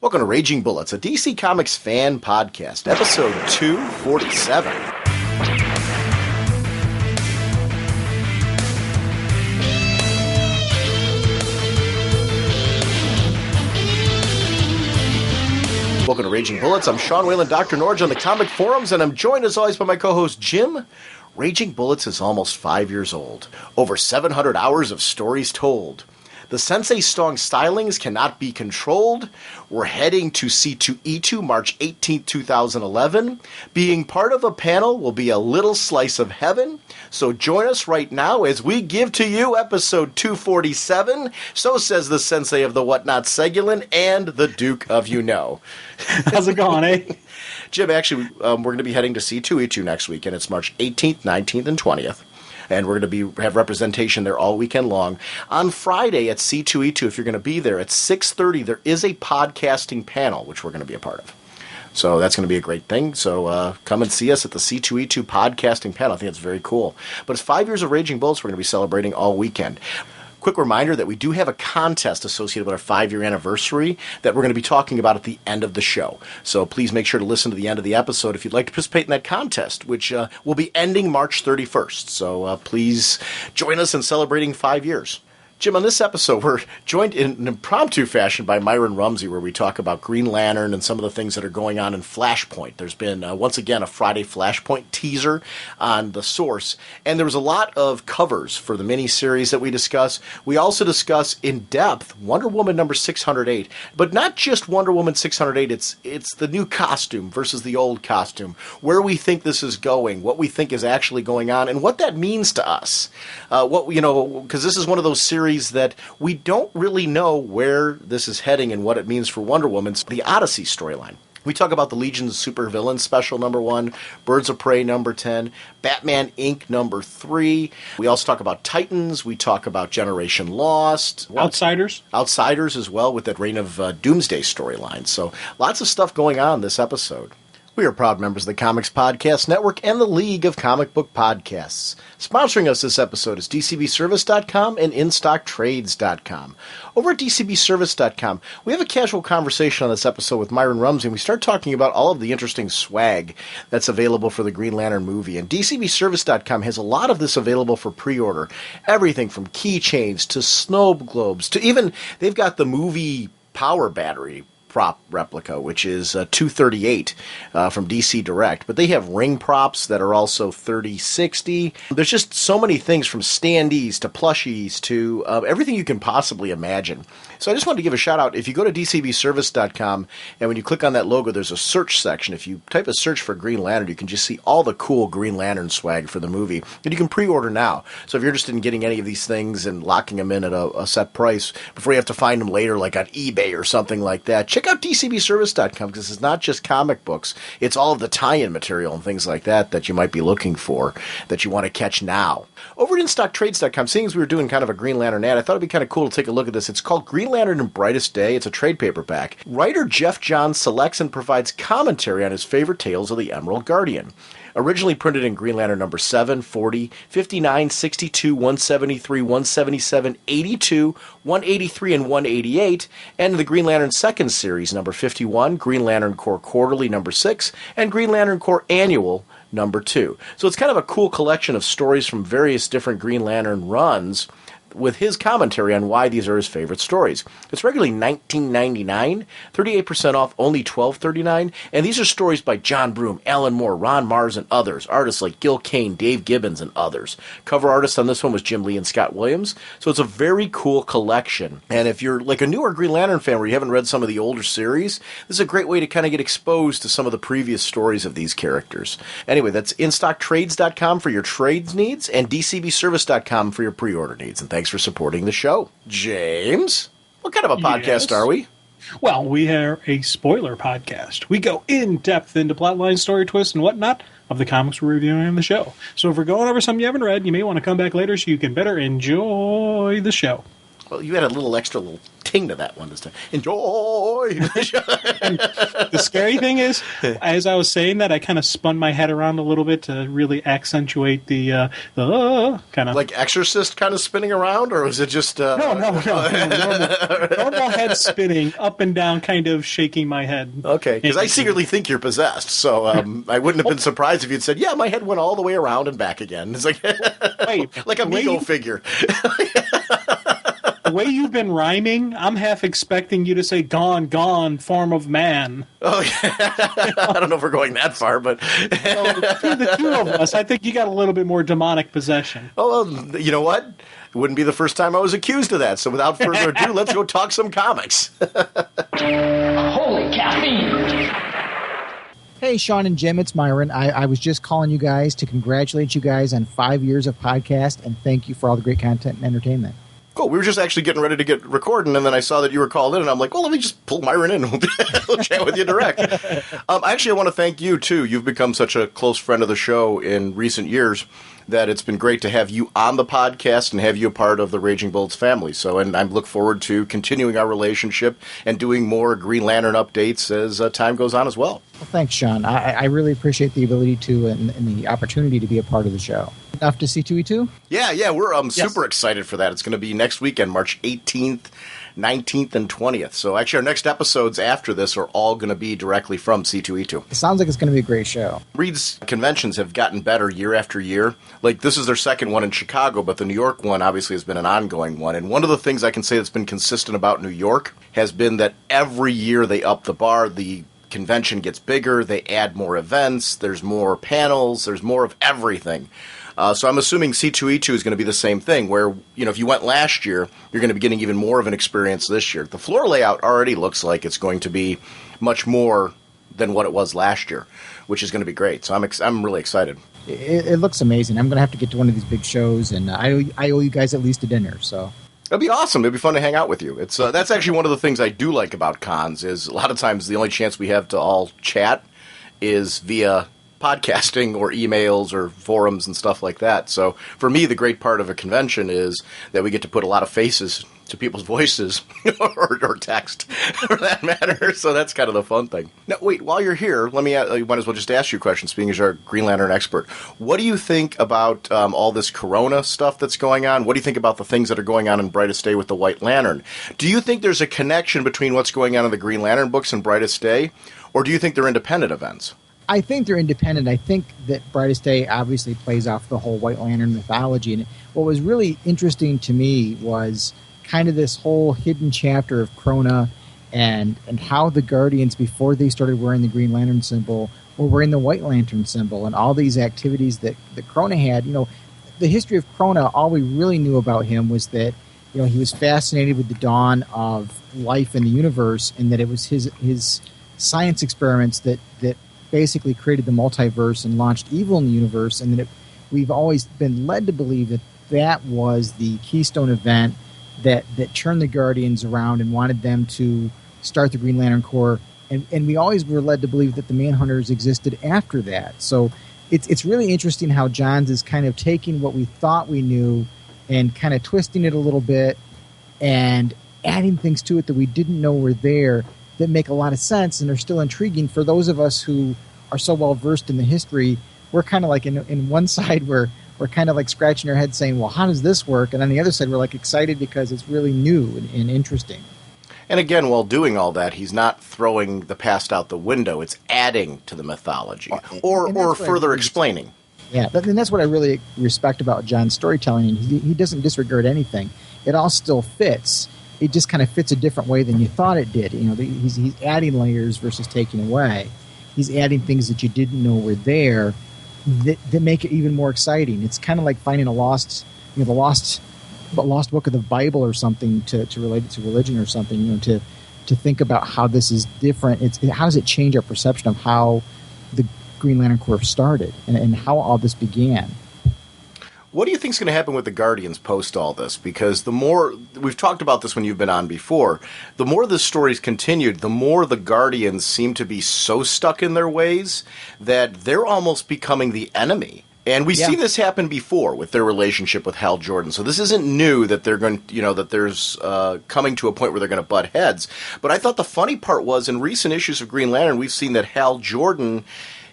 Welcome to Raging Bullets, a DC Comics fan podcast, episode 247. Welcome to Raging Bullets. I'm Sean Whalen, drnorge on the comic forums, and I'm joined as always by my co-host Jim. Raging Bullets is almost 5 years old. Over 700 hours of stories told. The Sensei Strong stylings cannot be controlled. We're heading to C2E2 March 18, 2011. Being part of a panel will be a little slice of heaven. So join us right now as we give to you episode 247. So says the Sensei of the Whatnot, Segulin, and the Duke of You Know. How's it going, eh? Jim, actually, we're going to be heading to C2E2 next week, and it's March 18th, 19th, and 20th. And we're going to have representation there all weekend long. On Friday at C2E2, if you're going to be there, at 6:30, there is a podcasting panel, which we're going to be a part of. So that's going to be a great thing. So come and see us at the C2E2 podcasting panel. I think it's very cool. But it's 5 years of Raging Bullets we're going to be celebrating all weekend. Quick reminder that we do have a contest associated with our 5-year anniversary that we're going to be talking about at the end of the show. So please make sure to listen to the end of the episode if you'd like to participate in that contest, which will be ending March 31st. So please join us in celebrating 5 years. Jim, on this episode, we're joined in an impromptu fashion by Myron Rumsey, where we talk about Green Lantern and some of the things that are going on in Flashpoint. There's been, once again, a Friday Flashpoint teaser on the source, and there was a lot of covers for the miniseries that we discuss. We also discuss in depth Wonder Woman number 608, but not just Wonder Woman 608, it's the new costume versus the old costume, where we think this is going, what we think is actually going on, and what that means to us. Because this is one of those series that we don't really know where this is heading and what it means for Wonder Woman. The Odyssey storyline. We talk about the Legion's Supervillains special number 1, Birds of Prey number 10, Batman Inc. number 3. We also talk about Titans. We talk about Generation Lost. Outsiders. Outsiders as well, with that Reign of Doomsday storyline. So lots of stuff going on this episode. We are proud members of the Comics Podcast Network and the League of Comic Book Podcasts. Sponsoring us this episode is DCBService.com and InStockTrades.com. Over at DCBService.com, we have a casual conversation on this episode with Myron Rumsey, and we start talking about all of the interesting swag that's available for the Green Lantern movie. And DCBService.com has a lot of this available for pre-order. Everything from keychains to snow globes to even, they've got the movie power battery prop replica, which is 238 from DC Direct. But they have ring props that are also 3060. There's just so many things, from standees to plushies to everything you can possibly imagine. So I just wanted to give a shout out. If you go to DCBService.com and when you click on that logo, there's a search section. If you type a search for Green Lantern, you can just see all the cool Green Lantern swag for the movie. And you can pre-order now. So if you're interested in getting any of these things and locking them in at a set price before you have to find them later, like on eBay or something like that, check out DCBService.com, because it's not just comic books. It's all of the tie-in material and things like that you might be looking for, that you want to catch now. Over at InStockTrades.com, seeing as we were doing kind of a Green Lantern ad, I thought it'd be kind of cool to take a look at this. It's called Green Lantern and Brightest Day. It's a trade paperback. Writer Jeff Johns selects and provides commentary on his favorite tales of the Emerald Guardian. Originally printed in Green Lantern number 7, 40, 59, 62, 173, 177, 82, 183, and 188, and the Green Lantern second series number 51, Green Lantern Corps Quarterly number 6, and Green Lantern Corps Annual number 2. So it's kind of a cool collection of stories from various different Green Lantern runs, with his commentary on why these are his favorite stories. It's regularly $19.99, 38% off, only $12.39, and these are stories by John Broome, Alan Moore, Ron Mars, and others, artists like Gil Kane, Dave Gibbons, and others. Cover artist on this one was Jim Lee and Scott Williams, so it's a very cool collection. And if you're like a newer Green Lantern fan where you haven't read some of the older series, this is a great way to kind of get exposed to some of the previous stories of these characters. Anyway, that's InStockTrades.com for your trades needs and DCBService.com for your pre-order needs. And thanks for supporting the show. James, what kind of a podcast are we? Well, we are a spoiler podcast. We go in depth into plotline, story twists, and whatnot of the comics we're reviewing on the show. So if we're going over something you haven't read, you may want to come back later so you can better enjoy the show. Well, you had a little extra king to that one this time. Enjoy. The scary thing is, as I was saying that, I kind of spun my head around a little bit to really accentuate the kind of like Exorcist kind of spinning around, or was it just no, normal head spinning up and down, kind of shaking my head. Okay, because I secretly think you're possessed, so I wouldn't have been surprised if you'd said, "Yeah, my head went all the way around and back again." It's like like a Mego figure. The way you've been rhyming, I'm half expecting you to say "gone, gone, form of man." Oh, yeah. I don't know if we're going that far, but so, between the two of us, I think you got a little bit more demonic possession. Oh, well, you know what? It wouldn't be the first time I was accused of that. So without further ado, let's go talk some comics. Holy caffeine! Hey, Sean and Jim, it's Myron. I was just calling you guys to congratulate you guys on 5 years of podcast and thank you for all the great content and entertainment. Cool. We were just actually getting ready to get recording, and then I saw that you were called in, and I'm like, well, let me just pull Myron in, and we'll chat with you direct. Actually, I want to thank you, too. You've become such a close friend of the show in recent years that it's been great to have you on the podcast and have you a part of the Raging Bullets family. So, and I look forward to continuing our relationship and doing more Green Lantern updates as time goes on as well. Well, thanks, Sean. I really appreciate the ability to and the opportunity to be a part of the show. Off to C2E2? Yeah, we're super excited for that. It's going to be next weekend, March 18th, 19th, and 20th. So actually our next episodes after this are all going to be directly from C2E2. It sounds like it's going to be a great show. Reed's conventions have gotten better year after year. Like, this is their second one in Chicago, but the New York one obviously has been an ongoing one. And one of the things I can say that's been consistent about New York has been that every year they up the bar. The convention gets bigger, they add more events, there's more panels, there's more of everything. So I'm assuming C2E2 is going to be the same thing, where, if you went last year, you're going to be getting even more of an experience this year. The floor layout already looks like it's going to be much more than what it was last year, which is going to be great. So I'm really excited. It looks amazing. I'm going to have to get to one of these big shows, and I owe you guys at least a dinner, so... It'd be awesome. It'd be fun to hang out with you. It's that's actually one of the things I do like about cons is a lot of times the only chance we have to all chat is via podcasting or emails or forums and stuff like that. So for me, the great part of a convention is that we get to put a lot of faces to people's voices or text for that matter. So that's kind of the fun thing. Now, wait, while you're here, let me might as well just ask you a question, speaking as our Green Lantern expert. What do you think about all this Corona stuff that's going on? What do you think about the things that are going on in Brightest Day with the White Lantern? Do you think there's a connection between what's going on in the Green Lantern books and Brightest Day, or do you think they're independent events? I think they're independent. I think that Brightest Day obviously plays off the whole White Lantern mythology. And what was really interesting to me was kind of this whole hidden chapter of Krona and how the Guardians, before they started wearing the Green Lantern symbol, were wearing the White Lantern symbol, and all these activities that Krona had. The history of Krona, all we really knew about him was that he was fascinated with the dawn of life in the universe, and that it was his science experiments that basically created the multiverse and launched evil in the universe, and that we've always been led to believe that was the keystone event that turned the Guardians around and wanted them to start the Green Lantern Corps, and we always were led to believe that the Manhunters existed after that. So it's really interesting how Johns is kind of taking what we thought we knew and kind of twisting it a little bit and adding things to it that we didn't know were there that make a lot of sense and are still intriguing for those of us who are so well versed in the history. We're kind of like in one side we're kind of like scratching our head saying, well, how does this work? And on the other side, we're like excited because it's really new and interesting. And again, while doing all that, he's not throwing the past out the window. It's adding to the mythology or further explaining. Yeah, and that's what I really respect about John's storytelling. He doesn't disregard anything. It all still fits. It just kind of fits a different way than you thought it did. He's adding layers versus taking away. He's adding things that you didn't know were there that make it even more exciting. It's kind of like finding the lost book of the Bible or something to relate it to religion or something. To think about how this is different. How does it change our perception of how the Green Lantern Corps started and how all this began? What do you think is going to happen with the Guardians post all this? Because the more, we've talked about this when you've been on before, the more this story's continued, the more the Guardians seem to be so stuck in their ways that they're almost becoming the enemy. And we've seen this happen before with their relationship with Hal Jordan. So this isn't new that they're going, that there's coming to a point where they're going to butt heads. But I thought the funny part was in recent issues of Green Lantern, we've seen that Hal Jordan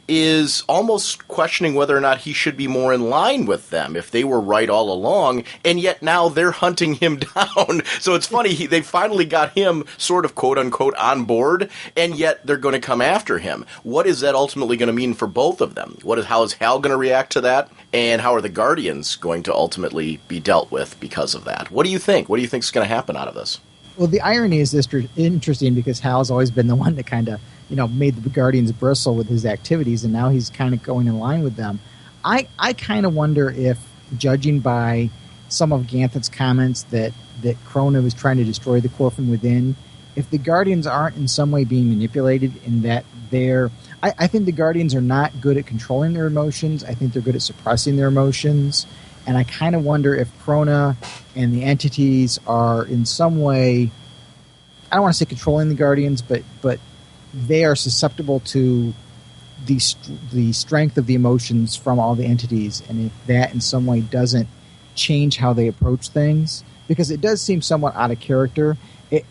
is almost questioning whether or not he should be more in line with them, if they were right all along, and yet now they're hunting him down. So it's funny, they finally got him sort of quote-unquote on board, and yet they're going to come after him. What is that ultimately going to mean for both of them? How is Hal going to react to that, and how are the Guardians going to ultimately be dealt with because of that? What do you think? What do you think is going to happen out of this? Well, the irony is this interesting because Hal's always been the one that kind of made the Guardians bristle with his activities, and now he's kind of going in line with them. I kind of wonder if, judging by some of Ganthet's comments that Krona was trying to destroy the core from within, if the Guardians aren't in some way being manipulated in that I think the Guardians are not good at controlling their emotions. I think they're good at suppressing their emotions. And I kind of wonder if Krona and the entities are in some way, I don't want to say controlling the Guardians, but they are susceptible to the strength of the emotions from all the entities, and if that in some way doesn't change how they approach things, because it does seem somewhat out of character.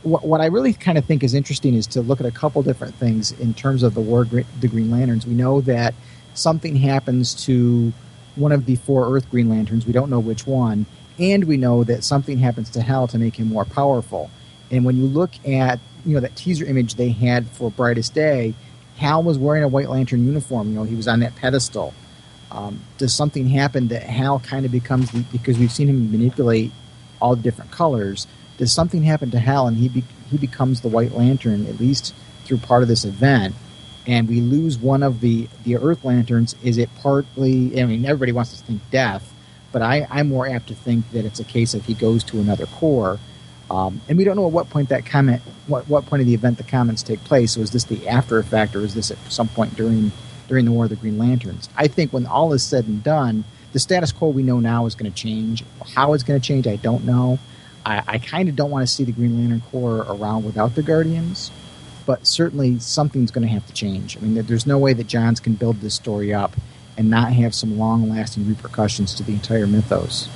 What I really kind of think is interesting is to look at a couple different things in terms of the Green Lanterns. We know that something happens to one of the 4 Earth Green Lanterns. We don't know which one, and we know that something happens to Hal to make him more powerful. And when you look at that teaser image they had for Brightest Day, Hal was wearing a White Lantern uniform. He was on that pedestal. Does something happen that Hal kind of becomes, because we've seen him manipulate all the different colors, does something happen to Hal and he becomes the White Lantern, at least through part of this event, and we lose one of the Earth Lanterns? Is it partly, everybody wants to think death, but I'm more apt to think that it's a case of he goes to another core. And we don't know at what point what point of the event the comments take place. So is this the after effect, or is this at some point during the War of the Green Lanterns? I think when all is said and done, the status quo we know now is going to change. How it's going to change, I don't know. I kind of don't want to see the Green Lantern Corps around without the Guardians, but certainly something's going to have to change. There's no way that Johns can build this story up and not have some long-lasting repercussions to the entire mythos.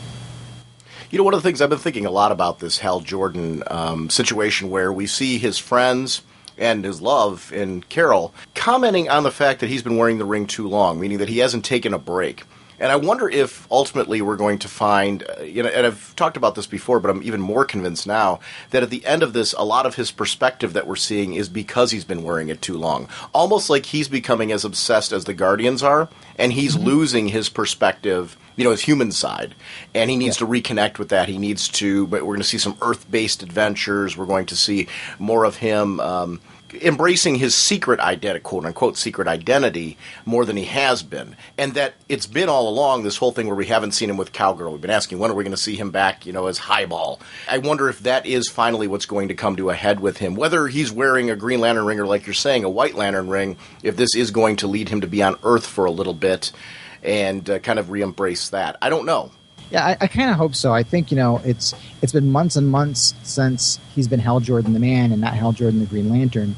One of the things I've been thinking a lot about this Hal Jordan situation, where we see his friends and his love in Carol commenting on the fact that he's been wearing the ring too long, meaning that he hasn't taken a break. And I wonder if ultimately we're going to find, and I've talked about this before, but I'm even more convinced now, that at the end of this, a lot of his perspective that we're seeing is because he's been wearing it too long. Almost like he's becoming as obsessed as the Guardians are, and he's losing his perspective, his human side. And he needs to reconnect with that. But we're going to see some Earth-based adventures. We're going to see more of him embracing his secret identity, quote-unquote secret identity, more than he has been. And that it's been all along, this whole thing where we haven't seen him with Cowgirl. We've been asking, when are we going to see him back, as Highball? I wonder if that is finally what's going to come to a head with him. Whether he's wearing a Green Lantern ring or, like you're saying, a White Lantern ring, if this is going to lead him to be on Earth for a little bit and kind of re-embrace that. I don't know. Yeah, I kind of hope so. I think, it's been months and months since he's been Hal Jordan the Man and not Hal Jordan the Green Lantern.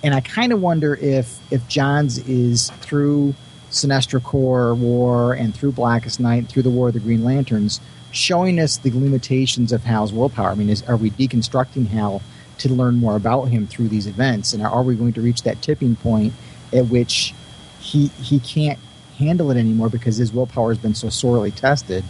And I kind of wonder if Johns is, through Sinestro Corps War and through Blackest Night, through the War of the Green Lanterns, showing us the limitations of Hal's willpower. Are we deconstructing Hal to learn more about him through these events? And are we going to reach that tipping point at which he can't handle it anymore because his willpower has been so sorely tested?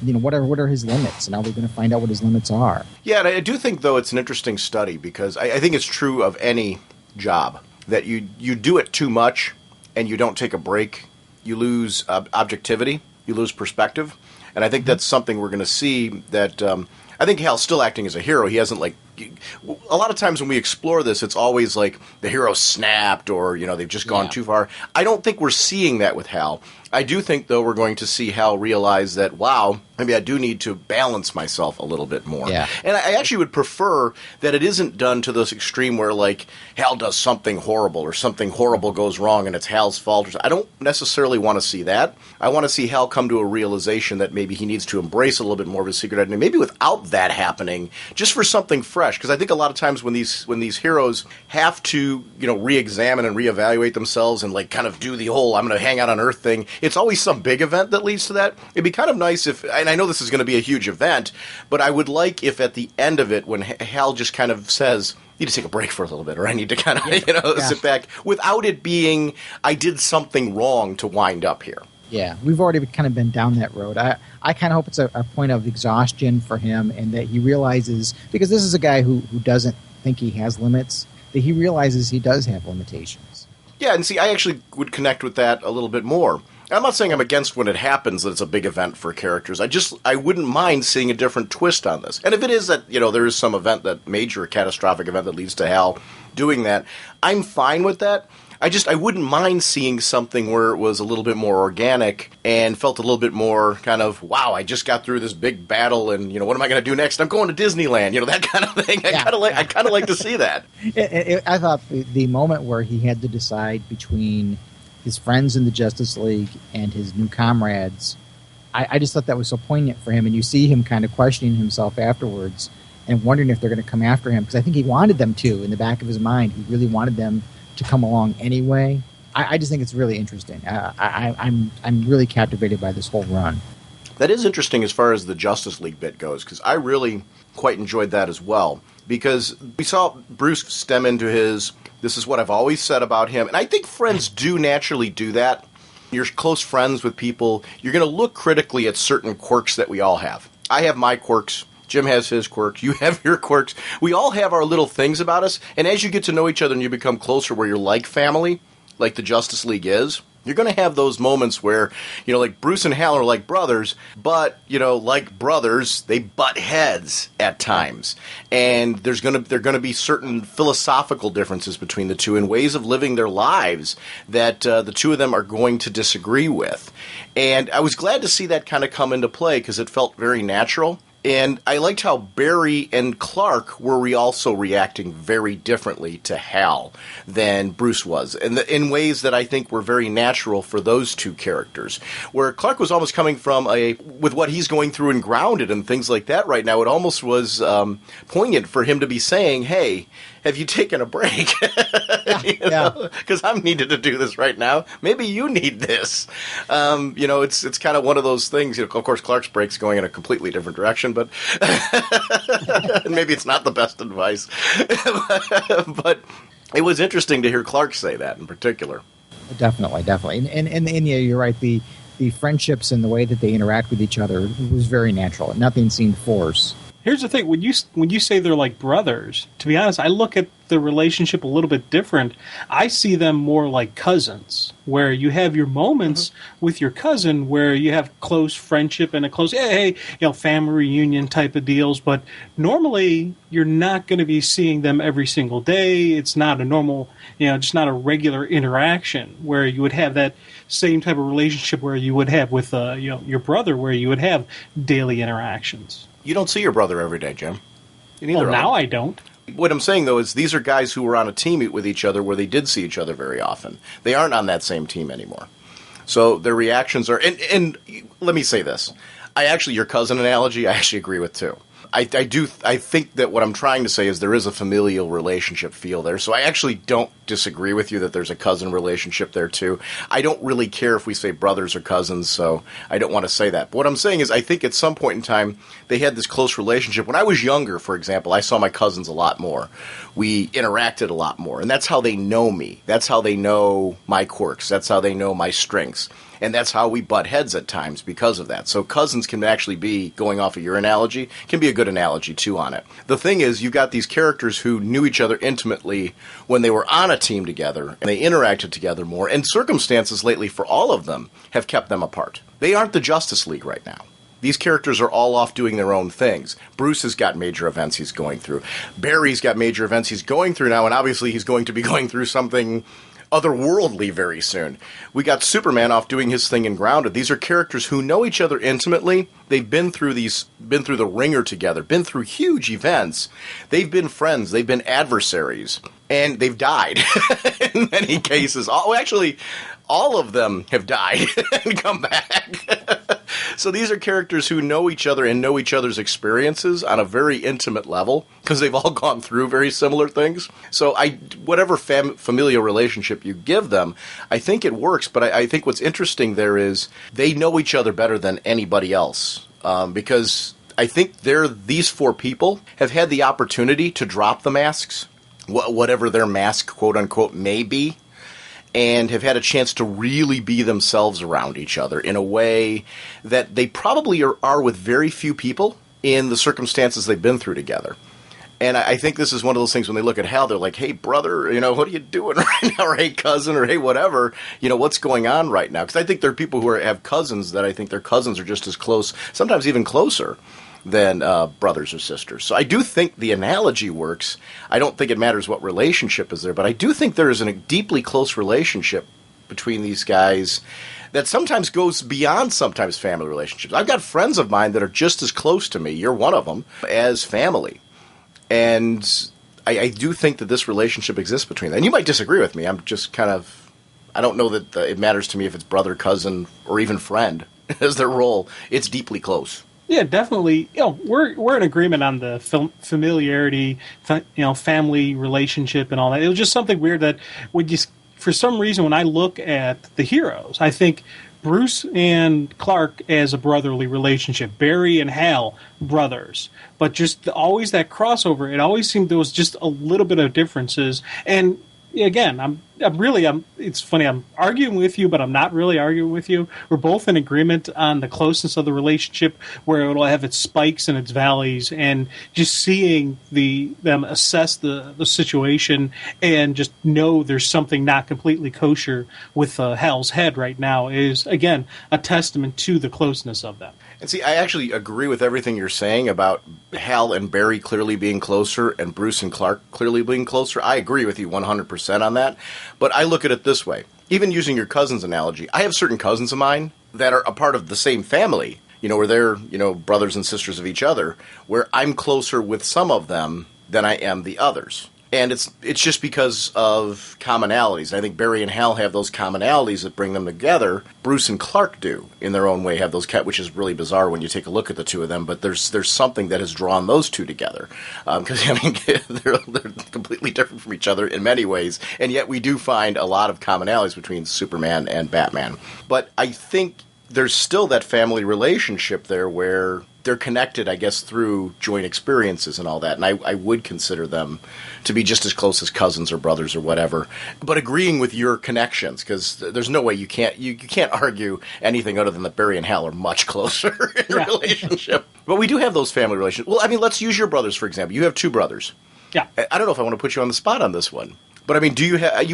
What are his limits? And are we going to find out what his limits are? Yeah, and I do think, though, it's an interesting study, because I think it's true of any job that you do it too much and you don't take a break, you lose objectivity, you lose perspective. And I think that's something we're going to see, that I think Hal's still acting as a hero. He hasn't, a lot of times when we explore this, it's always like the hero snapped or, they've just gone too far. I don't think we're seeing that with Hal. I do think, though, we're going to see Hal realize that, wow, maybe I do need to balance myself a little bit more. Yeah. And I actually would prefer that it isn't done to this extreme where, Hal does something horrible or something horrible goes wrong and it's Hal's fault. I don't necessarily want to see that. I want to see Hal come to a realization that maybe he needs to embrace a little bit more of his secret identity, maybe without that happening, just for something fresh. Because I think a lot of times when these heroes have to, re-examine and reevaluate themselves and, kind of do the whole I'm going to hang out on Earth thing, It's always some big event that leads to that. It'd be kind of nice if, and I know this is going to be a huge event, but I would like if at the end of it, when Hal just kind of says, I need to take a break for a little bit, or I need to kind of, sit back, without it being, I did something wrong to wind up here. Yeah, we've already kind of been down that road. I kind of hope it's a point of exhaustion for him, and that he realizes, because this is a guy who doesn't think he has limits, that he realizes he does have limitations. Yeah, and see, I actually would connect with that a little bit more. I'm not saying I'm against when it happens that it's a big event for characters. I wouldn't mind seeing a different twist on this. And if it is that, there is some event, that major catastrophic event that leads to Hal doing that, I'm fine with that. I wouldn't mind seeing something where it was a little bit more organic and felt a little bit more kind of, wow, I just got through this big battle and, what am I going to do next? I'm going to Disneyland, that kind of thing. I kind of like to see that. I thought the moment where he had to decide between his friends in the Justice League and his new comrades, I just thought that was so poignant for him. And you see him kind of questioning himself afterwards and wondering if they're going to come after him, because I think he wanted them to in the back of his mind. He really wanted them to come along anyway. I just think it's really interesting. I'm really captivated by this whole run. That is interesting as far as the Justice League bit goes, because I really quite enjoyed that as well. Because we saw Bruce stem into his, this is what I've always said about him, and I think friends do naturally do that. You're close friends with people, you're going to look critically at certain quirks that we all have. I have my quirks. Jim has his quirks. You have your quirks. We all have our little things about us. And as you get to know each other and you become closer where you're like family, like the Justice League is, you're going to have those moments where, like Bruce and Hal are like brothers, but, like brothers, they butt heads at times. And there are going to be certain philosophical differences between the two and ways of living their lives that the two of them are going to disagree with. And I was glad to see that kind of come into play because it felt very natural. And I liked how Barry and Clark were also reacting very differently to Hal than Bruce was, and in ways that I think were very natural for those two characters. Where Clark was almost coming from with what he's going through and grounded and things like that right now, it almost was poignant for him to be saying, hey, have you taken a break? Because I'm needed to do this right now. Maybe you need this. It's kind of one of those things. Of course, Clark's break's going in a completely different direction, but maybe it's not the best advice. But it was interesting to hear Clark say that in particular. Definitely. And yeah, you're right. The friendships and the way that they interact with each other was very natural. Nothing seemed forced. Here's the thing: when you say they're like brothers, to be honest, I look at the relationship a little bit different. I see them more like cousins, where you have your moments with your cousin, where you have close friendship and a close, family reunion type of deals. But normally, you're not going to be seeing them every single day. It's not a normal, just not a regular interaction where you would have that same type of relationship where you would have with your brother, where you would have daily interactions. You don't see your brother every day, Jim. Well, now I don't. What I'm saying, though, is these are guys who were on a team with each other where they did see each other very often. They aren't on that same team anymore. So their reactions are... And let me say this. Your cousin analogy, I actually agree with, too. I think that what I'm trying to say is there is a familial relationship feel there. So I actually don't disagree with you that there's a cousin relationship there too. I don't really care if we say brothers or cousins, so I don't want to say that. But what I'm saying is I think at some point in time they had this close relationship. When I was younger, for example, I saw my cousins a lot more. We interacted a lot more, and that's how they know me. That's how they know my quirks. That's how they know my strengths. And that's how we butt heads at times because of that. So cousins can actually be, going off of your analogy, can be a good analogy too on it. The thing is, you've got these characters who knew each other intimately when they were on a team together, and they interacted together more, and circumstances lately for all of them have kept them apart. They aren't the Justice League right now. These characters are all off doing their own things. Bruce has got major events he's going through. Barry's got major events he's going through now, and obviously he's going to be going through something otherworldly very soon. We got Superman off doing his thing in Grounded. These are characters who know each other intimately. They've been through the ringer together, been through huge events. They've been friends. They've been adversaries. And they've died in many cases. Actually, all of them have died and come back. So these are characters who know each other and know each other's experiences on a very intimate level because they've all gone through very similar things. So whatever familial relationship you give them, I think it works. But I think what's interesting there is they know each other better than anybody else because I think these four people have had the opportunity to drop the masks, whatever their mask, quote unquote, may be, and have had a chance to really be themselves around each other in a way that they probably are with very few people in the circumstances they've been through together. And I think this is one of those things when they look at Hal, they're like, hey, brother, what are you doing right now? Or hey, cousin, or hey, whatever, what's going on right now? Because I think there are people who have cousins that I think their cousins are just as close, sometimes even closer than brothers or sisters. So I do think the analogy works. I don't think it matters what relationship is there, but I do think there is a deeply close relationship between these guys that sometimes goes beyond sometimes family relationships. I've got friends of mine that are just as close to me, you're one of them, as family. And I do think that this relationship exists between them. And you might disagree with me. I'm just kind of, I don't know that it matters to me if it's brother, cousin, or even friend as their role. It's deeply close. Yeah, definitely. We're in agreement on the familiarity, family relationship and all that. It was just something weird that for some reason, when I look at the heroes, I think Bruce and Clark as a brotherly relationship, Barry and Hal, brothers, but just always that crossover. It always seemed there was just a little bit of differences. And again, it's funny, I'm arguing with you, but I'm not really arguing with you. We're both in agreement on the closeness of the relationship, where it'll have its spikes and its valleys, and just seeing them assess the situation and just know there's something not completely kosher with Hal's head right now is, again, a testament to the closeness of them. And see, I actually agree with everything you're saying about Hal and Barry clearly being closer and Bruce and Clark clearly being closer. I agree with you 100% on that. But I look at it this way. Even using your cousin's analogy, I have certain cousins of mine that are a part of the same family, where they're, brothers and sisters of each other, where I'm closer with some of them than I am the others. And it's just because of commonalities. I think Barry and Hal have those commonalities that bring them together. Bruce and Clark do, in their own way, have those, which is really bizarre when you take a look at the two of them. But there's something that has drawn those two together. Because, they're completely different from each other in many ways. And yet we do find a lot of commonalities between Superman and Batman. But I think there's still that family relationship there where they're connected, I guess, through joint experiences and all that. And I would consider them to be just as close as cousins or brothers or whatever. But agreeing with your connections, because there's no way you can't argue anything other than that Barry and Hal are much closer in relationship. But we do have those family relationships. Well, let's use your brothers, for example. You have two brothers. Yeah. I don't know if I want to put you on the spot on this one. But, do you have...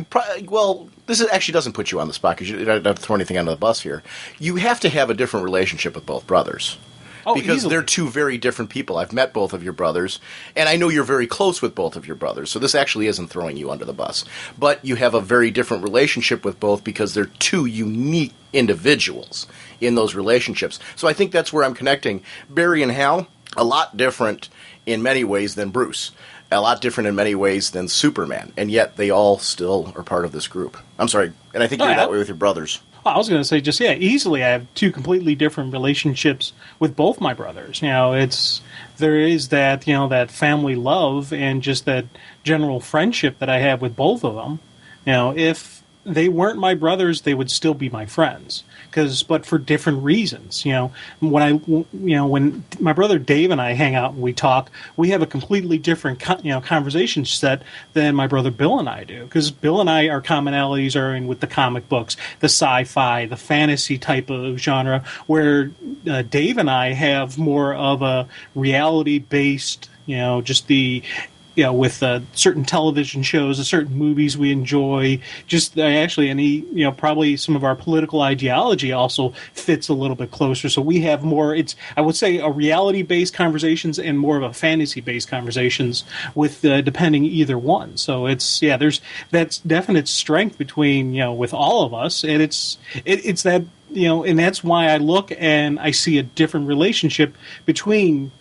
this actually doesn't put you on the spot because you don't have to throw anything under the bus here. You have to have a different relationship with both brothers. Because easily. They're two very different people. I've met both of your brothers, and I know you're very close with both of your brothers, so this actually isn't throwing you under the bus. But you have a very different relationship with both because they're two unique individuals in those relationships. So I think that's where I'm connecting. Barry and Hal, a lot different in many ways than Bruce. A lot different in many ways than Superman, and yet they all still are part of this group. I'm sorry, and I think you're that way with your brothers. I was going to say, easily I have two completely different relationships with both my brothers. There is that, that family love and just that general friendship that I have with both of them. If they weren't my brothers, they would still be my friends. But for different reasons. When my brother Dave and I hang out and we talk, we have a completely different conversation set than my brother Bill and I do. Because Bill and I, our commonalities are in with the comic books, the sci-fi, the fantasy type of genre, where Dave and I have more of a reality-based, just the... with certain television shows, certain movies we enjoy, probably some of our political ideology also fits a little bit closer. So we have more, I would say, a reality-based conversations and more of a fantasy-based conversations with depending either one. So there's that definite strength between, with all of us, and it's that, and that's why I look and I see a different relationship between,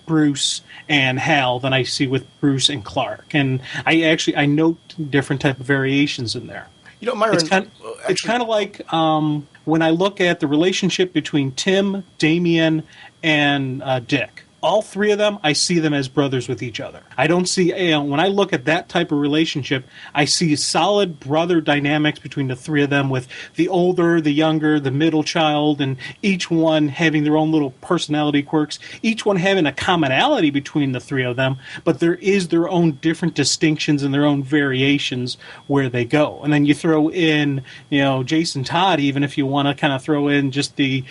Bruce and Hal than I see with Bruce and Clark. And I note different type of variations in there. Myron, it's kind of like when I look at the relationship between Tim, Damian, and Dick. All three of them, I see them as brothers with each other. I don't see, when I look at that type of relationship, I see solid brother dynamics between the three of them, with the older, the younger, the middle child, and each one having their own little personality quirks, each one having a commonality between the three of them, but there is their own different distinctions and their own variations where they go. And then you throw in, Jason Todd, even if you want to kind of throw in just the,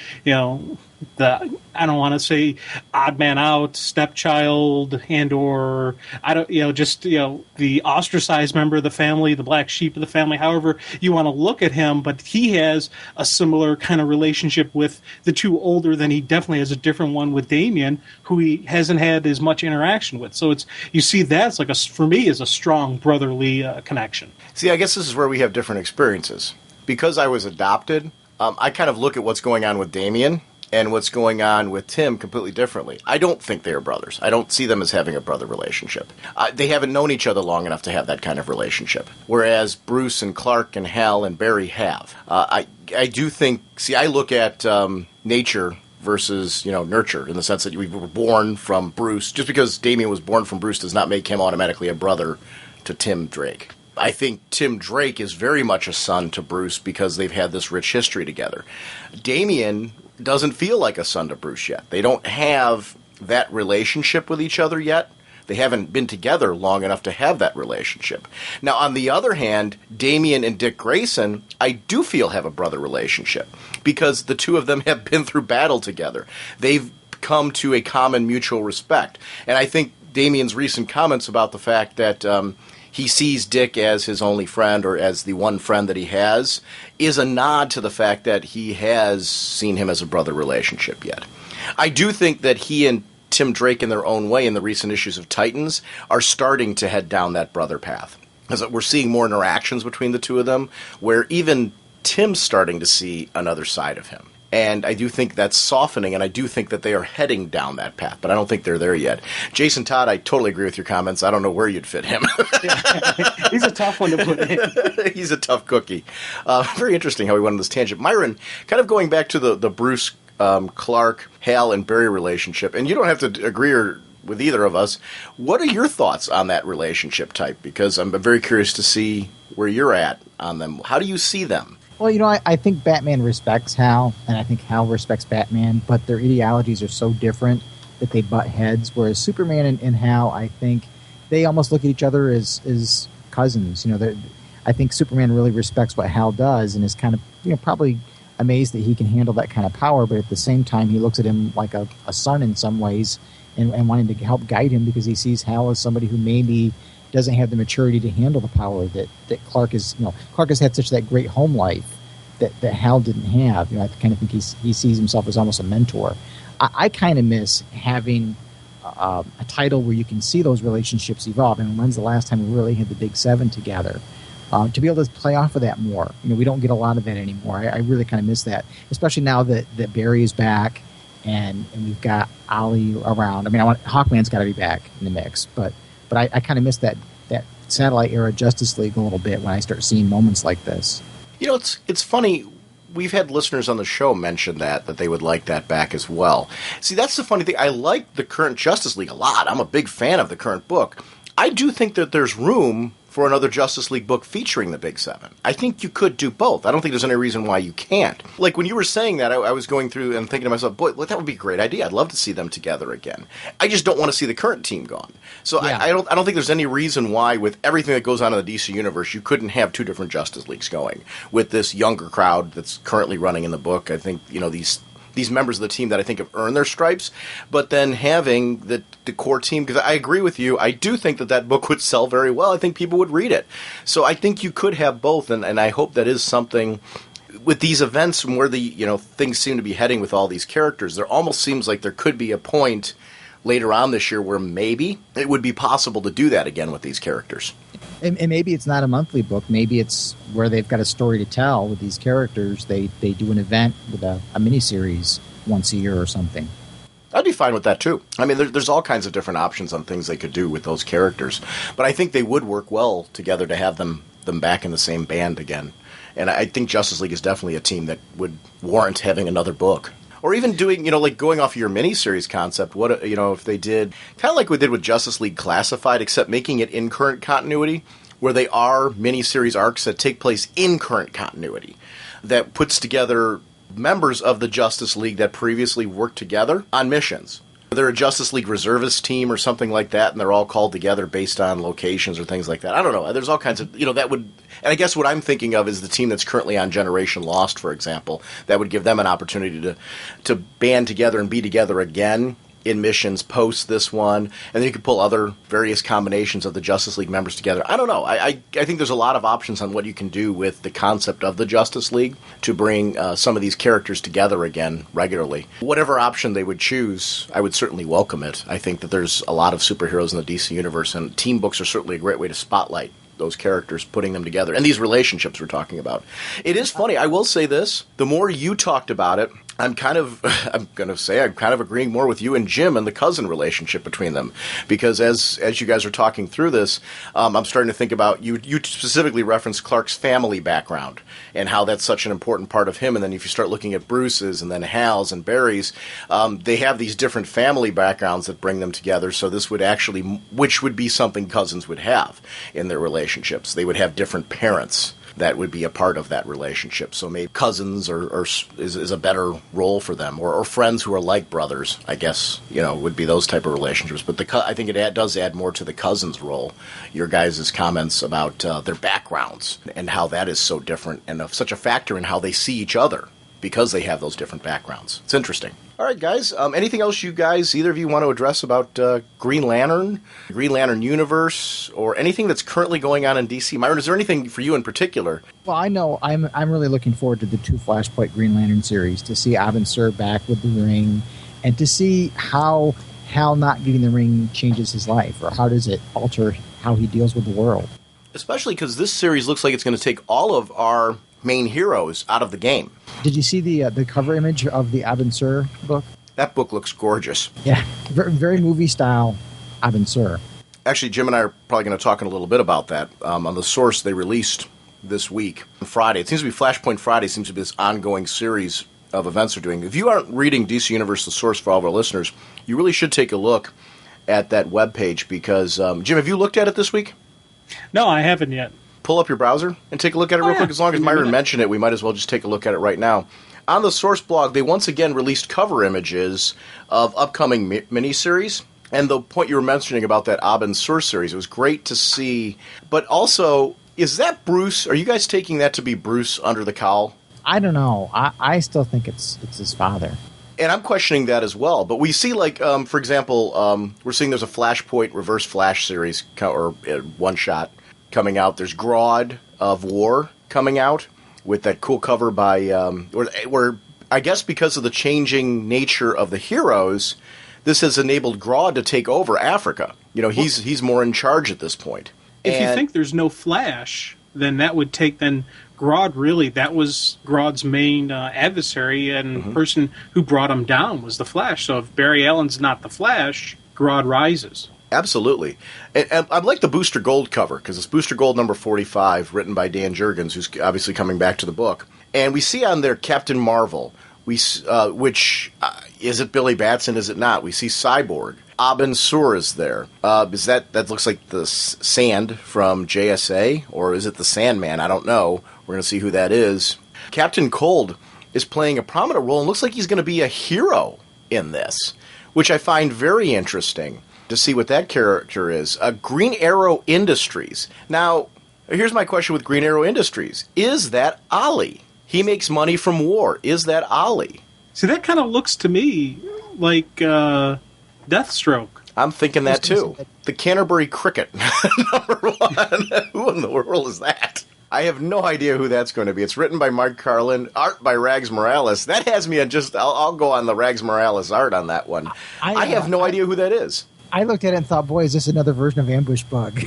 I don't want to say odd man out, stepchild, and or the ostracized member of the family, the black sheep of the family, however you want to look at him. But he has a similar kind of relationship with the two older. Then he definitely has a different one with Damien, who he hasn't had as much interaction with. So you see that's like for me is a strong brotherly connection. See, I guess this is where we have different experiences. Because I was adopted, I kind of look at what's going on with Damien and what's going on with Tim completely differently. I don't think they are brothers. I don't see them as having a brother relationship. They haven't known each other long enough to have that kind of relationship, whereas Bruce and Clark and Hal and Barry have. I do think, I look at nature versus, nurture, in the sense that we were born from Bruce. Just because Damien was born from Bruce does not make him automatically a brother to Tim Drake. I think Tim Drake is very much a son to Bruce because they've had this rich history together. Damien doesn't feel like a son to Bruce yet. They don't have that relationship with each other yet. They haven't been together long enough to have that relationship. Now, on the other hand, Damien and Dick Grayson, I do feel have a brother relationship because the two of them have been through battle together. They've come to a common mutual respect. And I think Damien's recent comments about the fact that he sees Dick as his only friend, or as the one friend that he has, is a nod to the fact that he has seen him as a brother relationship yet. I do think that he and Tim Drake, in their own way, in the recent issues of Titans, are starting to head down that brother path. Because we're seeing more interactions between the two of them, where even Tim's starting to see another side of him. And I do think that's softening, and I do think that they are heading down that path, but I don't think they're there yet. Jason Todd, I totally agree with your comments. I don't know where you'd fit him. He's a tough one to put in. He's a tough cookie. Very interesting how we went on this tangent. Myron, kind of going back to the Bruce, Clark, Hal, and Barry relationship, and you don't have to agree with either of us. What are your thoughts on that relationship type? Because I'm very curious to see where you're at on them. How do you see them? Well, I think Batman respects Hal, and I think Hal respects Batman, but their ideologies are so different that they butt heads, whereas Superman and Hal, I think, they almost look at each other as cousins. I think Superman really respects what Hal does and is kind of, probably amazed that he can handle that kind of power, but at the same time, he looks at him like a son in some ways and wanting to help guide him because he sees Hal as somebody who maybe doesn't have the maturity to handle the power that Clark is. Clark has had such that great home life that Hal didn't have. I kind of think he sees himself as almost a mentor. I kind of miss having a title where you can see those relationships evolve. And when's the last time we really had the Big Seven together? To be able to play off of that more. We don't get a lot of that anymore. I really kind of miss that, especially now that Barry is back and we've got Ollie around. Hawkman's got to be back in the mix, but I kind of miss that satellite era Justice League a little bit when I start seeing moments like this. It's funny. We've had listeners on the show mention that they would like that back as well. See, that's the funny thing. I like the current Justice League a lot. I'm a big fan of the current book. I do think that there's room for another Justice League book featuring the Big Seven. I think you could do both. I don't think there's any reason why you can't. Like, when you were saying that, I was going through and thinking to myself, boy, that would be a great idea. I'd love to see them together again. I just don't want to see the current team gone. So yeah. I don't think there's any reason why, with everything that goes on in the DC Universe, you couldn't have two different Justice Leagues going. With this younger crowd that's currently running in the book, I think, these members of the team that I think have earned their stripes, but then having the core team, because I agree with you, I do think that book would sell very well. I think people would read it. So I think you could have both, and I hope that is something with these events where things seem to be heading with all these characters. There almost seems like there could be a point later on this year where maybe it would be possible to do that again with these characters. And maybe it's not a monthly book. Maybe it's where they've got a story to tell with these characters. They do an event with a miniseries once a year or something. I'd be fine with that, too. There's all kinds of different options on things they could do with those characters. But I think they would work well together to have them them back in the same band again. And I think Justice League is definitely a team that would warrant having another book. Or even doing, like going off of your miniseries concept, what, if they did, kind of like we did with Justice League Classified, except making it in current continuity, where they are miniseries arcs that take place in current continuity, that puts together members of the Justice League that previously worked together on missions. They're a Justice League reservist team or something like that, and they're all called together based on locations or things like that. I don't know. There's all kinds of, that would... And I guess what I'm thinking of is the team that's currently on Generation Lost, for example. That would give them an opportunity to band together and be together again in missions post this one. And then you could pull other various combinations of the Justice League members together. I don't know. I think there's a lot of options on what you can do with the concept of the Justice League to bring some of these characters together again regularly. Whatever option they would choose, I would certainly welcome it. I think that there's a lot of superheroes in the DC universe, and team books are certainly a great way to spotlight those characters, putting them together, and these relationships we're talking about. It is funny. I will say this. The more you talked about it, I'm kind of agreeing more with you and Jim and the cousin relationship between them, because as you guys are talking through this, I'm starting to think about you specifically referenced Clark's family background and how that's such an important part of him. And then if you start looking at Bruce's and then Hal's and Barry's, they have these different family backgrounds that bring them together. So this would actually, which would be something cousins would have in their relationships. They would have different parents that would be a part of that relationship. So maybe cousins is a better role for them, or friends who are like brothers, I guess, would be those type of relationships. But I think it does add more to the cousins role, your guys' comments about their backgrounds and how that is so different and such a factor in how they see each other because they have those different backgrounds. It's interesting. All right, guys. Anything else you guys, either of you, want to address about Green Lantern universe, or anything that's currently going on in DC? Myron, is there anything for you in particular? Well, I know I'm really looking forward to the 2 Flashpoint Green Lantern series, to see Abin Sur back with the ring, and to see how Hal not getting the ring changes his life, or how does it alter how he deals with the world. Especially because this series looks like it's going to take all of our main heroes out of the game. Did you see the cover image of the Abin Sur book? That book looks gorgeous. Yeah, very, very movie style Abin Sur. Actually, Jim and I are probably going to talk in a little bit about that. On the Source they released this week, on Friday. It seems to be Flashpoint Friday, seems to be this ongoing series of events they're doing. If you aren't reading DC Universe, the Source, for all of our listeners, you really should take a look at that webpage because, Jim, have you looked at it this week? No, I haven't yet. Pull up your browser and take a look at it real quick. As long as Myron mentioned it, we might as well just take a look at it right now. On the Source blog, they once again released cover images of upcoming miniseries. And the point you were mentioning about that Abin Sur series, it was great to see. But also, is that Bruce? Are you guys taking that to be Bruce under the cowl? I don't know. I still think it's his father. And I'm questioning that as well. But we see, for example, we're seeing there's a Flashpoint Reverse Flash series, or one shot, coming out. There's Grodd of War coming out with that cool cover by, where I guess because of the changing nature of the heroes, this has enabled Grodd to take over Africa. He's more in charge at this point. If you think there's no Flash, then that would take Grodd, really, that was Grodd's main adversary, and person who brought him down was the Flash. So if Barry Allen's not the Flash, Grodd rises. Absolutely. And I like the Booster Gold cover, because it's Booster Gold number 45, written by Dan Jurgens, who's obviously coming back to the book. And we see on there Captain Marvel, which, is it Billy Batson, is it not? We see Cyborg. Abin Sur is there. Is that looks like the Sand from JSA, or is it the Sandman? I don't know. We're going to see who that is. Captain Cold is playing a prominent role and looks like he's going to be a hero in this, which I find very interesting to see what that character is. Green Arrow Industries. Now, here's my question with Green Arrow Industries. Is that Ollie? He makes money from war. Is that Ollie? See, that kind of looks to me like Deathstroke. I'm thinking that too. The Canterbury Cricket, number 1. Who in the world is that? I have no idea who that's going to be. It's written by Mark Carlin, art by Rags Morales. That has me I'll go on the Rags Morales art on that one. I have no idea who that is. I looked at it and thought, boy, is this another version of Ambush Bug?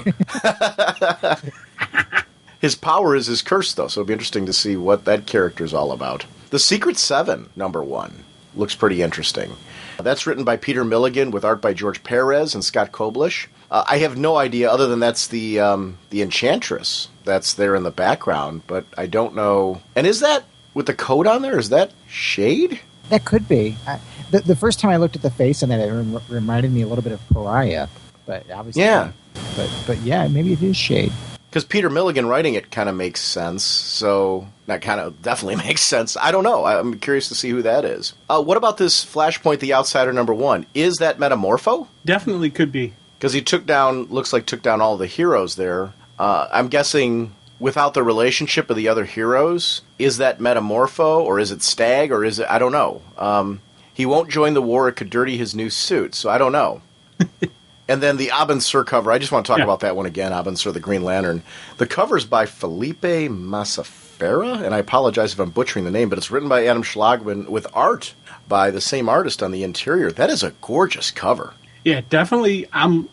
His power is his curse, though, so it'll be interesting to see what that character is all about. The Secret Seven, number 1, looks pretty interesting. That's written by Peter Milligan with art by George Perez and Scott Koblish. I have no idea, other than that's the Enchantress that's there in the background, but I don't know. And is that, with the coat on there, is that shade? That could be. The first time I looked at the face on that, it reminded me a little bit of Pariah, but obviously, yeah. But yeah, maybe it is shade. Because Peter Milligan writing it kind of makes sense, so that kind of definitely makes sense. I don't know. I'm curious to see who that is. What about this Flashpoint, the Outsider #1? Is that Metamorpho? Definitely could be. Because he took down all the heroes there. I'm guessing without the relationship of the other heroes, is that Metamorpho, or is it Stag, or is it, I don't know. He won't join the war, it could dirty his new suit, so I don't know. And then the Abin Sur cover, I just want to talk about that one again, Abin Sur, the Green Lantern. The cover's by Felipe Massafera, and I apologize if I'm butchering the name, but it's written by Adam Schlagman with art by the same artist on the interior. That is a gorgeous cover. Yeah, definitely.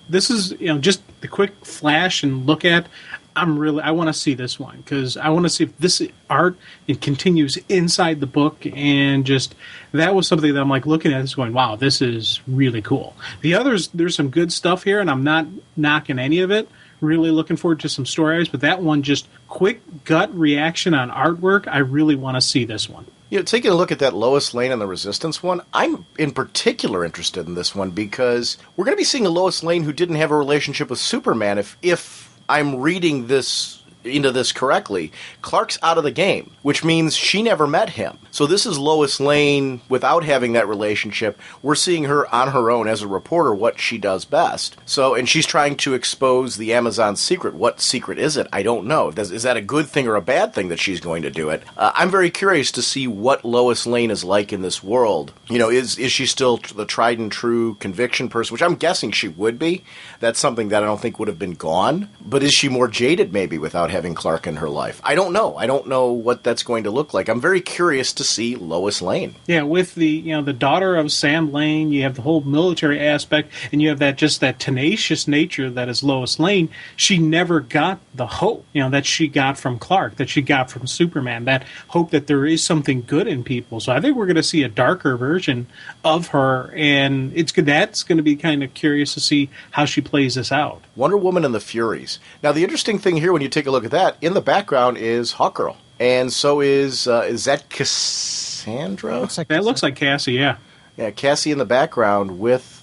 This is just the quick flash and look at. I want to see this one because I want to see if this art it continues inside the book, and just that was something that I'm like looking at this going, wow, this is really cool. The others, there's some good stuff here, and I'm not knocking any of it. Really looking forward to some stories, but that one, just quick gut reaction on artwork. I really want to see this one. Taking a look at that Lois Lane and the Resistance one, I'm in particular interested in this one because we're going to be seeing a Lois Lane who didn't have a relationship with Superman. If I'm reading this into this correctly, Clark's out of the game, which means she never met him. So this is Lois Lane without having that relationship. We're seeing her on her own as a reporter, what she does best. So, and she's trying to expose the Amazon secret. What secret is it? I don't know. Is that a good thing or a bad thing that she's going to do it? I'm very curious to see what Lois Lane is like in this world. Is she still the tried and true conviction person, which I'm guessing she would be. That's something that I don't think would have been gone. But is she more jaded maybe without having Clark in her life? I don't know. I don't know what that's going to look like. I'm very curious to see Lois Lane. Yeah, with the the daughter of Sam Lane, you have the whole military aspect, and you have that tenacious nature that is Lois Lane. She never got the hope, that she got from Clark, that she got from Superman, that hope that there is something good in people. So I think we're going to see a darker version of her, and that's going to be kind of curious to see how she plays this out. Wonder Woman and the Furies. Now, the interesting thing here when you take a look at that, in the background is Hawkgirl. And so is that Cassandra? Looks like Cassie, yeah. Yeah, Cassie in the background with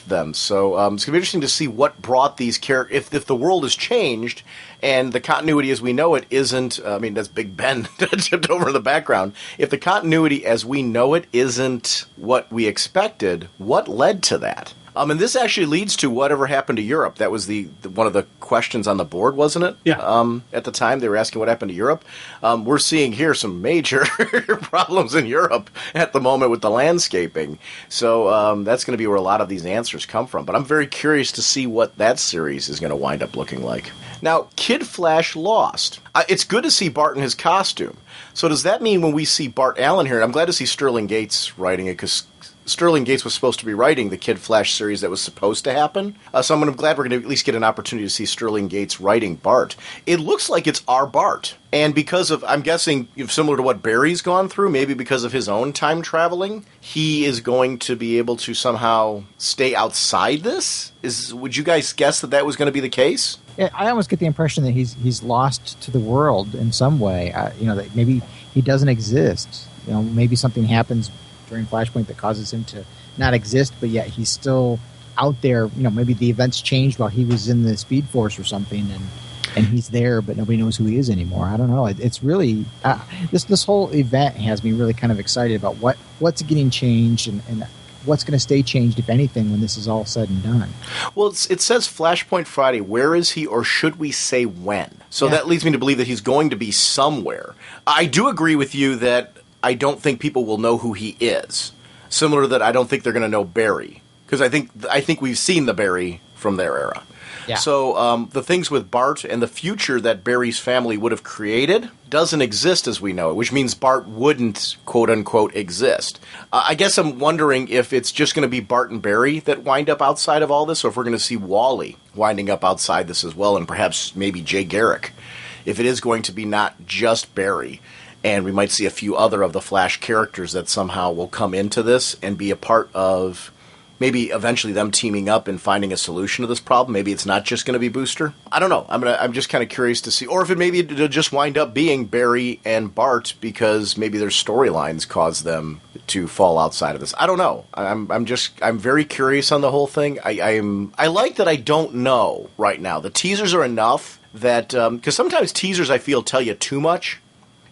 them. So it's going to be interesting to see what brought these characters, if the world has changed and the continuity as we know it isn't, that's Big Ben tipped over in the background. If the continuity as we know it isn't what we expected, what led to that? And this actually leads to whatever happened to Europe. That was the one of the questions on the board, wasn't it? Yeah. At the time, they were asking what happened to Europe. We're seeing here some major problems in Europe at the moment with the landscaping. So that's going to be where a lot of these answers come from. But I'm very curious to see what that series is going to wind up looking like. Now, Kid Flash lost. It's good to see Bart in his costume. So does that mean when we see Bart Allen here, and I'm glad to see Sterling Gates writing it because Sterling Gates was supposed to be writing the Kid Flash series that was supposed to happen. So I'm glad we're going to at least get an opportunity to see Sterling Gates writing Bart. It looks like it's our Bart. And because of, I'm guessing, similar to what Barry's gone through, maybe because of his own time traveling, he is going to be able to somehow stay outside this? Would you guys guess that was going to be the case? Yeah, I almost get the impression that he's lost to the world in some way. That maybe he doesn't exist. Maybe something happens during Flashpoint that causes him to not exist, but yet he's still out there. Maybe the events changed while he was in the Speed Force or something, and he's there, but nobody knows who he is anymore. I don't know. It's really this whole event has me really kind of excited about what's getting changed and what's going to stay changed, if anything, when this is all said and done. Well, it says Flashpoint Friday. Where is he, or should we say when? So that leads me to believe that he's going to be somewhere. I do agree with you that I don't think people will know who he is. Similar to that, I don't think they're going to know Barry. Because I think we've seen the Barry from their era. Yeah. So the things with Bart and the future that Barry's family would have created doesn't exist as we know it, which means Bart wouldn't, quote-unquote, exist. I guess I'm wondering if it's just going to be Bart and Barry that wind up outside of all this, or if we're going to see Wally winding up outside this as well, and perhaps maybe Jay Garrick. If it is going to be not just Barry. And we might see a few other of the Flash characters that somehow will come into this and be a part of maybe eventually them teaming up and finding a solution to this problem. Maybe it's not just going to be Booster. I don't know. I'm just kind of curious to see, or if it'll just wind up being Barry and Bart because maybe their storylines cause them to fall outside of this. I don't know. I'm very curious on the whole thing. I like that I don't know right now. The teasers are enough that because sometimes teasers I feel tell you too much.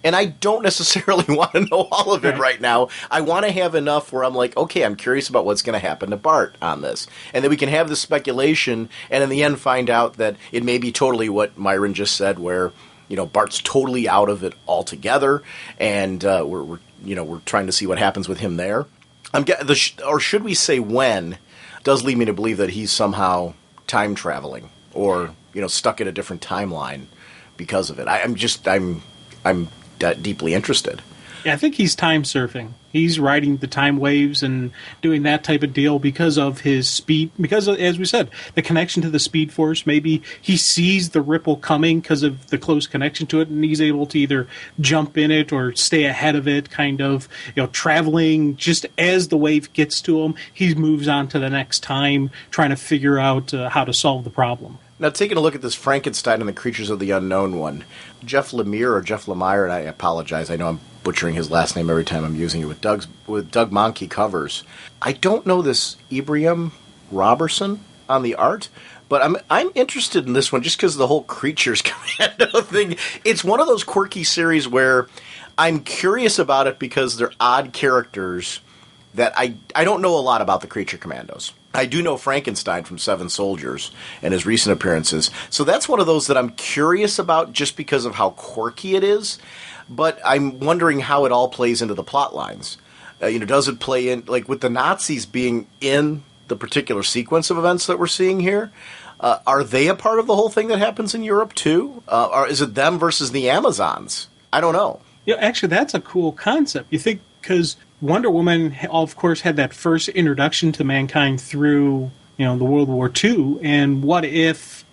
And I don't necessarily want to know all of it right now. I want to have enough where I'm like, okay, I'm curious about what's going to happen to Bart on this. And then we can have the speculation and in the end find out that it may be totally what Myron just said, where, Bart's totally out of it altogether. And we're trying to see what happens with him there. Or should we say when, does lead me to believe that he's somehow time traveling or, stuck in a different timeline because of it. I'm deeply interested. Yeah, I think he's time surfing. He's riding the time waves and doing that type of deal because of his speed. Because, as we said, the connection to the Speed Force. Maybe he sees the ripple coming because of the close connection to it, and he's able to either jump in it or stay ahead of it, kind of, traveling just as the wave gets to him. He moves on to the next time, trying to figure out how to solve the problem. Now, taking a look at this Frankenstein and the Creatures of the Unknown one, Jeff Lemire, and I apologize, I know I'm butchering his last name every time I'm using it, with Doug Monkey covers. I don't know this Ibrahim Robertson on the art, but I'm interested in this one just because of the whole Creatures Commando thing. It's one of those quirky series where I'm curious about it because they're odd characters that I don't know a lot about the Creature Commandos. I do know Frankenstein from Seven Soldiers and his recent appearances. So that's one of those that I'm curious about just because of how quirky it is. But I'm wondering how it all plays into the plot lines. Does it play in, like with the Nazis being in the particular sequence of events that we're seeing here? Are they a part of the whole thing that happens in Europe too? Or is it them versus the Amazons? I don't know. Yeah, actually, that's a cool concept. You think, because Wonder Woman, of course, had that first introduction to mankind through, the World War II, and what if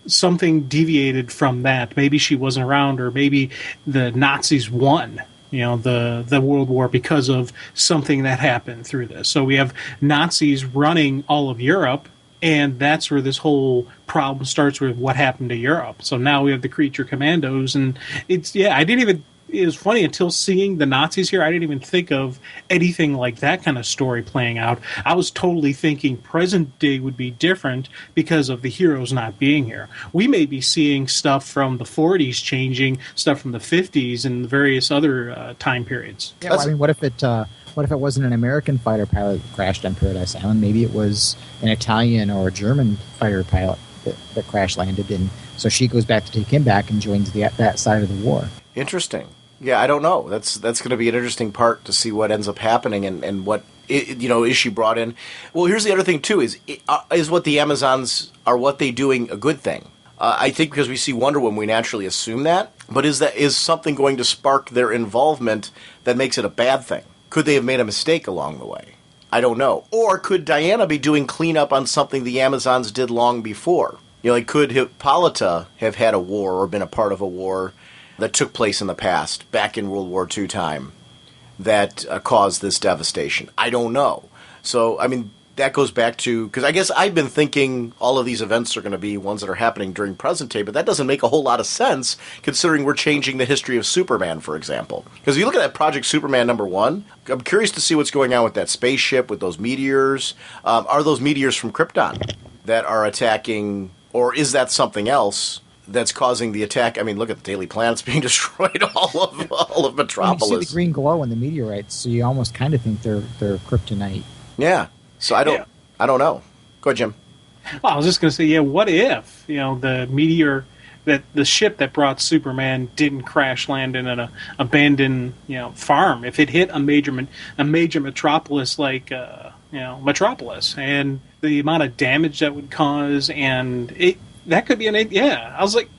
something deviated from that? Maybe she wasn't around, or maybe the Nazis won, the World War because of something that happened through this. So we have Nazis running all of Europe, and that's where this whole problem starts with what happened to Europe. So now we have the Creature Commandos, and it was funny, until seeing the Nazis here, I didn't even think of anything like that kind of story playing out. I was totally thinking present day would be different because of the heroes not being here. We may be seeing stuff from the 40s changing, stuff from the 50s, and various other time periods. Yeah, well, what if it wasn't an American fighter pilot that crashed on Paradise Island? Maybe it was an Italian or a German fighter pilot that crash landed, and so she goes back to take him back and joins that side of the war. Interesting. Yeah, I don't know. That's going to be an interesting part to see what ends up happening and what is she brought in. Well, here's the other thing too: is what the Amazons are, what they doing a good thing? I think because we see Wonder Woman, we naturally assume that. But is something going to spark their involvement that makes it a bad thing? Could they have made a mistake along the way? I don't know. Or could Diana be doing cleanup on something the Amazons did long before? Could Hippolyta have had a war or been a part of a war that took place in the past, back in World War II time, that caused this devastation? I don't know. So, that goes back to, because I guess I've been thinking all of these events are going to be ones that are happening during present day, but that doesn't make a whole lot of sense considering we're changing the history of Superman, for example. Because if you look at that Project Superman #1, I'm curious to see what's going on with that spaceship, with those meteors. Are those meteors from Krypton that are attacking, or is that something else that's causing the attack? Look at the Daily Planet's being destroyed, all of Metropolis. You see the green glow in the meteorites, so you almost kind of think they're kryptonite. Yeah. So I don't know. Go ahead, Jim. Well, I was just going to say, what if the meteor, that the ship that brought Superman didn't crash land in an abandoned farm? If it hit a major metropolis like Metropolis, and the amount of damage that would cause, and that could be I was like,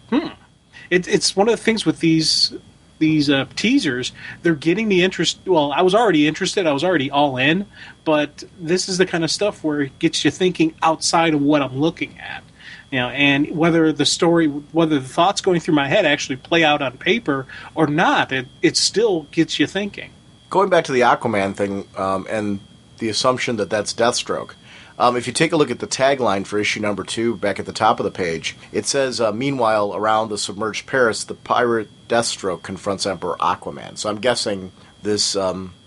It's one of the things with these teasers. They're getting me interested. Well, I was already interested. I was already all in. But this is the kind of stuff where it gets you thinking outside of what I'm looking at. And whether the thoughts going through my head actually play out on paper or not, it still gets you thinking. Going back to the Aquaman thing and the assumption that that's Deathstroke. If you take a look at the tagline for issue number 2, back at the top of the page, it says, meanwhile, around the submerged Paris, the pirate Deathstroke confronts Emperor Aquaman. So I'm guessing this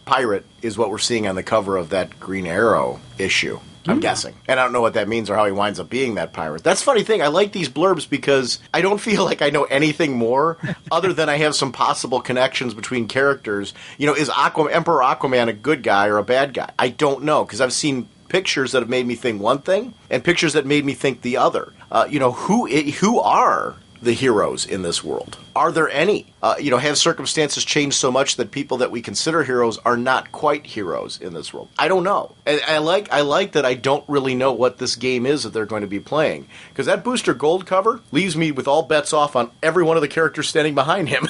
pirate is what we're seeing on the cover of that Green Arrow issue. I'm guessing. And I don't know what that means or how he winds up being that pirate. That's a funny thing. I like these blurbs because I don't feel like I know anything more other than I have some possible connections between characters. You know, is Emperor Aquaman a good guy or a bad guy? I don't know, because I've seen pictures that have made me think one thing and pictures that made me think the other. Who are the heroes in this world? Are there any? Have circumstances changed so much that people that we consider heroes are not quite heroes in this world? I don't know. And I like that I don't really know what this game is that they're going to be playing. Because that Booster Gold cover leaves me with all bets off on every one of the characters standing behind him.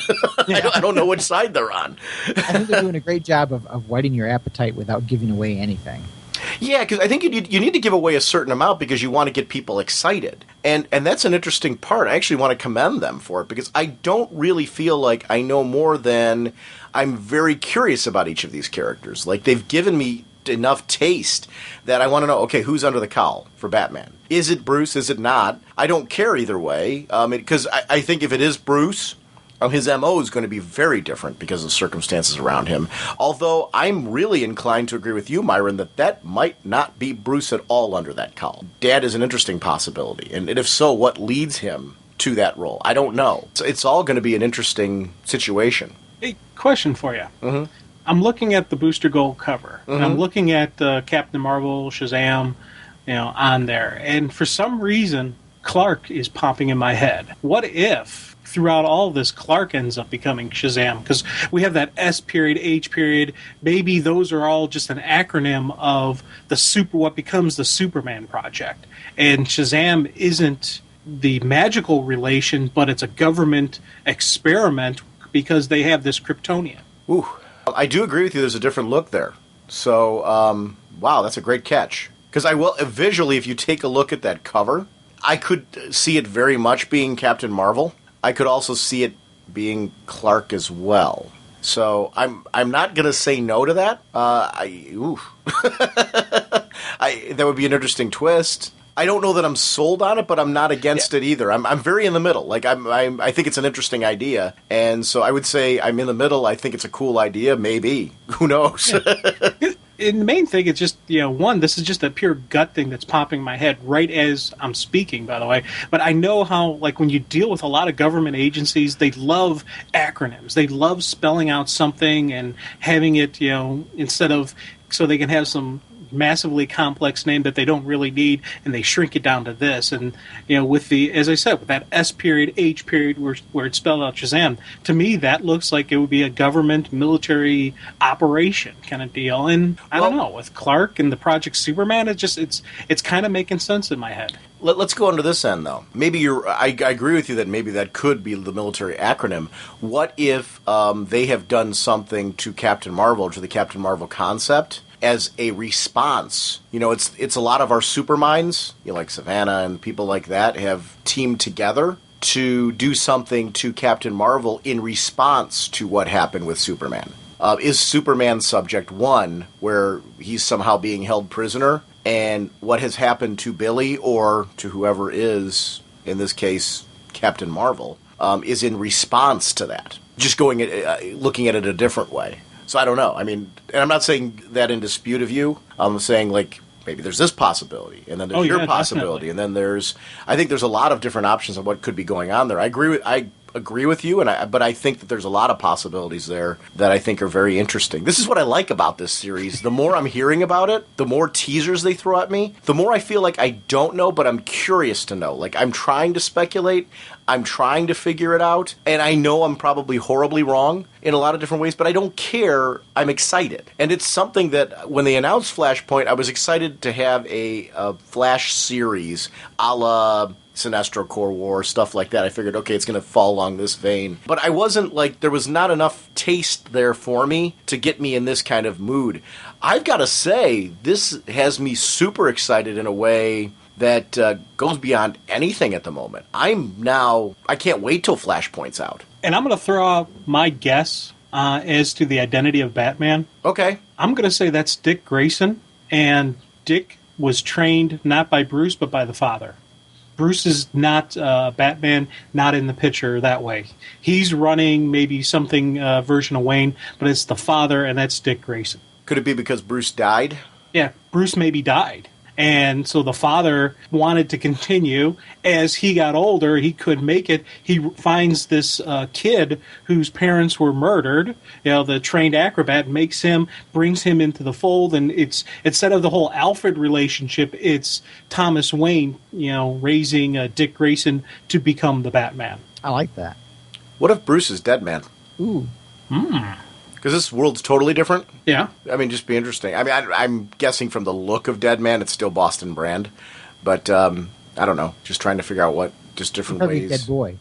I don't know which side they're on. I think they're doing a great job of whetting your appetite without giving away anything. Yeah, because I think you need to give away a certain amount because you want to get people excited. And that's an interesting part. I actually want to commend them for it because I don't really feel like I know more than I'm very curious about each of these characters. Like, they've given me enough taste that I want to know, okay, who's under the cowl for Batman? Is it Bruce? Is it not? I don't care either way because I think if it is Bruce, his MO is going to be very different because of circumstances around him. Although I'm really inclined to agree with you, Myron, that might not be Bruce at all under that cowl. Dad is an interesting possibility. And if so, what leads him to that role? I don't know. It's all going to be an interesting situation. Hey, question for you. Mm-hmm. I'm looking at the Booster Gold cover. Mm-hmm. And I'm looking at Captain Marvel, Shazam, on there. And for some reason, Clark is popping in my head. What if throughout all this, Clark ends up becoming Shazam? Because we have that S period, H period. Maybe those are all just an acronym of what becomes the Superman Project. And Shazam isn't the magical relation, but it's a government experiment because they have this Kryptonian. Ooh, I do agree with you. There's a different look there. So, wow, that's a great catch. Because visually, if you take a look at that cover, I could see it very much being Captain Marvel. I could also see it being Clark as well. So I'm not going to say no to that. That would be an interesting twist. I don't know that I'm sold on it, but I'm not against it either. I'm very in the middle. Like I think it's an interesting idea, and so I would say I'm in the middle. I think it's a cool idea. Maybe, who knows? And the main thing is just, this is just a pure gut thing that's popping in my head right as I'm speaking, by the way. But I know how, like, when you deal with a lot of government agencies, they love acronyms. They love spelling out something and having it, instead of, so they can have some massively complex name that they don't really need, and they shrink it down to this. And with as I said, with that S period, H period, where it's spelled out Shazam, to me that looks like it would be a government military operation kind of deal. And I don't know, with Clark and the Project Superman, it's kind of making sense in my head. Let's go under this end, though. Maybe I agree with you that maybe that could be the military acronym. What if they have done something to Captain Marvel, to the Captain Marvel concept, as a response? It's a lot of our superminds, like Savannah and people like that, have teamed together to do something to Captain Marvel in response to what happened with Superman. Is Superman Subject 1, where he's somehow being held prisoner, and what has happened to Billy, or to whoever is, in this case, Captain Marvel, is in response to that? Just looking at it a different way. So I don't know. I mean, and I'm not saying that in dispute of you. I'm saying, like, maybe there's this possibility, and then there's your possibility, definitely. And then I think there's a lot of different options of what could be going on there. I agree with you, but I think that there's a lot of possibilities there that I think are very interesting. This is what I like about this series. The more I'm hearing about it, the more teasers they throw at me, the more I feel like I don't know, but I'm curious to know. Like, I'm trying to speculate, I'm trying to figure it out, and I know I'm probably horribly wrong in a lot of different ways, but I don't care. I'm excited. And it's something that when they announced Flashpoint, I was excited to have a Flash series a la Sinestro Corps War, stuff like that. I figured, okay, it's going to fall along this vein. But I wasn't there was not enough taste there for me to get me in this kind of mood. I've got to say, this has me super excited in a way that goes beyond anything at the moment. I can't wait till Flashpoint's out. And I'm going to throw out my guess as to the identity of Batman. Okay. I'm going to say that's Dick Grayson, and Dick was trained not by Bruce, but by the father. Bruce is not Batman, not in the picture that way. He's running maybe something version of Wayne, but it's the father, and that's Dick Grayson. Could it be because Bruce died? Yeah, Bruce maybe died. And so the father wanted to continue. As he got older, he couldn't make it. He finds this kid whose parents were murdered, the trained acrobat, brings him into the fold. And it's, instead of the whole Alfred relationship, it's Thomas Wayne, raising Dick Grayson to become the Batman. I like that. What if Bruce is dead man? Ooh. Because this world's totally different. Yeah. I mean, just be interesting. I mean, I'm guessing from the look of Dead Man, it's still Boston Brand. But, I don't know. Just trying to figure out just different ways. Dead boy.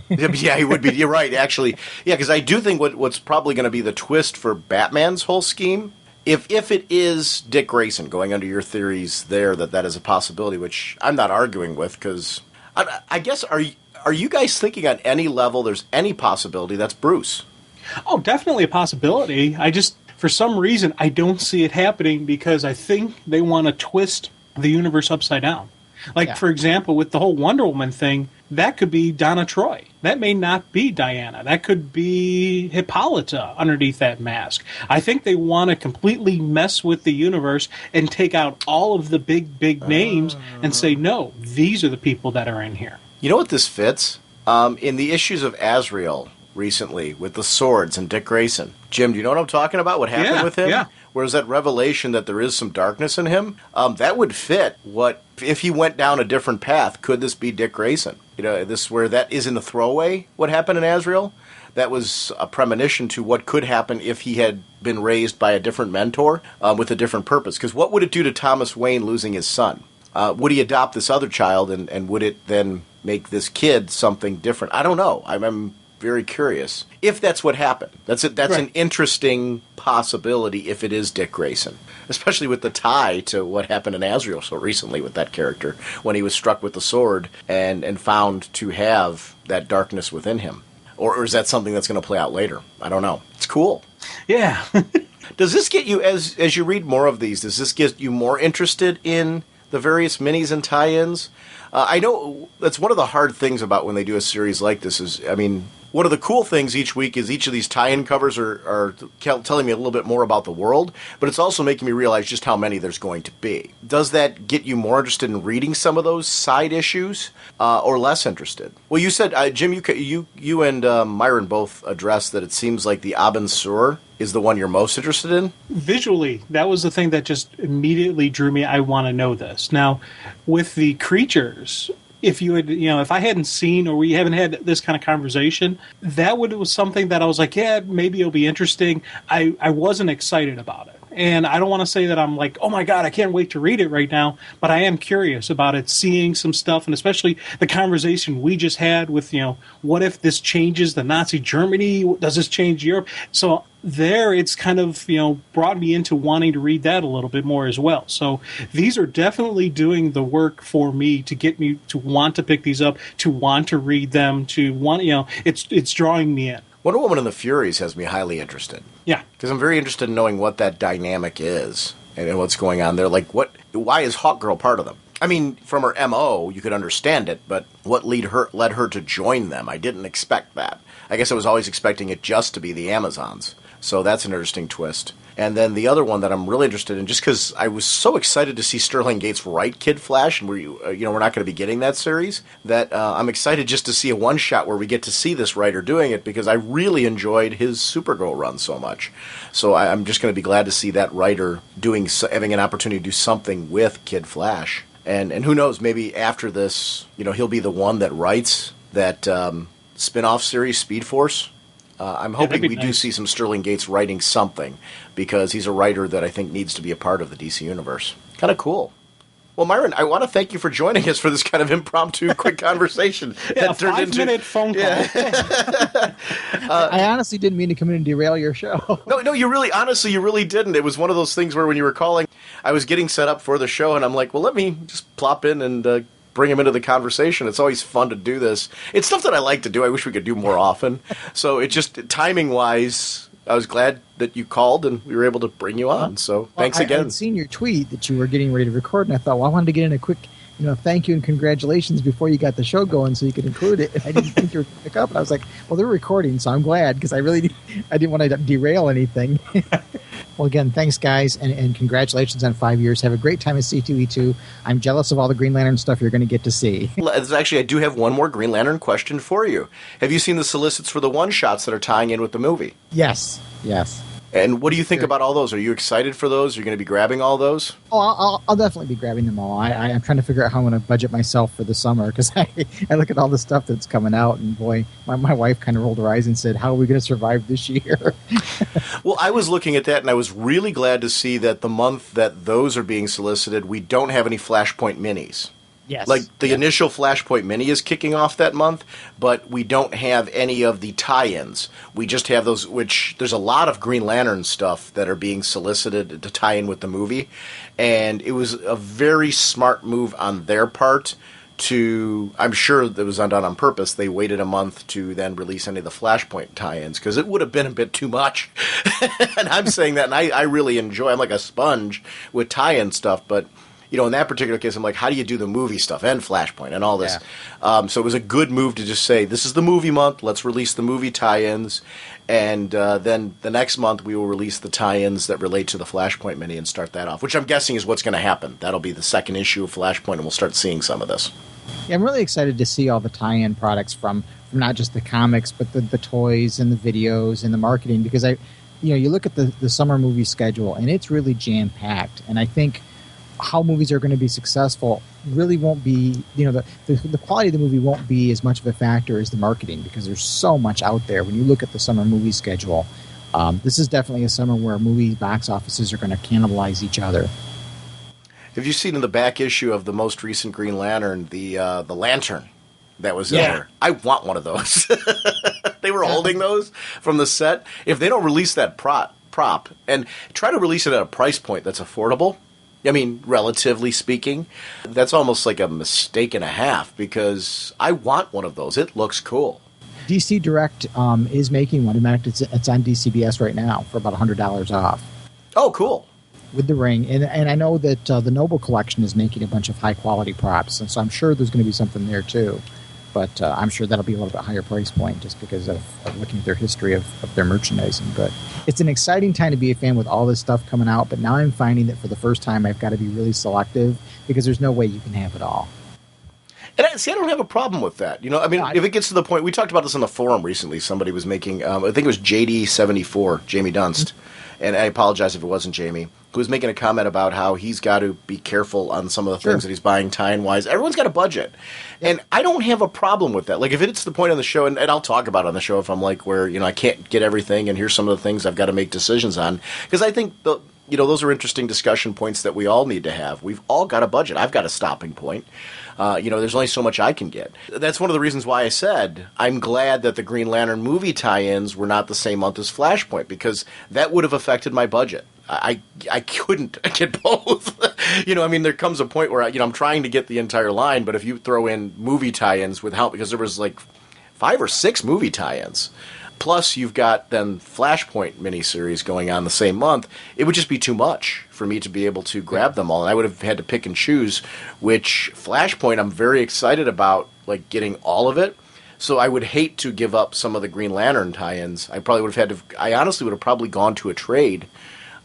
Yeah, he would be. You're right, actually. Yeah, because I do think what's probably going to be the twist for Batman's whole scheme, if it is Dick Grayson, going under your theories there, that is a possibility, which I'm not arguing with, because I guess, are you guys thinking on any level there's any possibility that's Bruce? Oh, definitely a possibility. I just, for some reason, I don't see it happening because I think they want to twist the universe upside down. For example, with the whole Wonder Woman thing, that could be Donna Troy. That may not be Diana. That could be Hippolyta underneath that mask. I think they want to completely mess with the universe and take out all of the big names and say, no, these are the people that are in here. You know what this fits? In the issues of Azrael recently with the swords and Dick Grayson. Jim, do you know what I'm talking about? What happened with him? Yeah. Whereas that revelation that there is some darkness in him, that would fit what, if he went down a different path, could this be Dick Grayson? This where that isn't a throwaway, what happened in Azrael? That was a premonition to what could happen if he had been raised by a different mentor with a different purpose. Because what would it do to Thomas Wayne losing his son? Would he adopt this other child, and would it then make this kid something different? I don't know. I'm very curious if that's what happened. That's right. An interesting possibility if it is Dick Grayson, especially with the tie to what happened in Azrael so recently with that character when he was struck with the sword and found to have that darkness within him. Or is that something that's going to play out later? I don't know. It's cool. Yeah. Does this get you, as you read more of these, does this get you more interested in the various minis and tie-ins? I know that's one of the hard things about when they do a series like this is, one of the cool things each week is each of these tie-in covers are telling me a little bit more about the world, but it's also making me realize just how many there's going to be. Does that get you more interested in reading some of those side issues, or less interested? Well, you said, Jim, you and Myron both addressed that it seems like the Abin Sur is the one you're most interested in? Visually, that was the thing that just immediately drew me. I want to know this. Now, with the creatures, if you had, if I hadn't seen or we haven't had this kind of conversation, was something that I was like, yeah, maybe it'll be interesting. I wasn't excited about it. And I don't want to say that I'm like, oh my God, I can't wait to read it right now, but I am curious about it, seeing some stuff, and especially the conversation we just had with, what if this changes the Nazi Germany? Does this change Europe? So there it's kind of, brought me into wanting to read that a little bit more as well. So these are definitely doing the work for me to get me to want to pick these up, to want to read them, to want, it's drawing me in. Wonder Woman and the Furies has me highly interested. Yeah. Because I'm very interested in knowing what that dynamic is and what's going on there. Like, why is Hawkgirl part of them? I mean, from her M.O., you could understand it, but what led her to join them? I didn't expect that. I guess I was always expecting it just to be the Amazons. So that's an interesting twist. And then the other one that I'm really interested in, just because I was so excited to see Sterling Gates write Kid Flash, and we're not going to be getting that series, that I'm excited just to see a one-shot where we get to see this writer doing it, because I really enjoyed his Supergirl run so much. So I'm just going to be glad to see that writer having an opportunity to do something with Kid Flash. And who knows, maybe after this, he'll be the one that writes that spin-off series, Speed Force. I'm hoping we do see some Sterling Gates writing something, because he's a writer that I think needs to be a part of the DC Universe. Kind of cool. Well, Myron, I want to thank you for joining us for this kind of impromptu, quick conversation. A 5-minute phone call. Yeah. I honestly didn't mean to come in and derail your show. No, you really didn't. It was one of those things where when you were calling, I was getting set up for the show, and I'm like, well, let me just plop in and bring him into the conversation. It's always fun to do this. It's stuff that I like to do. I wish we could do more often. So it just, timing-wise, I was glad that you called and we were able to bring you on. So thanks again. I had seen your tweet that you were getting ready to record, and I thought, well, I wanted to get in a quick, thank you and congratulations before you got the show going so you could include it. And I didn't think you were going to pick up. And I was like, well, they're recording, so I'm glad because I didn't want to derail anything. Well, again, thanks, guys, and congratulations on 5 years. Have a great time at C2E2. I'm jealous of all the Green Lantern stuff you're going to get to see. Actually, I do have one more Green Lantern question for you. Have you seen the solicits for the one-shots that are tying in with the movie? Yes. And what do you think about all those? Are you excited for those? Are you going to be grabbing all those? Oh, I'll definitely be grabbing them all. I'm trying to figure out how I'm going to budget myself for the summer because I look at all the stuff that's coming out, and boy, my wife kind of rolled her eyes and said, how are we going to survive this year? Well, I was looking at that, and I was really glad to see that the month that those are being solicited, we don't have any Flashpoint minis. Yes. Like the initial Flashpoint mini is kicking off that month, but we don't have any of the tie-ins. We just have those, which there's a lot of Green Lantern stuff that are being solicited to tie in with the movie. And it was a very smart move on their part to, I'm sure that was done on purpose. They waited a month to then release any of the Flashpoint tie-ins because it would have been a bit too much. And I'm saying that, and I really enjoy, I'm like a sponge with tie-in stuff, but in that particular case, I'm like, how do you do the movie stuff and Flashpoint and all this? Yeah. So it was a good move to just say, this is the movie month, let's release the movie tie-ins, and then the next month we will release the tie-ins that relate to the Flashpoint mini and start that off, which I'm guessing is what's going to happen. That'll be the second issue of Flashpoint, and we'll start seeing some of this. Yeah, I'm really excited to see all the tie-in products from not just the comics, but the toys and the videos and the marketing, because you look at the summer movie schedule, and it's really jam-packed, and I think how movies are going to be successful really won't be, the quality of the movie won't be as much of a factor as the marketing because there's so much out there. When you look at the summer movie schedule, this is definitely a summer where movie box offices are going to cannibalize each other. Have you seen in the back issue of the most recent Green Lantern, the lantern that was in there? I want one of those. They were holding those from the set. If they don't release that prop and try to release it at a price point that's affordable, I mean, relatively speaking, that's almost like a mistake and a half because I want one of those. It looks cool. DC Direct is making one. In fact, it's on DCBS right now for about $100 off. Oh, cool. With the ring. And I know that the Noble Collection is making a bunch of high-quality props, and so I'm sure there's going to be something there, too. But I'm sure that'll be a little bit higher price point just because of looking at their history of their merchandising. But it's an exciting time to be a fan with all this stuff coming out. But now I'm finding that for the first time, I've got to be really selective because there's no way you can have it all. And I don't have a problem with that. If it gets to the point, we talked about this on the forum recently. Somebody was making, I think it was JD74, Jamie Dunst. And I apologize if it wasn't Jamie, who was making a comment about how he's got to be careful on some of the things that he's buying tie-in-wise. Everyone's got a budget. And I don't have a problem with that. Like, if it's the point on the show, and I'll talk about it on the show if I'm like, where, I can't get everything, and here's some of the things I've got to make decisions on. Because I think, those are interesting discussion points that we all need to have. We've all got a budget. I've got a stopping point. There's only so much I can get. That's one of the reasons why I said I'm glad that the Green Lantern movie tie-ins were not the same month as Flashpoint, because that would have affected my budget. I couldn't get both. There comes a point where I'm trying to get the entire line, but if you throw in movie tie-ins with help, because there was like 5 or 6 movie tie-ins, plus you've got then Flashpoint miniseries going on the same month, it would just be too much for me to be able to grab them all. And I would have had to pick and choose, which Flashpoint I'm very excited about, like getting all of it. So I would hate to give up some of the Green Lantern tie-ins. I honestly would have probably gone to a trade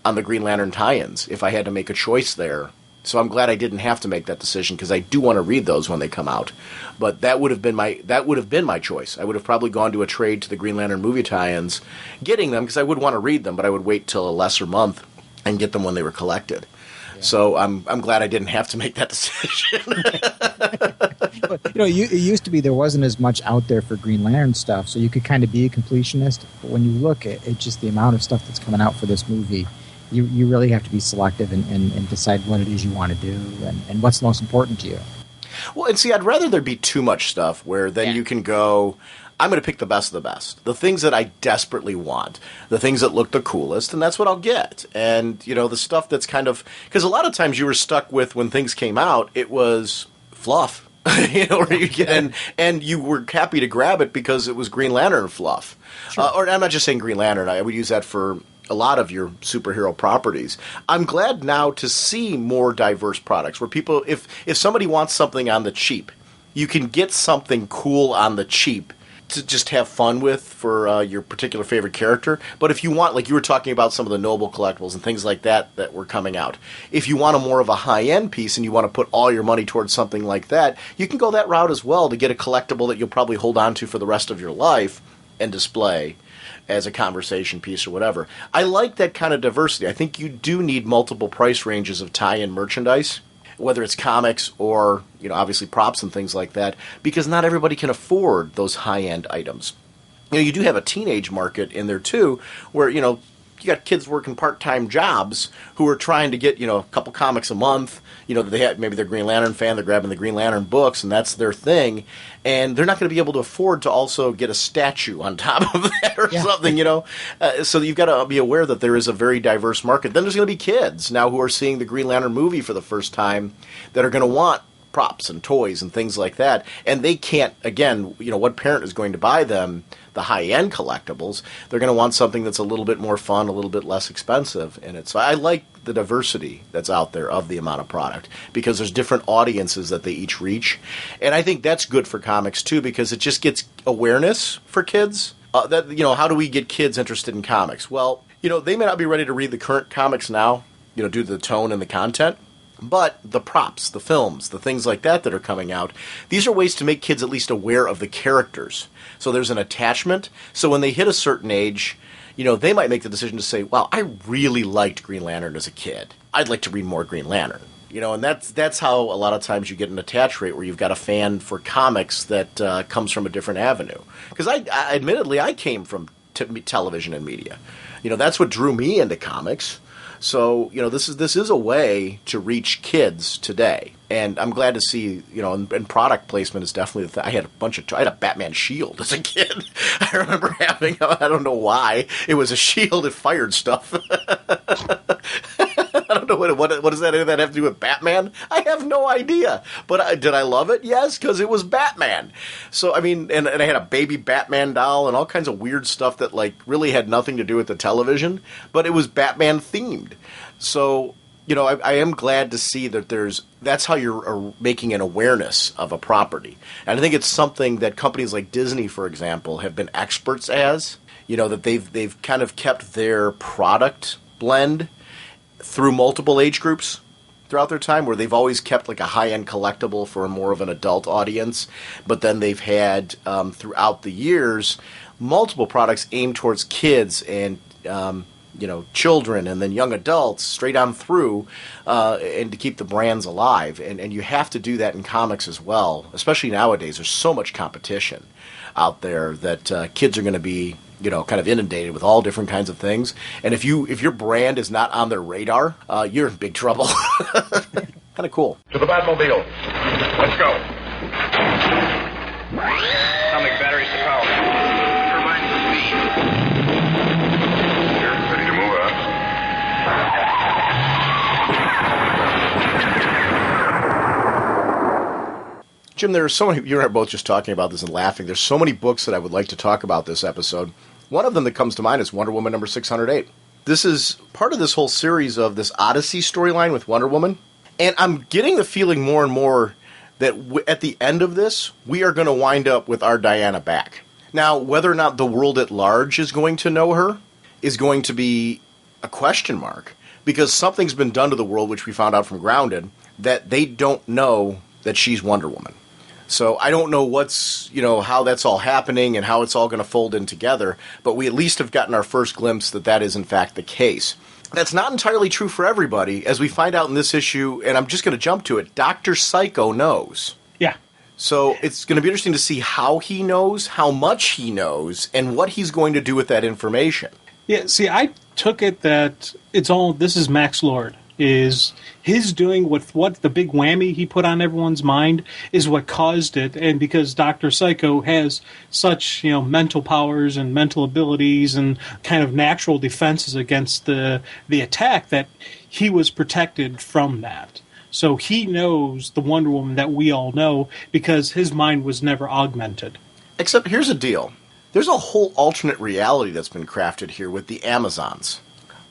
on the Green Lantern tie-ins if I had to make a choice there. So I'm glad I didn't have to make that decision because I do want to read those when they come out. But that would have been my choice. I would have probably gone to a trade to the Green Lantern movie tie-ins, getting them because I would want to read them, but I would wait till a lesser month and get them when they were collected. Yeah. So I'm glad I didn't have to make that decision. It used to be there wasn't as much out there for Green Lantern stuff, so you could kind of be a completionist. But when you look at just the amount of stuff that's coming out for this movie, you really have to be selective and decide what it is you want to do and what's most important to you. Well, and see, I'd rather there be too much stuff where then you can go, I'm going to pick the best of the best. The things that I desperately want. The things that look the coolest, and that's what I'll get. And, the stuff that's kind of... Because a lot of times you were stuck with, when things came out, it was fluff. Where you get and you were happy to grab it because it was Green Lantern fluff. Sure. Or I'm not just saying Green Lantern. I would use that for a lot of your superhero properties. I'm glad now to see more diverse products where people, if somebody wants something on the cheap, you can get something cool on the cheap to just have fun with for your particular favorite character. But if you want, like you were talking about some of the Noble collectibles and things like that were coming out, if you want a more of a high-end piece and you want to put all your money towards something like that, you can go that route as well to get a collectible that you'll probably hold on to for the rest of your life and display as a conversation piece or whatever. I like that kind of diversity. I think you do need multiple price ranges of tie-in merchandise, whether it's comics or, obviously props and things like that, because not everybody can afford those high-end items. You do have a teenage market in there, too, where, you got kids working part-time jobs who are trying to get, a couple comics a month. They have, maybe they're a Green Lantern fan, they're grabbing the Green Lantern books, and that's their thing. And they're not going to be able to afford to also get a statue on top of that or something, So you've got to be aware that there is a very diverse market. Then there's going to be kids now who are seeing the Green Lantern movie for the first time that are going to want props and toys and things like that. And they can't, again, what parent is going to buy them the high-end collectibles? They're going to want something that's a little bit more fun, a little bit less expensive in it. So I like the diversity that's out there of the amount of product because there's different audiences that they each reach. And I think that's good for comics, too, because it just gets awareness for kids. How do we get kids interested in comics? Well, they may not be ready to read the current comics now, due to the tone and the content. But the props, the films, the things like that are coming out, these are ways to make kids at least aware of the characters. So there's an attachment. So when they hit a certain age, they might make the decision to say, wow, I really liked Green Lantern as a kid. I'd like to read more Green Lantern. And that's how a lot of times you get an attach rate where you've got a fan for comics that comes from a different avenue. Because I admittedly, I came from television and media. That's what drew me into comics. So, this is a way to reach kids today. And I'm glad to see, and product placement is definitely the thing. I had a Batman shield as a kid. I remember having, I don't know why, it was a shield that fired stuff. I don't know what does that have to do with Batman? I have no idea. But did I love it? Yes, because it was Batman. So, and I had a baby Batman doll and all kinds of weird stuff that, really had nothing to do with the television. But it was Batman themed. So, I am glad to see that that's how you're making an awareness of a property. And I think it's something that companies like Disney, for example, have been experts as, that they've kind of kept their product blend through multiple age groups throughout their time, where they've always kept a high-end collectible for more of an adult audience, but then they've had throughout the years multiple products aimed towards kids and children and then young adults straight on through, and to keep the brands alive. And you have to do that in comics as well, especially nowadays. There's so much competition out there that kids are going to be kind of inundated with all different kinds of things. And if your brand is not on their radar, you're in big trouble. Kind of cool. To the Batmobile. Let's go. Atomic batteries to power. Turbines to speed. You're ready to move up. Jim, there are so many, you and I are both just talking about this and laughing. There's so many books that I would like to talk about this episode. One of them that comes to mind is Wonder Woman number 608. This is part of this whole series of this Odyssey storyline with Wonder Woman. And I'm getting the feeling more and more that at the end of this, we are going to wind up with our Diana back. Now, whether or not the world at large is going to know her is going to be a question mark. Because something's been done to the world, which we found out from Grounded, that they don't know that she's Wonder Woman. So I don't know how that's all happening and how it's all going to fold in together, but we at least have gotten our first glimpse that is in fact the case. That's not entirely true for everybody, as we find out in this issue, and I'm just going to jump to it. Dr. Psycho knows. Yeah. So it's going to be interesting to see how he knows, how much he knows, and what he's going to do with that information. Yeah, see, I took it that this is Max Lord. Is his doing with what the big whammy he put on everyone's mind is what caused it, and because Dr. Psycho has such mental powers and mental abilities and kind of natural defenses against the attack, that he was protected from that. So he knows the Wonder Woman that we all know because his mind was never augmented. Except here's the deal. There's a whole alternate reality that's been crafted here with the Amazons.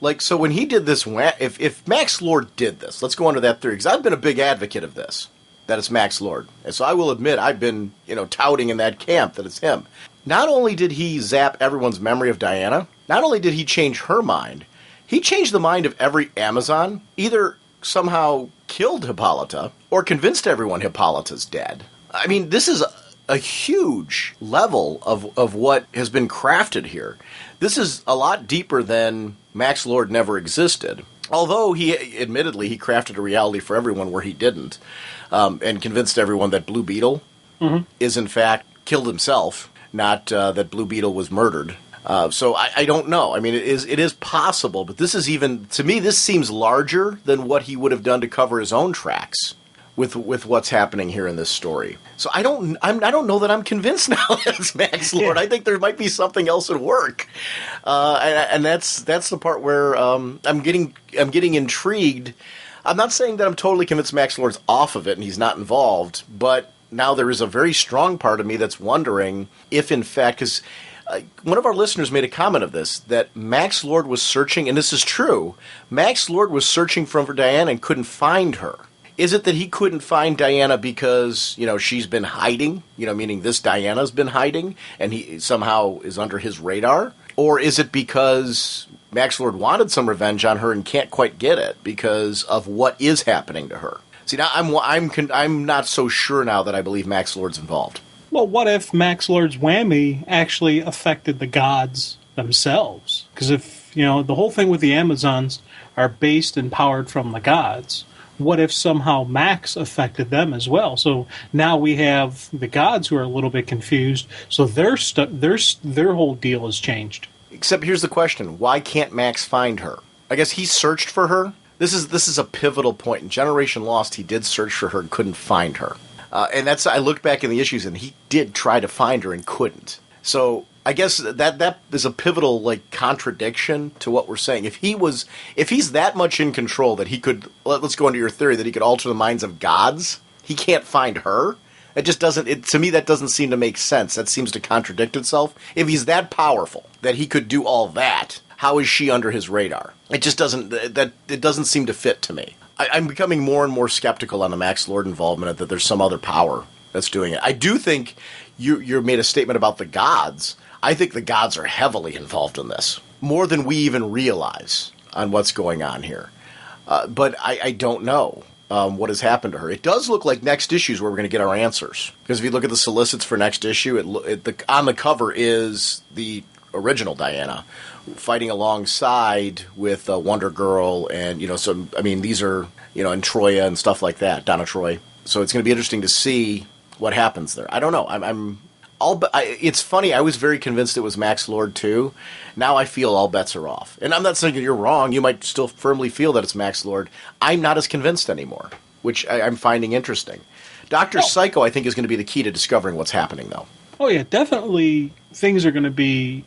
Like, so when he did this, if Max Lord did this, let's go under that theory, because I've been a big advocate of this, that it's Max Lord. And so I will admit I've been, touting in that camp that it's him. Not only did he zap everyone's memory of Diana, not only did he change her mind, he changed the mind of every Amazon, either somehow killed Hippolyta or convinced everyone Hippolyta's dead. I mean, this is a huge level of what has been crafted here. This is a lot deeper than Max Lord never existed. Although he crafted a reality for everyone where he didn't, and convinced everyone that Blue Beetle is in fact killed himself, not that Blue Beetle was murdered. So I don't know. I mean, it is possible, but this is even, to me, this seems larger than what he would have done to cover his own tracks with what's happening here in this story. So I don't know that I'm convinced now that it's Max Lord. Yeah. I think there might be something else at work, and that's the part where I'm getting intrigued. I'm not saying that I'm totally convinced Max Lord's off of it and he's not involved, but now there is a very strong part of me that's wondering if, in fact, because one of our listeners made a comment of this, that Max Lord was searching, and this is true, Max Lord was searching for Diana and couldn't find her. Is it that he couldn't find Diana because, she's been hiding, meaning this Diana's been hiding and he somehow is under his radar? Or is it because Max Lord wanted some revenge on her and can't quite get it because of what is happening to her? See, now I'm not so sure now that I believe Max Lord's involved. Well, what if Max Lord's whammy actually affected the gods themselves? Because if, the whole thing with the Amazons are based and powered from the gods, what if somehow Max affected them as well? So now we have the gods who are a little bit confused, so their whole deal has changed. Except here's the question. Why can't Max find her? I guess he searched for her. This is a pivotal point. In Generation Lost, he did search for her and couldn't find her. And I looked back in the issues, and he did try to find her and couldn't. So I guess that is a pivotal contradiction to what we're saying. If he's that much in control that he could, let's go into your theory that he could alter the minds of gods, he can't find her. It just doesn't. To me, that doesn't seem to make sense. That seems to contradict itself. If he's that powerful that he could do all that, how is she under his radar? It just doesn't. It doesn't seem to fit to me. I'm becoming more and more skeptical on the Max Lord involvement, that there's some other power that's doing it. I do think you made a statement about the gods. I think the gods are heavily involved in this, more than we even realize on what's going on here. But I don't know what has happened to her. It does look like next issue is where we're going to get our answers. Because if you look at the solicits for next issue, on the cover is the original Diana fighting alongside with Wonder Girl and, these are, and Troya and stuff like that, Donna Troy. So it's going to be interesting to see what happens there. I don't know. It's funny. I was very convinced it was Max Lord too. Now I feel all bets are off. And I'm not saying you're wrong. You might still firmly feel that it's Max Lord. I'm not as convinced anymore, which I'm finding interesting. Dr. Psycho, I think, is going to be the key to discovering what's happening, though. Oh, yeah, definitely things are going to be...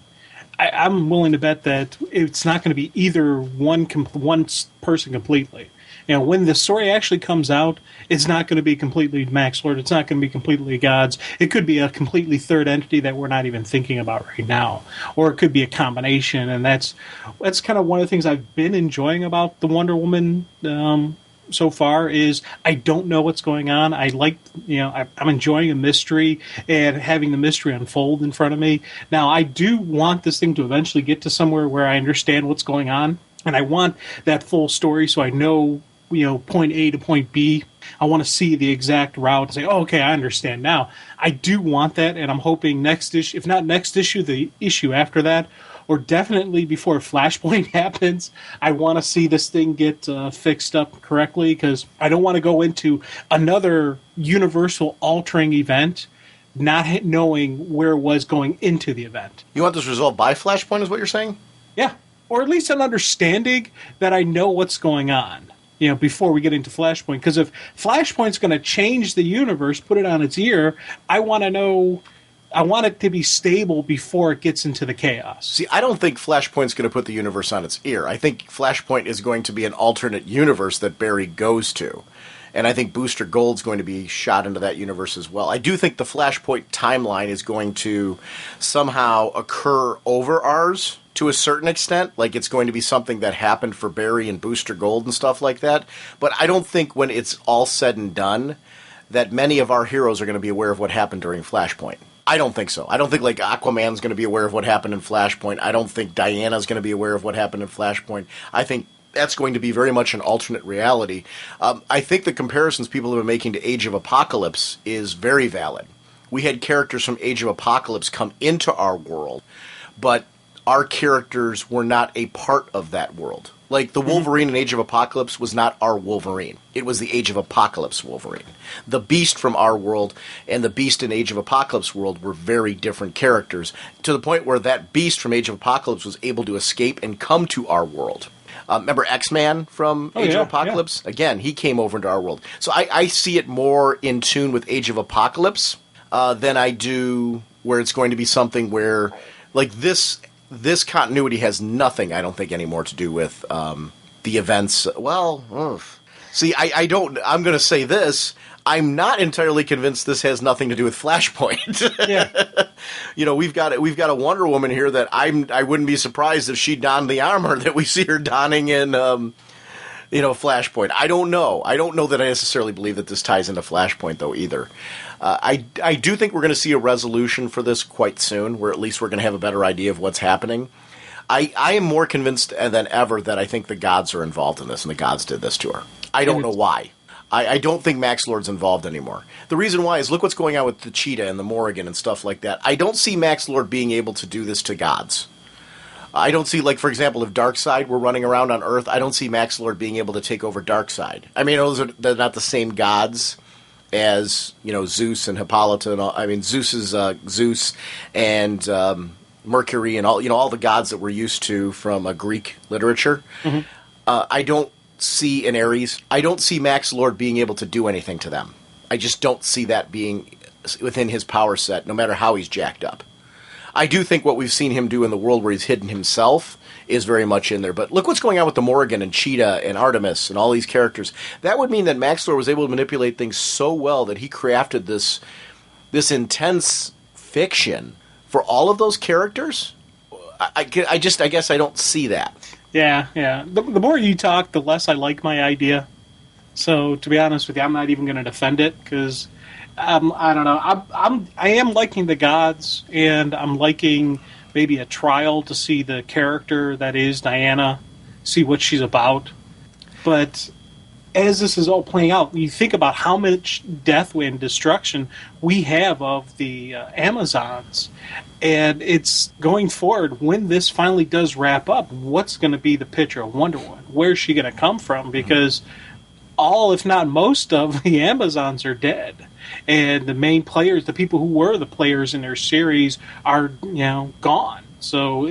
I'm willing to bet that it's not going to be either one person completely. When the story actually comes out, it's not going to be completely Max Lord. It's not going to be completely gods. It could be a completely third entity that we're not even thinking about right now. Or it could be a combination, and that's kind of one of the things I've been enjoying about the Wonder Woman so far is I don't know what's going on. I like, I'm enjoying a mystery and having the mystery unfold in front of me. Now, I do want this thing to eventually get to somewhere where I understand what's going on, and I want that full story so I know, point A to point B. I want to see the exact route and say, oh, okay, I understand now. I do want that, and I'm hoping next issue, if not next issue, the issue after that, or definitely before Flashpoint happens, I want to see this thing get fixed up correctly, because I don't want to go into another universal altering event not knowing where it was going into the event. You want this resolved by Flashpoint is what you're saying? Yeah, or at least an understanding that I know what's going on, before we get into Flashpoint. Because if Flashpoint's going to change the universe, put it on its ear, I want to know... I want it to be stable before it gets into the chaos. See, I don't think Flashpoint's going to put the universe on its ear. I think Flashpoint is going to be an alternate universe that Barry goes to. And I think Booster Gold's going to be shot into that universe as well. I do think the Flashpoint timeline is going to somehow occur over ours to a certain extent. Like, it's going to be something that happened for Barry and Booster Gold and stuff like that. But I don't think when it's all said and done that many of our heroes are going to be aware of what happened during Flashpoint. I don't think so. I don't think, like, Aquaman's going to be aware of what happened in Flashpoint. I don't think Diana's going to be aware of what happened in Flashpoint. I think that's going to be very much an alternate reality. I think the comparisons people have been making to Age of Apocalypse is very valid. We had characters from Age of Apocalypse come into our world, but our characters were not a part of that world. Like, the Wolverine in Age of Apocalypse was not our Wolverine. It was the Age of Apocalypse Wolverine. The Beast from our world and the Beast in Age of Apocalypse world were very different characters, to the point where that Beast from Age of Apocalypse was able to escape and come to our world. Remember X-Man from Age of Apocalypse? Yeah. Again, he came over into our world. So I see it more in tune with Age of Apocalypse than I do where it's going to be something where, like, this continuity has nothing, I don't think, anymore to do with the events. Well, see, I'm going to say this. I'm not entirely convinced this has nothing to do with Flashpoint. Yeah. You know, we've got a Wonder Woman here that I wouldn't be surprised if she donned the armor that we see her donning in, Flashpoint. I don't know. I don't know that I necessarily believe that this ties into Flashpoint, though, either. I do think we're going to see a resolution for this quite soon, where at least we're going to have a better idea of what's happening. I am more convinced than ever that I think the gods are involved in this, and the gods did this to her. I don't know why. I don't think Max Lord's involved anymore. The reason why is look what's going on with the Cheetah and the Morrigan and stuff like that. I don't see Max Lord being able to do this to gods. I don't see, like, for example, if Darkseid were running around on Earth, I don't see Max Lord being able to take over Darkseid. I mean, they're not the same gods as, Zeus and Hippolyta and all. I mean, Zeus is Zeus and Mercury and all the gods that we're used to from Greek literature. Mm-hmm. I don't see an Ares. I don't see Max Lord being able to do anything to them. I just don't see that being within his power set, no matter how he's jacked up. I do think what we've seen him do in the world where he's hidden himself is very much in there. But look what's going on with the Morrigan and Cheetah and Artemis and all these characters. That would mean that Max Lord was able to manipulate things so well that he crafted this intense fiction for all of those characters. I guess I don't see that. Yeah. The more you talk, the less I like my idea. So, to be honest with you, I'm not even going to defend it, because I don't know. I am liking the gods, and I'm liking maybe a trial to see the character that is Diana, see what she's about. But as this is all playing out, you think about how much death and destruction we have of the Amazons, and it's going forward, when this finally does wrap up, what's going to be the picture of Wonder Woman? Where's she going to come from? Because all, if not most, of the Amazons are dead. And the main players, the people who were the players in their series, are gone. So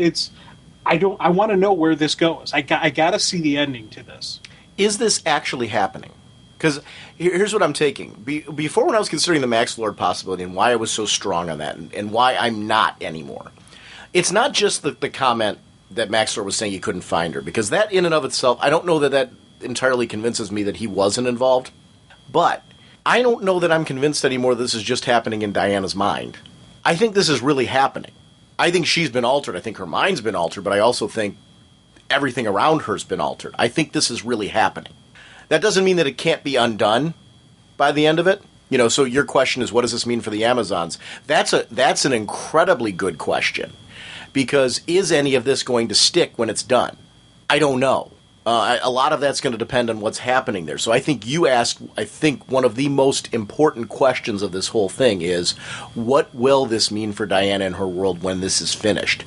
I want to know where this goes. I got to see the ending to this. Is this actually happening? Because here's what I'm taking. Before, when I was considering the Max Lord possibility and why I was so strong on that, and why I'm not anymore, it's not just the comment that Max Lord was saying you couldn't find her, because that in and of itself, I don't know that entirely convinces me that he wasn't involved. But I don't know that I'm convinced anymore this is just happening in Diana's mind. I think this is really happening. I think she's been altered. I think her mind's been altered, but I also think everything around her's been altered. I think this is really happening. That doesn't mean that it can't be undone by the end of it. So your question is, what does this mean for the Amazons? That's an incredibly good question, because is any of this going to stick when it's done? I don't know. A lot of that's going to depend on what's happening there. So I think you asked, one of the most important questions of this whole thing is, what will this mean for Diana and her world when this is finished?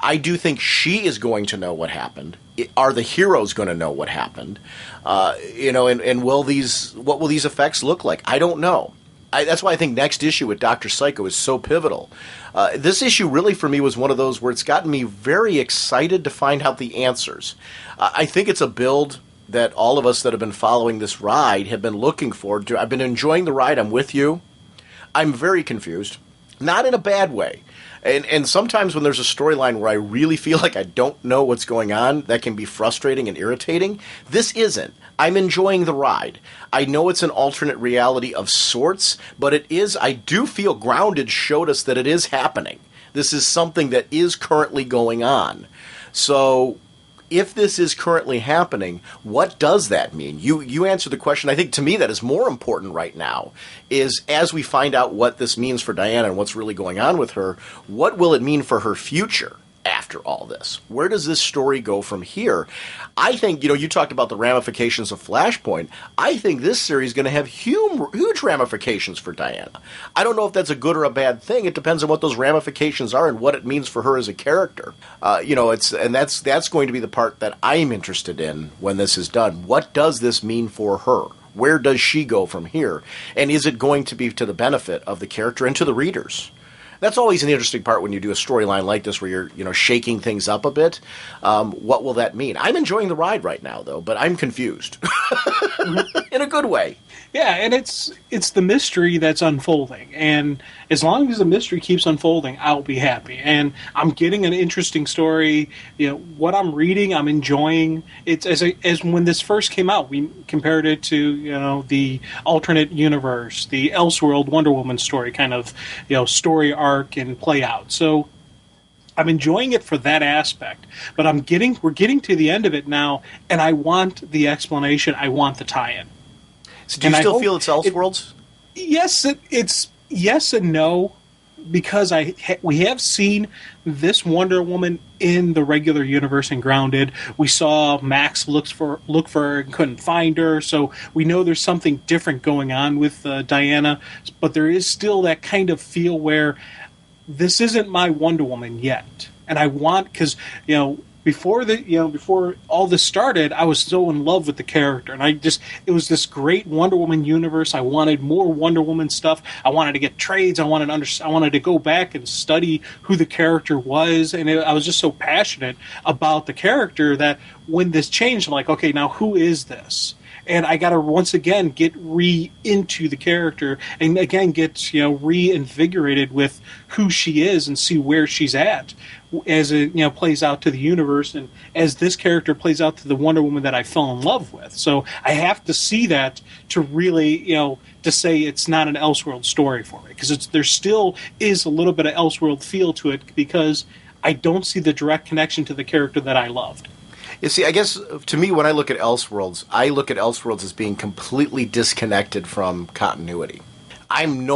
I do think she is going to know what happened. Are the heroes going to know what happened? And what will these effects look like? I don't know. That's why I think next issue with Dr. Psycho is so pivotal. This issue really, for me, was one of those where it's gotten me very excited to find out the answers. I think it's a build that all of us that have been following this ride have been looking forward to. I've been enjoying the ride. I'm with you. I'm very confused. Not in a bad way. And sometimes when there's a storyline where I really feel like I don't know what's going on, that can be frustrating and irritating. This isn't. I'm enjoying the ride. I know it's an alternate reality of sorts, but I do feel Grounded showed us that it is happening. This is something that is currently going on. So if this is currently happening, what does that mean? You answer the question. I think to me that is more important right now is as we find out what this means for Diana and what's really going on with her, what will it mean for her future after all this? Where does this story go from here? I think, you talked about the ramifications of Flashpoint. I think this series is going to have huge ramifications for Diana. I don't know if that's a good or a bad thing. It depends on what those ramifications are and what it means for her as a character. That's going to be the part that I'm interested in when this is done. What does this mean for her? Where does she go from here? And is it going to be to the benefit of the character and to the readers? That's always an interesting part when you do a storyline like this where you're shaking things up a bit. What will that mean? I'm enjoying the ride right now, though, but I'm confused. In a good way. Yeah, and it's the mystery that's unfolding. And as long as the mystery keeps unfolding, I'll be happy. And I'm getting an interesting story. What I'm reading, I'm enjoying. It's as when this first came out, we compared it to, the alternate universe, the Elseworld Wonder Woman story kind of, story arc and play out. So I'm enjoying it for that aspect, but we're getting to the end of it now, and I want the explanation. I want the tie-in. So do you still feel it's Elseworlds? Yes, it's yes and no, because we have seen this Wonder Woman in the regular universe in Grounded. We saw Max look for her and couldn't find her, so we know there's something different going on with Diana. But there is still that kind of feel where this isn't my Wonder Woman yet, and I want because before all this started, I was so in love with the character, and it was this great Wonder Woman universe. I wanted more Wonder Woman stuff. I wanted to get trades. I wanted to go back and study who the character was, and I was just so passionate about the character that when this changed, I'm like, okay, now who is this? And I got to once again get into the character, and again get reinvigorated with who she is and see where she's at as it plays out to the universe, and as this character plays out to the Wonder Woman that I fell in love with. So I have to see that to really to say it's not an Elseworld story for me, because there still is a little bit of Elseworld feel to it, because I don't see the direct connection to the character that I loved. You see, I guess to me, when I look at Elseworlds as being completely disconnected from continuity. I'm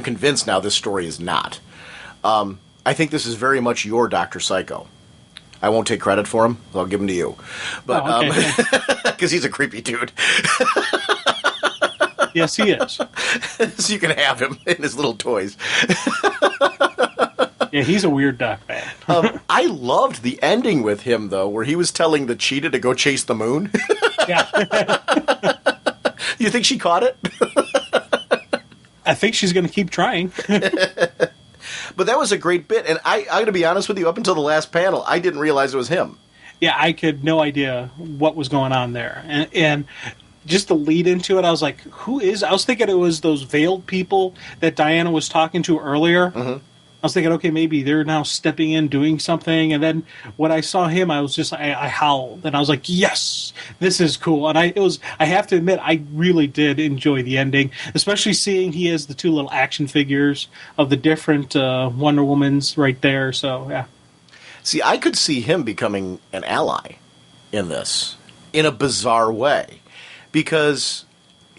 convinced now this story is not. I think this is very much your Dr. Psycho. I won't take credit for him, so I'll give him to you. But because he's a creepy dude. Yes, he is. So you can have him in his little toys. Yeah, he's a weird duck, man. I loved the ending with him, though, where he was telling the cheetah to go chase the moon. Yeah. You think she caught it? I think she's going to keep trying. But that was a great bit, and I got to be honest with you, up until the last panel, I didn't realize it was him. Yeah, I had no idea what was going on there. And just the lead into it, I was like, who is... I was thinking it was those veiled people that Diana was talking to earlier. Mm-hmm. I was thinking, okay, maybe they're now stepping in, doing something. And then when I saw him, I was just, I howled. And I was like, yes, this is cool. And I have to admit, I really did enjoy the ending, especially seeing he has the two little action figures of the different Wonder Womans right there. So, yeah. See, I could see him becoming an ally in this in a bizarre way, because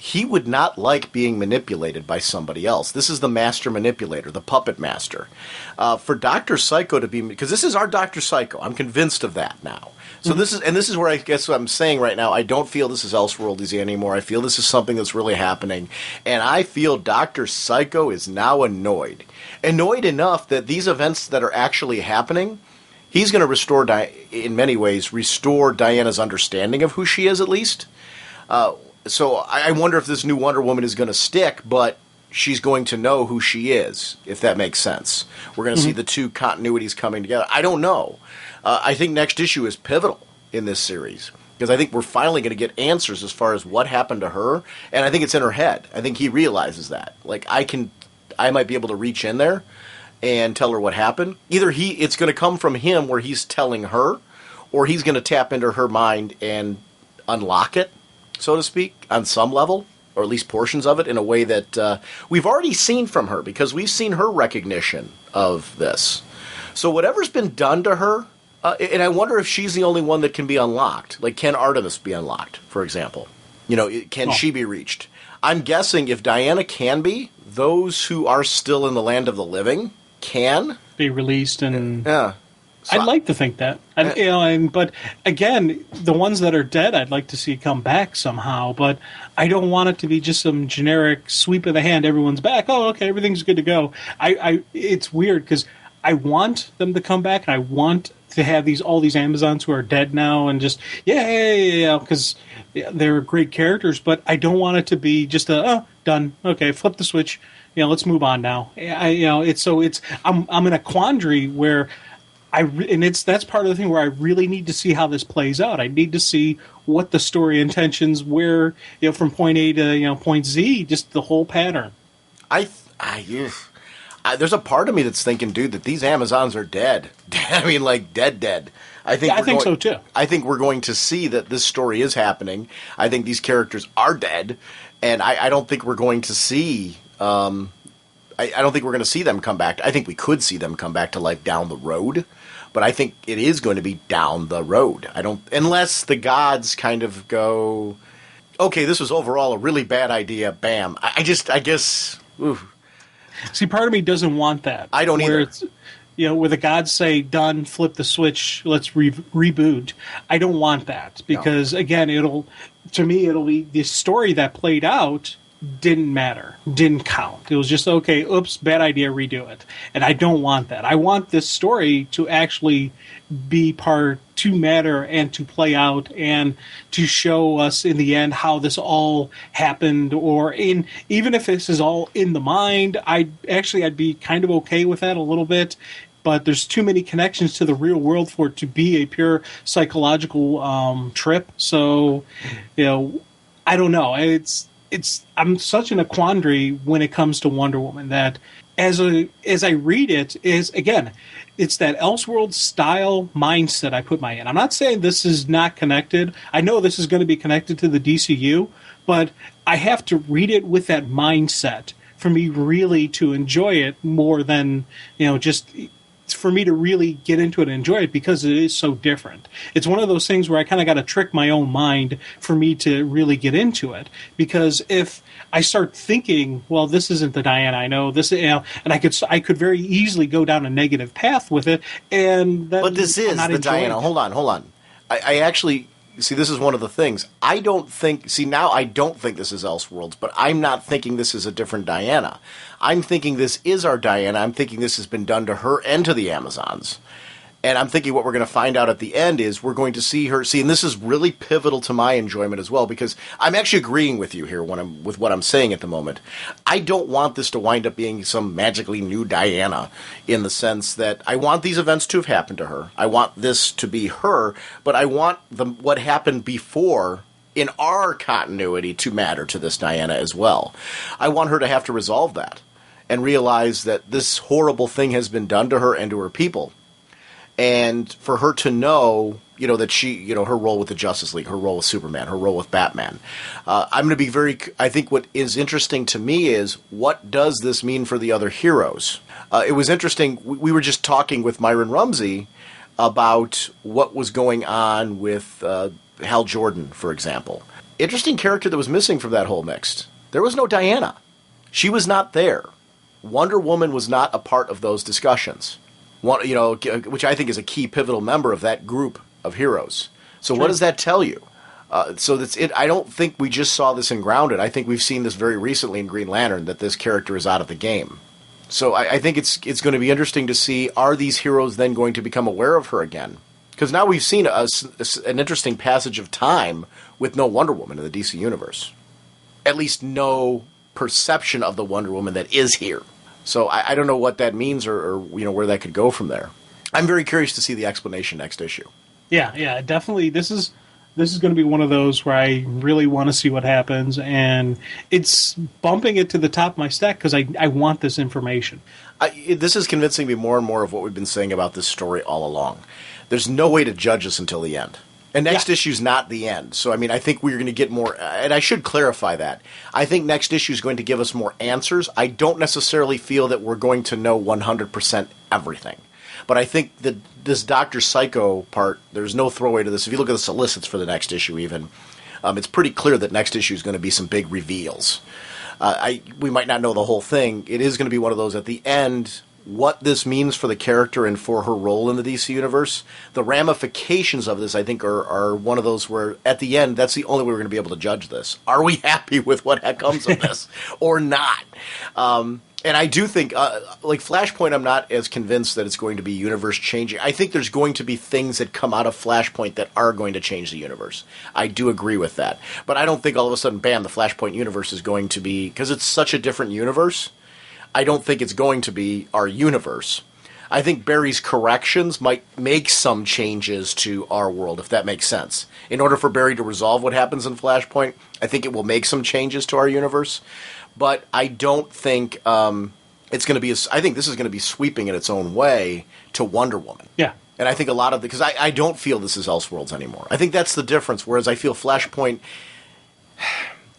he would not like being manipulated by somebody else. This is the master manipulator, the puppet master. For Dr. Psycho to be... Because this is our Dr. Psycho. I'm convinced of that now. So this is where I guess what I'm saying right now. I don't feel this is Elseworlds anymore. I feel this is something that's really happening. And I feel Dr. Psycho is now annoyed. Annoyed enough that these events that are actually happening, he's going to in many ways, restore Diana's understanding of who she is, at least. So I wonder if this new Wonder Woman is going to stick, but she's going to know who she is, if that makes sense. We're going to see the two continuities coming together. I don't know. I think next issue is pivotal in this series, because I think we're finally going to get answers as far as what happened to her, and I think it's in her head. I think he realizes that. Like, I might be able to reach in there and tell her what happened. Either it's going to come from him where he's telling her, or he's going to tap into her mind and unlock it, so to speak, on some level, or at least portions of it, in a way that we've already seen from her, because we've seen her recognition of this. So whatever's been done to her, and I wonder if she's the only one that can be unlocked. Like, can Artemis be unlocked, for example? Can she be reached? I'm guessing if Diana can be, those who are still in the land of the living can be released, and yeah. So I'd like to think that. But again, the ones that are dead, I'd like to see come back somehow. But I don't want it to be just some generic sweep of the hand. Everyone's back. Oh, okay, everything's good to go. It's weird because I want them to come back, and I want to have all these Amazons who are dead now, and just because they're great characters. But I don't want it to be just done. Okay, flip the switch. Let's move on now. I'm in a quandary where that's part of the thing where I really need to see how this plays out. I need to see what the story intentions were, from point A to point Z, just the whole pattern. There's a part of me that's thinking, dude, that these Amazons are dead. I mean, like dead. I think so too. I think we're going to see that this story is happening. I think these characters are dead, and I don't think we're going to see. I don't think we're going to see them come back. I think we could see them come back to life down the road, but I think it is going to be down the road. Unless the gods kind of go, okay, this was overall a really bad idea. Bam. I guess. Ooh. See, part of me doesn't want that. I don't either. Where the gods say, done, flip the switch, let's reboot. I don't want that because, again, it'll be the story that played out didn't matter, didn't count. It was just, okay, oops, bad idea, redo it. And I don't want that. I want this story to actually be to matter and to play out and to show us in the end how this all happened, even if this is all in the mind, I'd be kind of okay with that a little bit. But there's too many connections to the real world for it to be a pure psychological trip. So, I don't know. I'm such in a quandary when it comes to Wonder Woman that as I read it is, again, it's that Elseworld style mindset I put in. I'm not saying this is not connected. I know this is going to be connected to the DCU, but I have to read it with that mindset for me really to enjoy it more than, just for me to really get into it and enjoy it because it is so different. It's one of those things where I kind of got to trick my own mind for me to really get into it. Because if I start thinking, well, this isn't the Diana I know, and I could very easily go down a negative path with it. But this is the Diana. It. Hold on. I actually see. This is one of the things. I don't think this is Elseworlds, but I'm not thinking this is a different Diana. I'm thinking this is our Diana. I'm thinking this has been done to her and to the Amazons. And I'm thinking what we're going to find out at the end is we're going to see her. See, and this is really pivotal to my enjoyment as well, because I'm actually agreeing with you here with what I'm saying at the moment. I don't want this to wind up being some magically new Diana in the sense that I want these events to have happened to her. I want this to be her, but I want what happened before in our continuity to matter to this Diana as well. I want her to have to resolve that and realize that this horrible thing has been done to her and to her people. And for her to know, that she, her role with the Justice League, her role with Superman, her role with Batman. I'm going to be I think what is interesting to me is what does this mean for the other heroes? It was interesting. We were just talking with Myron Rumsey about what was going on with Hal Jordan, for example. Interesting character that was missing from that whole mix. There was no Diana. She was not there. Wonder Woman was not a part of those discussions. Which I think is a key pivotal member of that group of heroes. So What does that tell you? So that's it. I don't think we just saw this in Grounded. I think we've seen this very recently in Green Lantern, that this character is out of the game. So I think it's going to be interesting to see, are these heroes then going to become aware of her again? Because now we've seen an interesting passage of time with no Wonder Woman in the DC Universe. At least no perception of the Wonder Woman that is here. So I don't know what that means or where that could go from there. I'm very curious to see the explanation next issue. Yeah, definitely. This is this is going to be one of those where I really want to see what happens, and it's bumping it to the top of my stack because I want this information. This is convincing me more and more of what we've been saying about this story all along. There's no way to judge this until the end. And next issue's not the end. So, I mean, I think we're going to get more, and I should clarify that. I think next issue is going to give us more answers. I don't necessarily feel that we're going to know 100% everything. But I think that this Dr. Psycho part, there's no throwaway to this. If you look at the solicits for the next issue even, it's pretty clear that next issue is going to be some big reveals. We might not know the whole thing. It is going to be one of those at the end, what this means for the character and for her role in the DC universe. The ramifications of this, I think, are one of those where, at the end, that's the only way we're going to be able to judge this. Are we happy with what comes of this or not? And I do think, like Flashpoint, I'm not as convinced that it's going to be universe-changing. I think there's going to be things that come out of Flashpoint that are going to change the universe. I do agree with that. But I don't think all of a sudden, bam, the Flashpoint universe is going to be, because it's such a different universe, I don't think it's going to be our universe. I think Barry's corrections might make some changes to our world, if that makes sense. In order for Barry to resolve what happens in Flashpoint, I think it will make some changes to our universe. But I don't think it's going to be I think this is going to be sweeping in its own way to Wonder Woman. Yeah. And I think a lot of because I don't feel this is Elseworlds anymore. I think that's the difference, whereas I feel Flashpoint...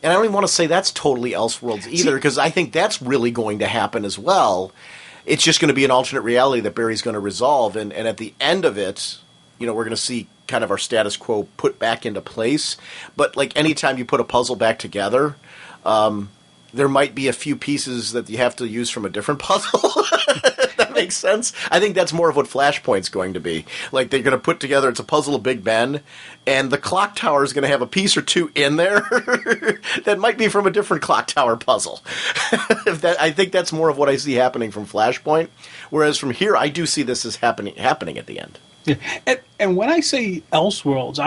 And I don't even want to say that's totally Elseworlds either, because I think that's really going to happen as well. It's just going to be an alternate reality that Barry's going to resolve, and at the end of it, we're going to see kind of our status quo put back into place. But like anytime you put a puzzle back together, there might be a few pieces that you have to use from a different puzzle. That makes sense. I think that's more of what Flashpoint's going to be. Like they're going to put together, it's a puzzle of Big Ben, and the clock tower is going to have a piece or two in there that might be from a different clock tower puzzle. I think that's more of what I see happening from Flashpoint. Whereas from here, I do see this as happening at the end. Yeah. And when I say Elseworlds,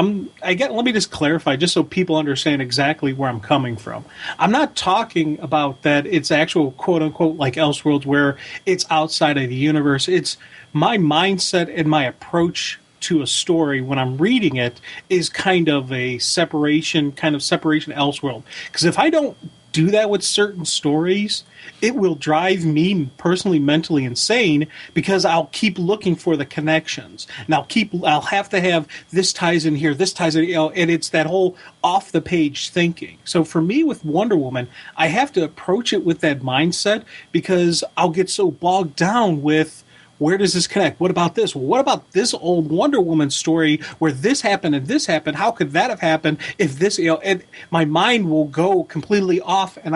let me just clarify, just so people understand exactly where I'm coming from. I'm not talking about that it's actual quote-unquote like Elseworlds where it's outside of the universe. It's my mindset and my approach to a story when I'm reading it is kind of separation Elseworld. Because if I don't do that with certain stories, it will drive me personally mentally insane because I'll keep looking for the connections. And I'll have to have this ties in here, this ties in, and it's that whole off the page thinking. So for me with Wonder Woman, I have to approach it with that mindset because I'll get so bogged down with where does this connect? What about this? What about this old Wonder Woman story where this happened and this happened? How could that have happened if this, and my mind will go completely off and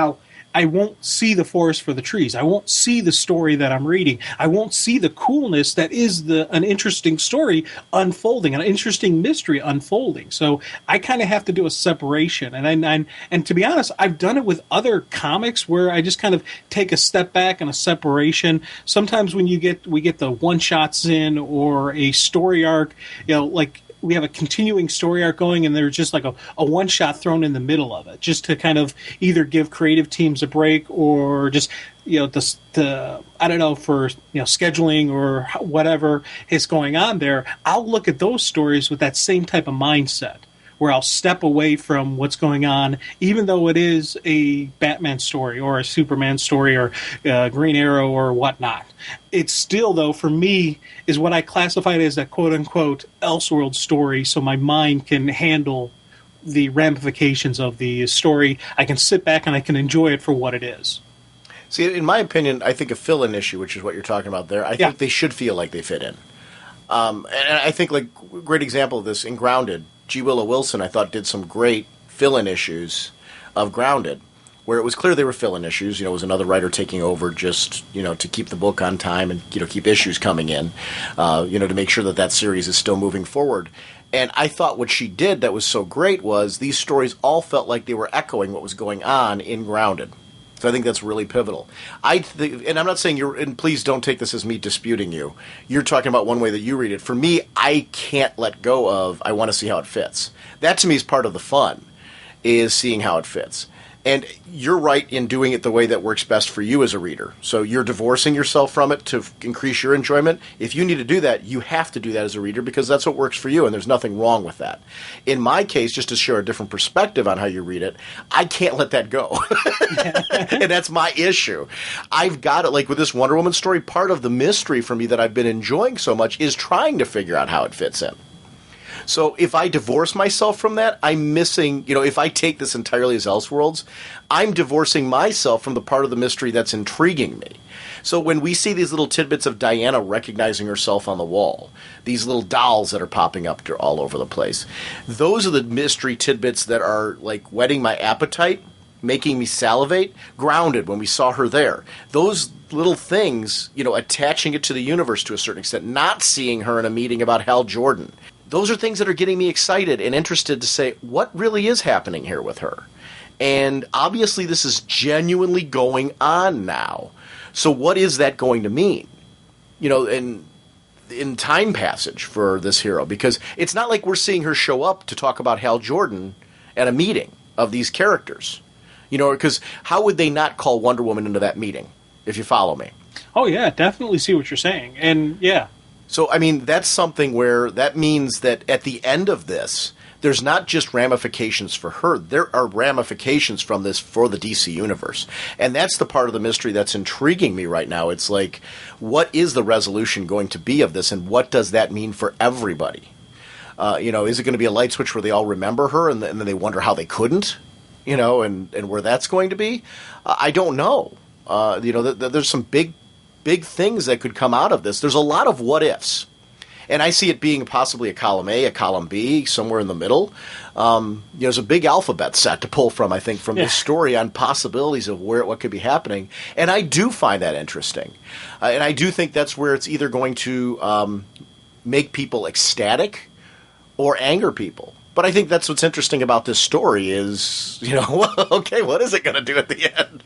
I won't see the forest for the trees. I won't see the story that I'm reading. I won't see the coolness that is an interesting story unfolding, an interesting mystery unfolding. So I kind of have to do a separation. And to be honest, I've done it with other comics where I just kind of take a step back and a separation. Sometimes when we get the one-shots in or a story arc, like we have a continuing story arc going and there's just like a one-shot thrown in the middle of it just to kind of either give creative teams a break or just, I don't know, for, scheduling or whatever is going on there. I'll look at those stories with that same type of mindset where I'll step away from what's going on, even though it is a Batman story or a Superman story or Green Arrow or whatnot. It's still, though, for me, is what I classified as a quote-unquote Elseworld story, so my mind can handle the ramifications of the story. I can sit back and I can enjoy it for what it is. See, in my opinion, I think a fill-in issue, which is what you're talking about there, I think they should feel like they fit in. And I think, like, a great example of this, in Grounded, G. Willow Wilson, I thought, did some great fill-in issues of Grounded, where it was clear they were fill-in issues. It was another writer taking over just, to keep the book on time and, keep issues coming in, to make sure that series is still moving forward. And I thought what she did that was so great was these stories all felt like they were echoing what was going on in Grounded. So I think that's really pivotal. And I'm not saying and please don't take this as me disputing you. You're talking about one way that you read it. For me, I can't let go of, I want to see how it fits. That to me is part of the fun, is seeing how it fits. And you're right in doing it the way that works best for you as a reader. So you're divorcing yourself from it to increase your enjoyment. If you need to do that, you have to do that as a reader because that's what works for you, and there's nothing wrong with that. In my case, just to share a different perspective on how you read it, I can't let that go. And that's my issue. I've got it, like with this Wonder Woman story, part of the mystery for me that I've been enjoying so much is trying to figure out how it fits in. So if I divorce myself from that, I'm missing, if I take this entirely as Elseworlds, I'm divorcing myself from the part of the mystery that's intriguing me. So when we see these little tidbits of Diana recognizing herself on the wall, these little dolls that are popping up all over the place, those are the mystery tidbits that are like whetting my appetite, making me salivate. Grounded, when we saw her there. Those little things, attaching it to the universe to a certain extent, not seeing her in a meeting about Hal Jordan. Those are things that are getting me excited and interested to say, what really is happening here with her? And obviously this is genuinely going on now. So what is that going to mean? In time passage for this hero, because it's not like we're seeing her show up to talk about Hal Jordan at a meeting of these characters. Because how would they not call Wonder Woman into that meeting, if you follow me? Oh, yeah, definitely see what you're saying. And, yeah. So, that's something where that means that at the end of this, there's not just ramifications for her. There are ramifications from this for the DC universe. And that's the part of the mystery that's intriguing me right now. It's like, what is the resolution going to be of this, and what does that mean for everybody? Is it going to be a light switch where they all remember her and then they wonder how they couldn't? And where that's going to be? I don't know. There's some big things that could come out of this. There's a lot of what ifs. And I see it being possibly a column A, a column B, somewhere in the middle. There's a big alphabet set to pull from, I think, from this story on possibilities of what could be happening. And I do find that interesting. And I do think that's where it's either going to make people ecstatic or anger people. But I think that's what's interesting about this story is, okay, what is it going to do at the end?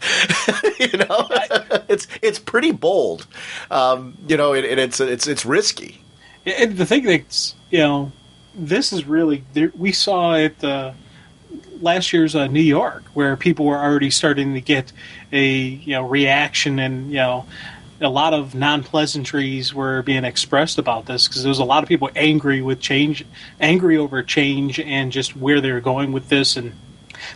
It's pretty bold, and it's risky. And the thing that's, this is really, we saw it last year's New York, where people were already starting to get a reaction, and a lot of non-pleasantries were being expressed about this because there was a lot of people angry over change and just where they were going with this and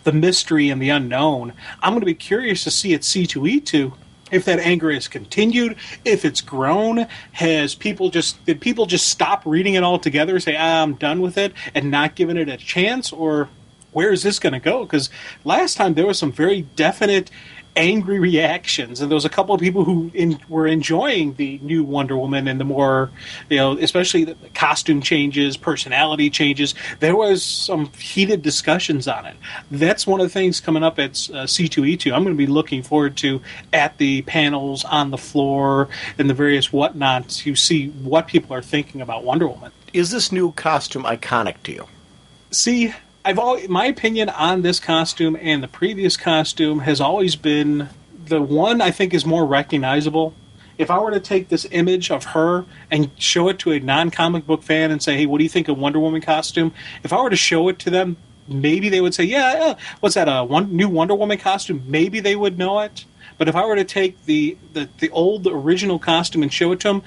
the mystery and the unknown. I'm going to be curious to see at C2E2 if that anger has continued, if it's grown. Did people just stop reading it altogether, say, I'm done with it, and not giving it a chance, or where is this going to go? Because last time there was some very definite angry reactions, and there was a couple of people who were enjoying the new Wonder Woman and the more, especially the costume changes, personality changes. There was some heated discussions on it. That's one of the things coming up at C2E2. I'm going to be looking forward to at the panels, on the floor, and the various whatnot to see what people are thinking about Wonder Woman. Is this new costume iconic to you? See, my opinion on this costume and the previous costume has always been the one I think is more recognizable. If I were to take this image of her and show it to a non-comic book fan and say, hey, what do you think of Wonder Woman costume? If I were to show it to them, maybe they would say, yeah, what's that, new Wonder Woman costume? Maybe they would know it. But if I were to take the old original costume and show it to them,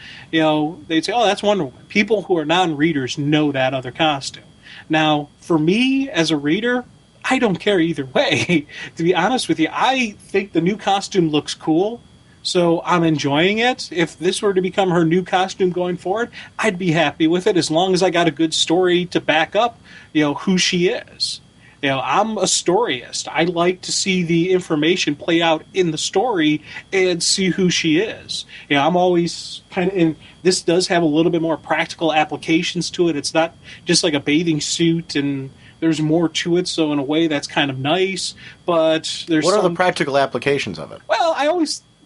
they'd say, oh, that's Wonder Woman. People who are non-readers know that other costume. Now, for me as a reader, I don't care either way. To be honest with you, I think the new costume looks cool, so I'm enjoying it. If this were to become her new costume going forward, I'd be happy with it as long as I got a good story to back up, who she is. I'm a storyist. I like to see the information play out in the story and see who she is. I'm always kind of in. This does have a little bit more practical applications to it. It's not just like a bathing suit, and there's more to it. So in a way, that's kind of nice. But there's what are the practical applications of it? Well,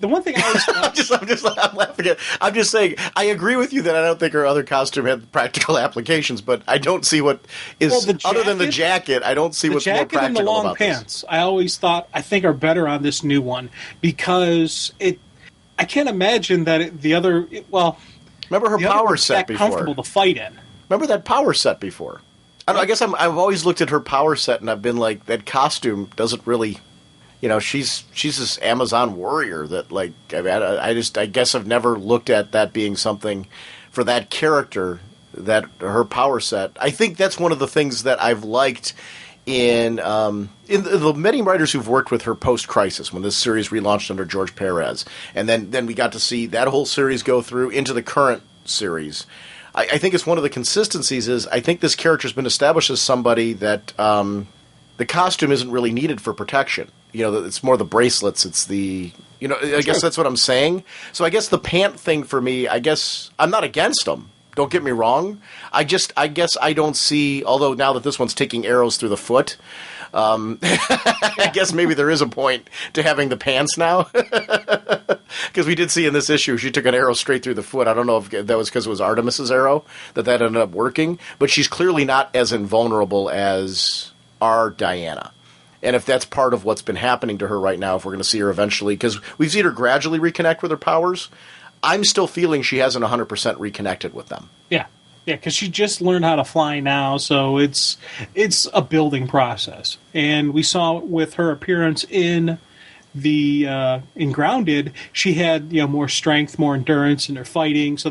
the one thing I always I'm laughing at. I'm just saying I agree with you that I don't think her other costume had practical applications, but I don't see what is other than the jacket. I don't see what's more practical about this. The jacket and the long pants, I think are better on this new one because I can't imagine that the other. Remember her power set before? Comfortable to fight in. Remember that power set before? I guess I've always looked at her power set and I've been like, that costume doesn't really. she's this Amazon warrior that, like, I mean, I guess I've never looked at that being something for that character, that her power set. I think that's one of the things that I've liked in the many writers who've worked with her post-Crisis, when this series relaunched under George Perez, and then we got to see that whole series go through into the current series. I think it's one of the consistencies is I think this character's been established as somebody that the costume isn't really needed for protection. It's more the bracelets. It's the, I guess that's what I'm saying. So I guess the pant thing for me, I guess I'm not against them. Don't get me wrong. I guess I don't see, although now that this one's taking arrows through the foot, I guess maybe there is a point to having the pants now. Because we did see in this issue, she took an arrow straight through the foot. I don't know if that was because it was Artemis's arrow that ended up working. But she's clearly not as invulnerable as our Diana. And if that's part of what's been happening to her right now, if we're going to see her eventually, because we've seen her gradually reconnect with her powers, I'm still feeling she hasn't 100% reconnected with them. Yeah, because she just learned how to fly now, so it's a building process. And we saw with her appearance in Grounded, she had more strength, more endurance in her fighting. So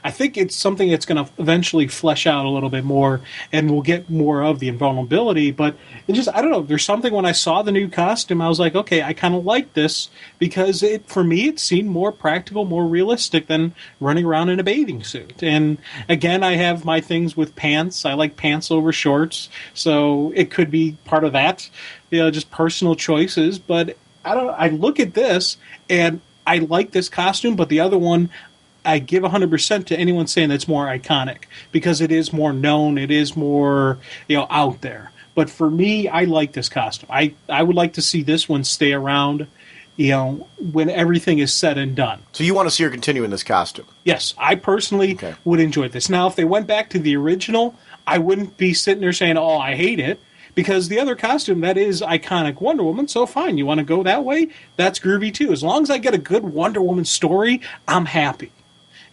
I think it's something that's going to eventually flesh out a little bit more, and we'll get more of the invulnerability. But I don't know. There's something when I saw the new costume, I was like, okay, I kind of like this because for me it seemed more practical, more realistic than running around in a bathing suit. And again, I have my things with pants. I like pants over shorts, so it could be part of that. Just personal choices, but I look at this and I like this costume, but the other one I give 100% to anyone saying that's more iconic because it is more known, it is more out there. But for me, I like this costume. I would like to see this one stay around, when everything is said and done. So you want to see her continue in this costume? Yes, I personally would enjoy this. Now, if they went back to the original, I wouldn't be sitting there saying, "Oh, I hate it." Because the other costume, that is iconic Wonder Woman, so fine. You want to go that way? That's groovy too. As long as I get a good Wonder Woman story, I'm happy.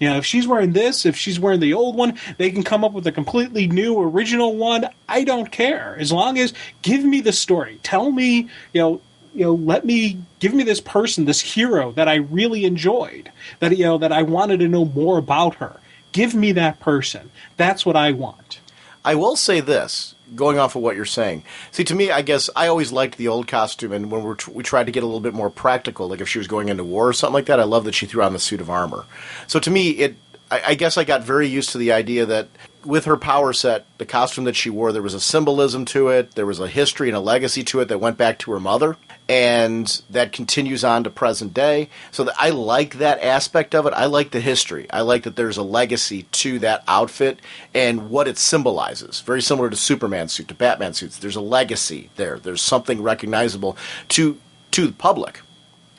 If she's wearing this, if she's wearing the old one, they can come up with a completely new original one. I don't care. As long as, give me the story. Tell me, give me this person, this hero that I really enjoyed, that I wanted to know more about her. Give me that person. That's what I want. I will say this. Going off of what you're saying. See, to me, I guess I always liked the old costume, and when we tried to get a little bit more practical, like if she was going into war or something like that, I love that she threw on the suit of armor. So to me, I guess I got very used to the idea that with her power set, the costume that she wore, there was a symbolism to it, there was a history and a legacy to it that went back to her mother, and that continues on to present day. So I like that aspect of it. I like the history. I like that there's a legacy to that outfit and what it symbolizes. Very similar to Superman suit, to Batman suits. There's a legacy there. There's something recognizable to the public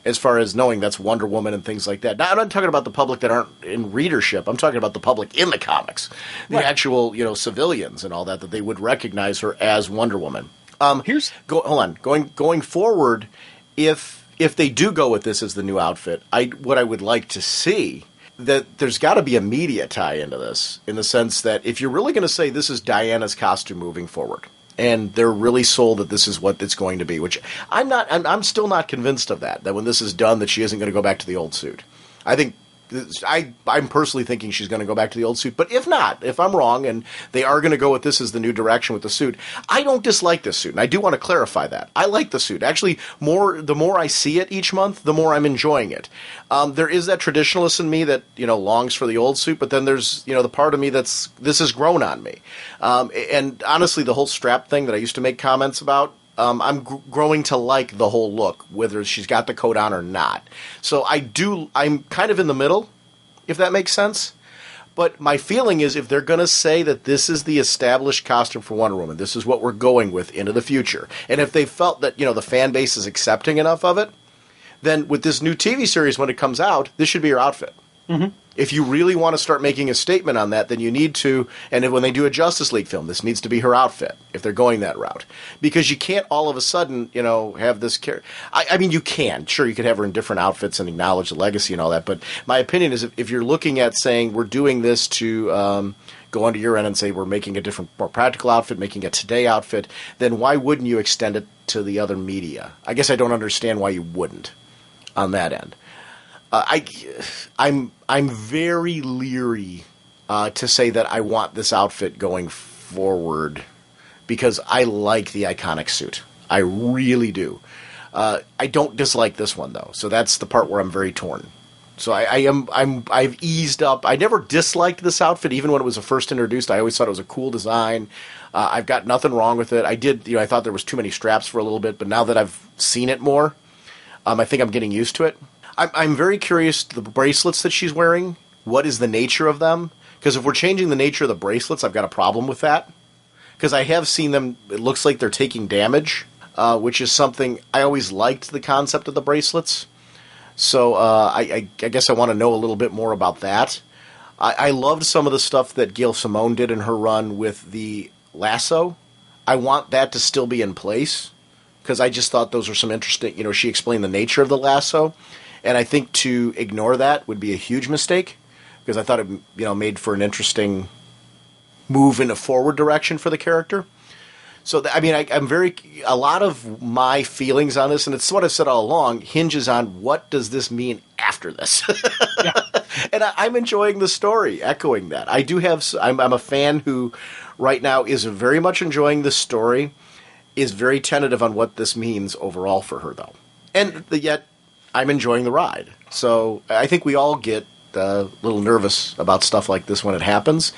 as far as knowing that's Wonder Woman and things like that. Now, I'm not talking about the public that aren't in readership. I'm talking about the public in the comics, the actual civilians and all that they would recognize her as Wonder Woman. Going forward, if they do go with this as the new outfit, what I would like to see, that there's got to be a media tie into this, in the sense that if you're really going to say this is Diana's costume moving forward, and they're really sold that this is what it's going to be, which I'm still not convinced of that when this is done, that she isn't going to go back to the old suit. I think I'm personally thinking she's going to go back to the old suit. But if not, if I'm wrong and they are going to go with this as the new direction with the suit, I don't dislike this suit. And I do want to clarify that. I like the suit. Actually, the more I see it each month, the more I'm enjoying it. There is that traditionalist in me that, longs for the old suit, but then there's, the part of me this has grown on me. And honestly, the whole strap thing that I used to make comments about, I'm growing to like the whole look, whether she's got the coat on or not. So I'm kind of in the middle, if that makes sense. But my feeling is if they're going to say that this is the established costume for Wonder Woman, this is what we're going with into the future, and if they felt that, the fan base is accepting enough of it, then with this new TV series, when it comes out, this should be your outfit. Mm-hmm. If you really want to start making a statement on that, then you need to, and when they do a Justice League film, this needs to be her outfit, if they're going that route. Because you can't all of a sudden, have this character. I mean, you can. Sure, you could have her in different outfits and acknowledge the legacy and all that, but my opinion is if you're looking at saying we're doing this to go under your end and say we're making a different, more practical outfit, making a today outfit, then why wouldn't you extend it to the other media. I guess I don't understand why you wouldn't on that end. I'm very leery to say that I want this outfit going forward because I like the iconic suit. I really do. I don't dislike this one though, so that's the part where I'm very torn. So I've eased up. I never disliked this outfit, even when it was first introduced. I always thought it was a cool design. I've got nothing wrong with it. I thought there was too many straps for a little bit, but now that I've seen it more, I think I'm getting used to it. I'm very curious, the bracelets that she's wearing, what is the nature of them? Because if we're changing the nature of the bracelets, I've got a problem with that. Because I have seen them, it looks like they're taking damage, which is something, I always liked the concept of the bracelets. So I guess I want to know a little bit more about that. I loved some of the stuff that Gail Simone did in her run with the lasso. I want that to still be in place, because I just thought those were some interesting, she explained the nature of the lasso. And I think to ignore that would be a huge mistake, because I thought it, made for an interesting move in a forward direction for the character. So, a lot of my feelings on this, and it's what I've said all along, hinges on what does this mean after this. Yeah. And I'm enjoying the story, echoing that. I'm a fan who right now is very much enjoying this story, is very tentative on what this means overall for her, though. And yet, I'm enjoying the ride. So I think we all get a little nervous about stuff like this when it happens.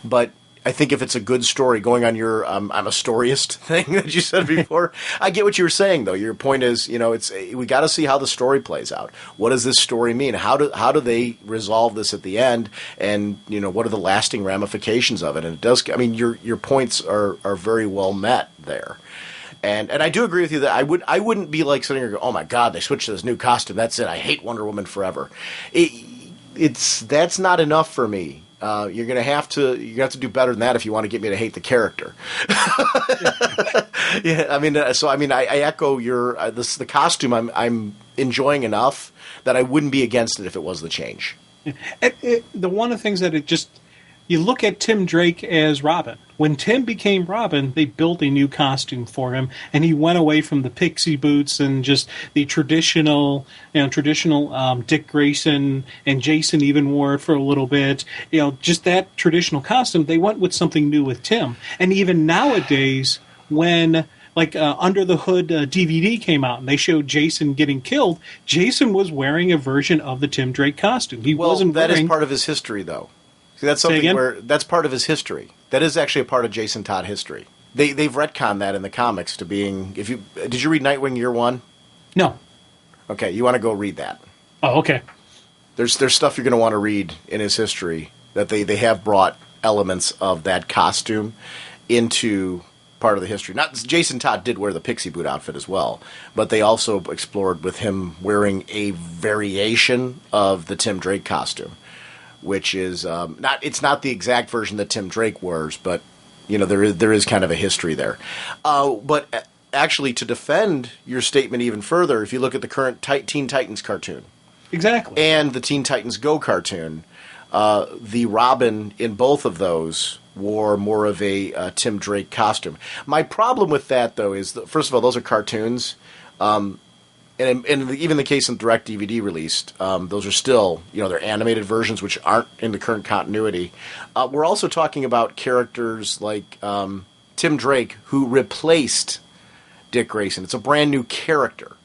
But I think if it's a good story, going on your I'm a storyist thing that you said before, I get what you were saying, though. Your point is, we got to see how the story plays out. What does this story mean? How do they resolve this at the end? And, what are the lasting ramifications of it? And it does, your points are very well met there. And I do agree with you that I wouldn't be like sitting here going, oh my God, they switched to this new costume. That's it. I hate Wonder Woman forever. That's not enough for me. You're gonna have to do better than that if you want to get me to hate the character. Yeah, I echo your the costume. I'm enjoying enough that I wouldn't be against it if it was the change. The one of the things that you look at Tim Drake as Robin. When Tim became Robin, they built a new costume for him, and he went away from the pixie boots and just the traditional Dick Grayson, and Jason even wore it for a little bit. Just that traditional costume. They went with something new with Tim, and even nowadays, when Under the Hood DVD came out and they showed Jason getting killed, Jason was wearing a version of the Tim Drake costume. That is part of his history, though. See, that's something where that's part of his history. That is actually a part of Jason Todd history. They've retconned that in the comics to being. Did you read Nightwing Year One? No. Okay, you want to go read that. Oh, okay. There's stuff you're going to want to read in his history that they have brought elements of that costume into part of the history. Not Jason Todd did wear the pixie boot outfit as well, but they also explored with him wearing a variation of the Tim Drake costume, which is it's not the exact version that Tim Drake wears, but there is kind of a history there. But actually, to defend your statement even further, if you look at the current Teen Titans cartoon, exactly, and the Teen Titans Go cartoon, the Robin in both of those wore more of a Tim Drake costume. My problem with that, though, is that, first of all, those are cartoons. And even the case in direct DVD released, those are still, they're animated versions which aren't in the current continuity. We're also talking about characters like Tim Drake, who replaced Dick Grayson. It's a brand new character.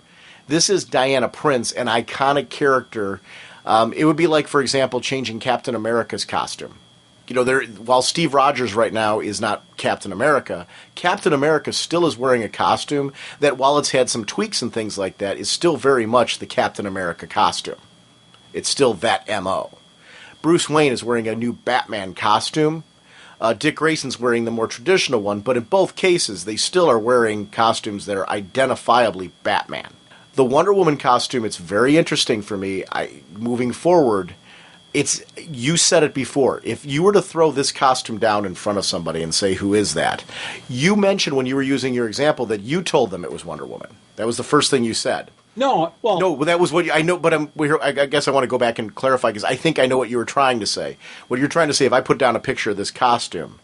This is Diana Prince, an iconic character. It would be like, for example, changing Captain America's costume. While Steve Rogers right now is not Captain America still is wearing a costume that, while it's had some tweaks and things like that, is still very much the Captain America costume. It's still that M.O. Bruce Wayne is wearing a new Batman costume. Dick Grayson's wearing the more traditional one, but in both cases, they still are wearing costumes that are identifiably Batman. The Wonder Woman costume, it's very interesting for me. Moving forward, you said it before. If you were to throw this costume down in front of somebody and say, who is that? You mentioned when you were using your example that you told them it was Wonder Woman. That was the first thing you said. No, that was what I know, but I guess I want to go back and clarify, because I think I know what you were trying to say. What you're trying to say, if I put down a picture of this costume,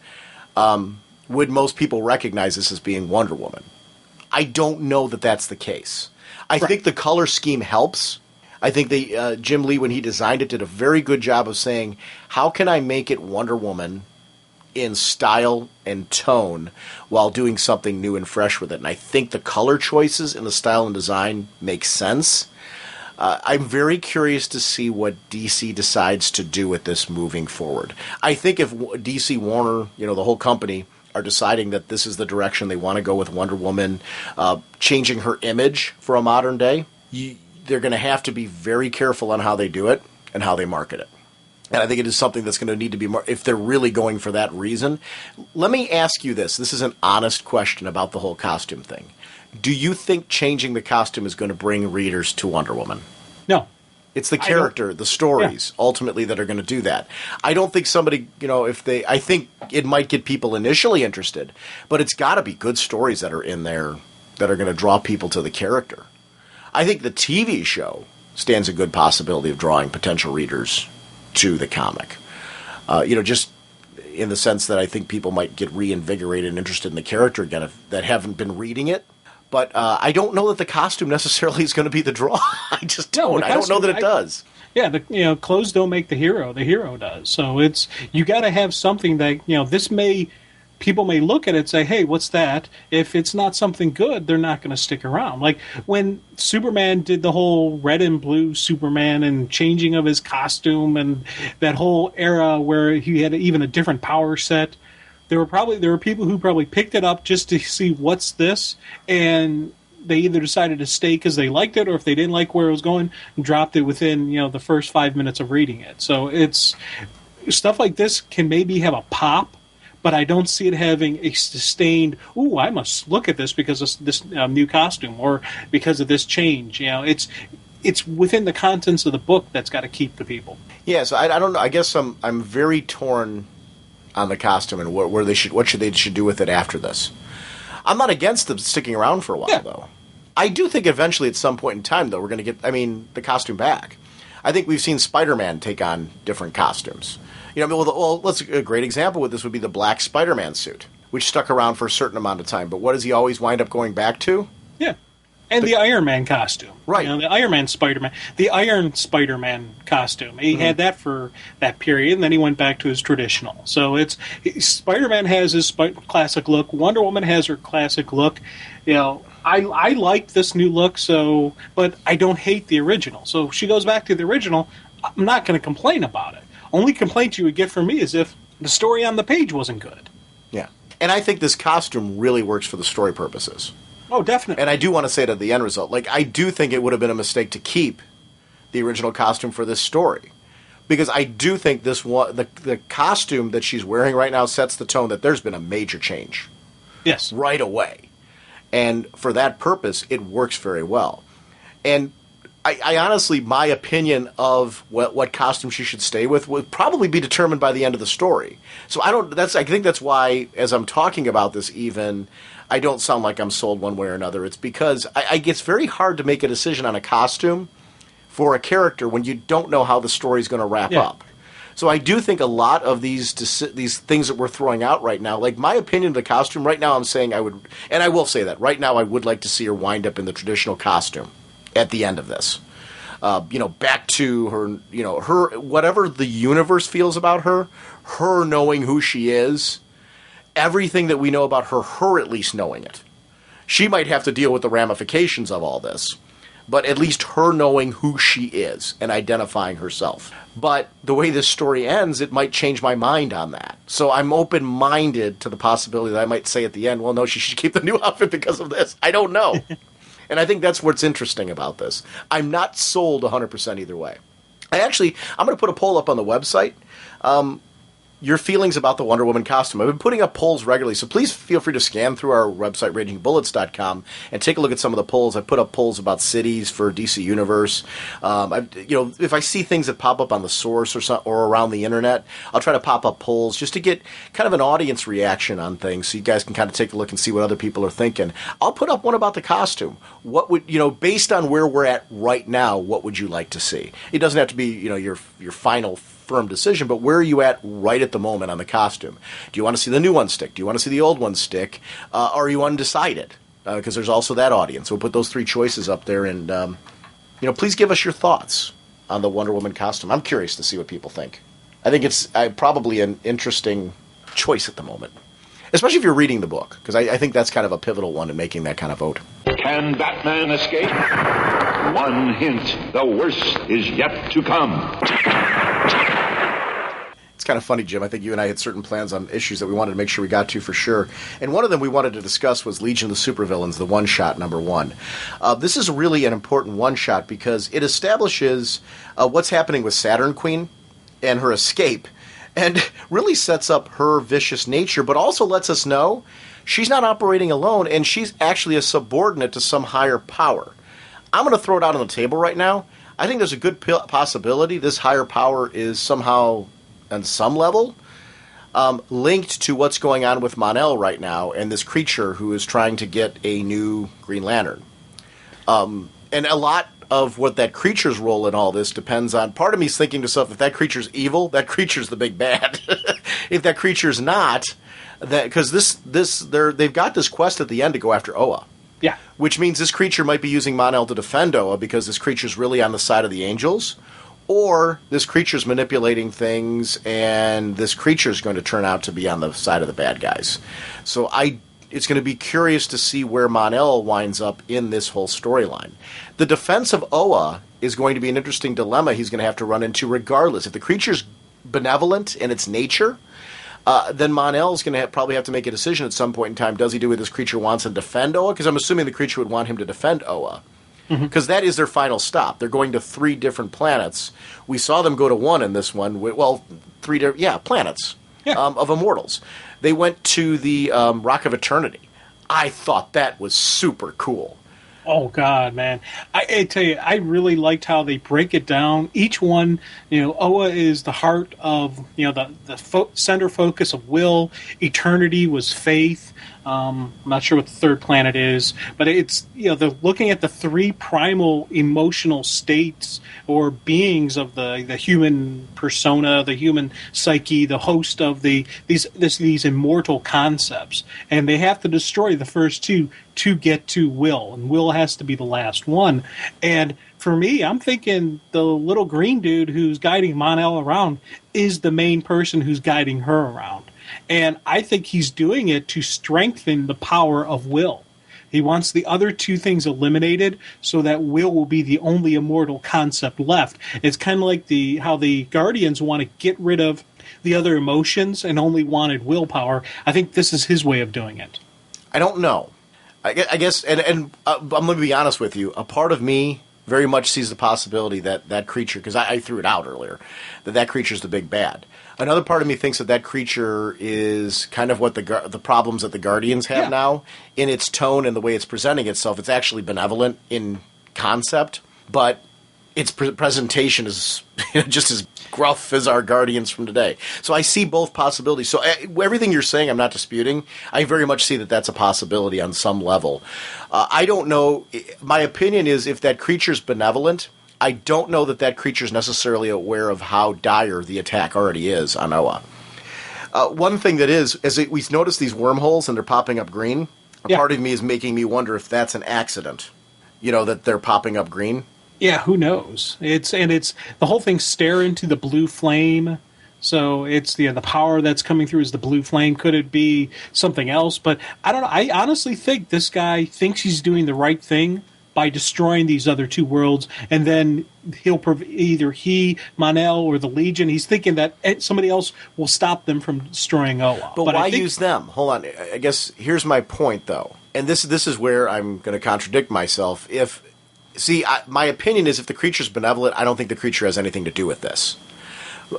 would most people recognize this as being Wonder Woman? I don't know that that's the case. I think the color scheme helps. I think Jim Lee, when he designed it, did a very good job of saying, how can I make it Wonder Woman in style and tone while doing something new and fresh with it? And I think the color choices and the style and design make sense. I'm very curious to see what DC decides to do with this moving forward. I think if DC Warner, the whole company, are deciding that this is the direction they want to go with Wonder Woman, changing her image for a modern day, they're going to have to be very careful on how they do it and how they market it. And I think it is something that's going to need to be more, if they're really going for that reason. Let me ask you this. This is an honest question about the whole costume thing. Do you think changing the costume is going to bring readers to Wonder Woman? No. It's the character, the stories, ultimately, that are going to do that. I don't think somebody, I think it might get people initially interested, but it's got to be good stories that are in there that are going to draw people to the character. I think the TV show stands a good possibility of drawing potential readers to the comic. Just in the sense that I think people might get reinvigorated and interested in the character again that haven't been reading it. But I don't know that the costume necessarily is going to be the draw. I just don't. I don't know that it does. Yeah, clothes don't make the hero. The hero does. So you got to have something that people may look at it and say, hey, what's that? If it's not something good, they're not going to stick around. Like when Superman did the whole red and blue Superman and changing of his costume and that whole era where he had even a different power set. There were people who probably picked it up just to see what's this, and they either decided to stay because they liked it, or if they didn't like where it was going, dropped it within the first 5 minutes of reading it. So it's stuff like this can maybe have a pop, but I don't see it having a sustained. Ooh, I must look at this because of this new costume or because of this change. It's within the contents of the book that's got to keep the people. Yeah, so I don't know. I guess I'm very torn on the costume and what they should do with it after this. I'm not against them sticking around for a while, though. I do think eventually at some point in time, though, we're going to get, the costume back. I think we've seen Spider-Man take on different costumes. A great example with this would be the black Spider-Man suit, which stuck around for a certain amount of time. But what does he always wind up going back to? Yeah. And the Iron Man costume. Right. The Iron Spider-Man costume. He had that for that period, and then he went back to his traditional. So Spider-Man has his classic look. Wonder Woman has her classic look. I like this new look, but I don't hate the original. So if she goes back to the original, I'm not going to complain about it. Only complaint you would get from me is if the story on the page wasn't good. Yeah. And I think this costume really works for the story purposes. Oh, definitely. And I do want to say that the end result, I do think it would have been a mistake to keep the original costume for this story. Because I do think the costume that she's wearing right now sets the tone that there's been a major change. Yes. Right away. And for that purpose, it works very well. And I honestly, my opinion of what costume she should stay with would probably be determined by the end of the story. So I think that's why, as I'm talking about this even, I don't sound like I'm sold one way or another. It's because it's very hard to make a decision on a costume for a character when you don't know how the story's going to wrap up. So I do think a lot of these things that we're throwing out right now, like my opinion of the costume, right now I'm saying I would, and I will say that, right now I would like to see her wind up in the traditional costume at the end of this. Back to her, her, whatever the universe feels about her knowing who she is, everything that we know about her at least knowing it. She might have to deal with the ramifications of all this, but at least her knowing who she is and identifying herself. But the way this story ends, it might change my mind on that. So I'm open-minded to the possibility that I might say at the end, well, no, she should keep the new outfit because of this. I don't know. And I think that's what's interesting about this. I'm not sold 100% either way. I'm going to put a poll up on the website. Your feelings about the Wonder Woman costume. I've been putting up polls regularly, so please feel free to scan through our website, ragingbullets.com, and take a look at some of the polls. I put up polls about cities for DC Universe. If I see things that pop up on the source or around the internet, I'll try to pop up polls just to get kind of an audience reaction on things, so you guys can kind of take a look and see what other people are thinking. I'll put up one about the costume. What would based on where we're at right now, what would you like to see? It doesn't have to be your final firm decision, but where are you at right at the moment on the costume? Do you want to see the new one stick? Do you want to see the old one stick? Are you undecided? because there's also that audience. We'll put those 3 choices up there, and please give us your thoughts on the Wonder Woman costume. I'm curious to see what people think. I think it's probably an interesting choice at the moment, especially if you're reading the book, because I think that's kind of a pivotal one in making that kind of vote. Can Batman escape? One hint, the worst is yet to come. It's kind of funny, Jim. I think you and I had certain plans on issues that we wanted to make sure we got to for sure. And one of them we wanted to discuss was Legion of the Supervillains, the one-shot number 1. This is really an important one-shot because it establishes what's happening with Saturn Queen and her escape, and really sets up her vicious nature, but also lets us know she's not operating alone, and she's actually a subordinate to some higher power. I'm going to throw it out on the table right now. I think there's a good possibility this higher power is somehow, on some level, linked to what's going on with Mon-El right now and this creature who is trying to get a new Green Lantern. And a lot of what that creature's role in all this depends on. Part of me is thinking to myself, if that creature's evil, that creature's the big bad. If that creature's not, because they've got this quest at the end to go after Oa. Yeah. Which means this creature might be using Mon-El to defend Oa because this creature's really on the side of the angels, or this creature's manipulating things and this creature's going to turn out to be on the side of the bad guys. So it's going to be curious to see where Mon-El winds up in this whole storyline. The defense of Oa is going to be an interesting dilemma he's going to have to run into regardless. If the creature's benevolent in its nature, then Mon-El's going to probably have to make a decision at some point in time. Does he do what this creature wants and defend Oa? Because I'm assuming the creature would want him to defend Oa. Because that is their final stop. They're going to 3 different planets. We saw them go to 1 in this one. 3 different planets of immortals. They went to the Rock of Eternity. I thought that was super cool. Oh, God, man. I tell you, I really liked how they break it down. Each one, Oa is the heart of, the center focus of will. Eternity was faith. I'm not sure what the 3rd planet is, but it's, they're looking at the 3 primal emotional states or beings of the human persona, the human psyche, the host of these immortal concepts. And they have to destroy the first 2 to get to will, and will has to be the last one. And for me, I'm thinking the little green dude who's guiding Mon-El around is the main person who's guiding her around. And I think he's doing it to strengthen the power of will. He wants the other 2 things eliminated so that will be the only immortal concept left. It's kind of like how the Guardians want to get rid of the other emotions and only wanted willpower. I think this is his way of doing it. I don't know. I guess, and I'm going to be honest with you, a part of me very much sees the possibility that creature, because I threw it out earlier, that creature's the big bad. Another part of me thinks that creature is kind of what the problems that the Guardians have now in its tone and the way it's presenting itself. It's actually benevolent in concept, but its presentation is just as gruff as our Guardians from today. So I see both possibilities. So everything you're saying, I'm not disputing. I very much see that that's a possibility on some level. I don't know. My opinion is if that creature's benevolent, I don't know that creature's necessarily aware of how dire the attack already is on Oa. One thing that is, we notice these wormholes and they're popping up green. A part of me is making me wonder if that's an accident, that they're popping up green. Yeah, who knows? It's the whole thing stare into the blue flame. So it's the power that's coming through is the blue flame. Could it be something else? But I don't know. I honestly think this guy thinks he's doing the right thing by destroying these other 2 worlds, and then he'll either Mon-El, or the Legion. He's thinking that somebody else will stop them from destroying Oa. But why use them? Hold on. I guess here's my point, though, and this is where I'm going to contradict myself. My opinion is if the creature's benevolent, I don't think the creature has anything to do with this.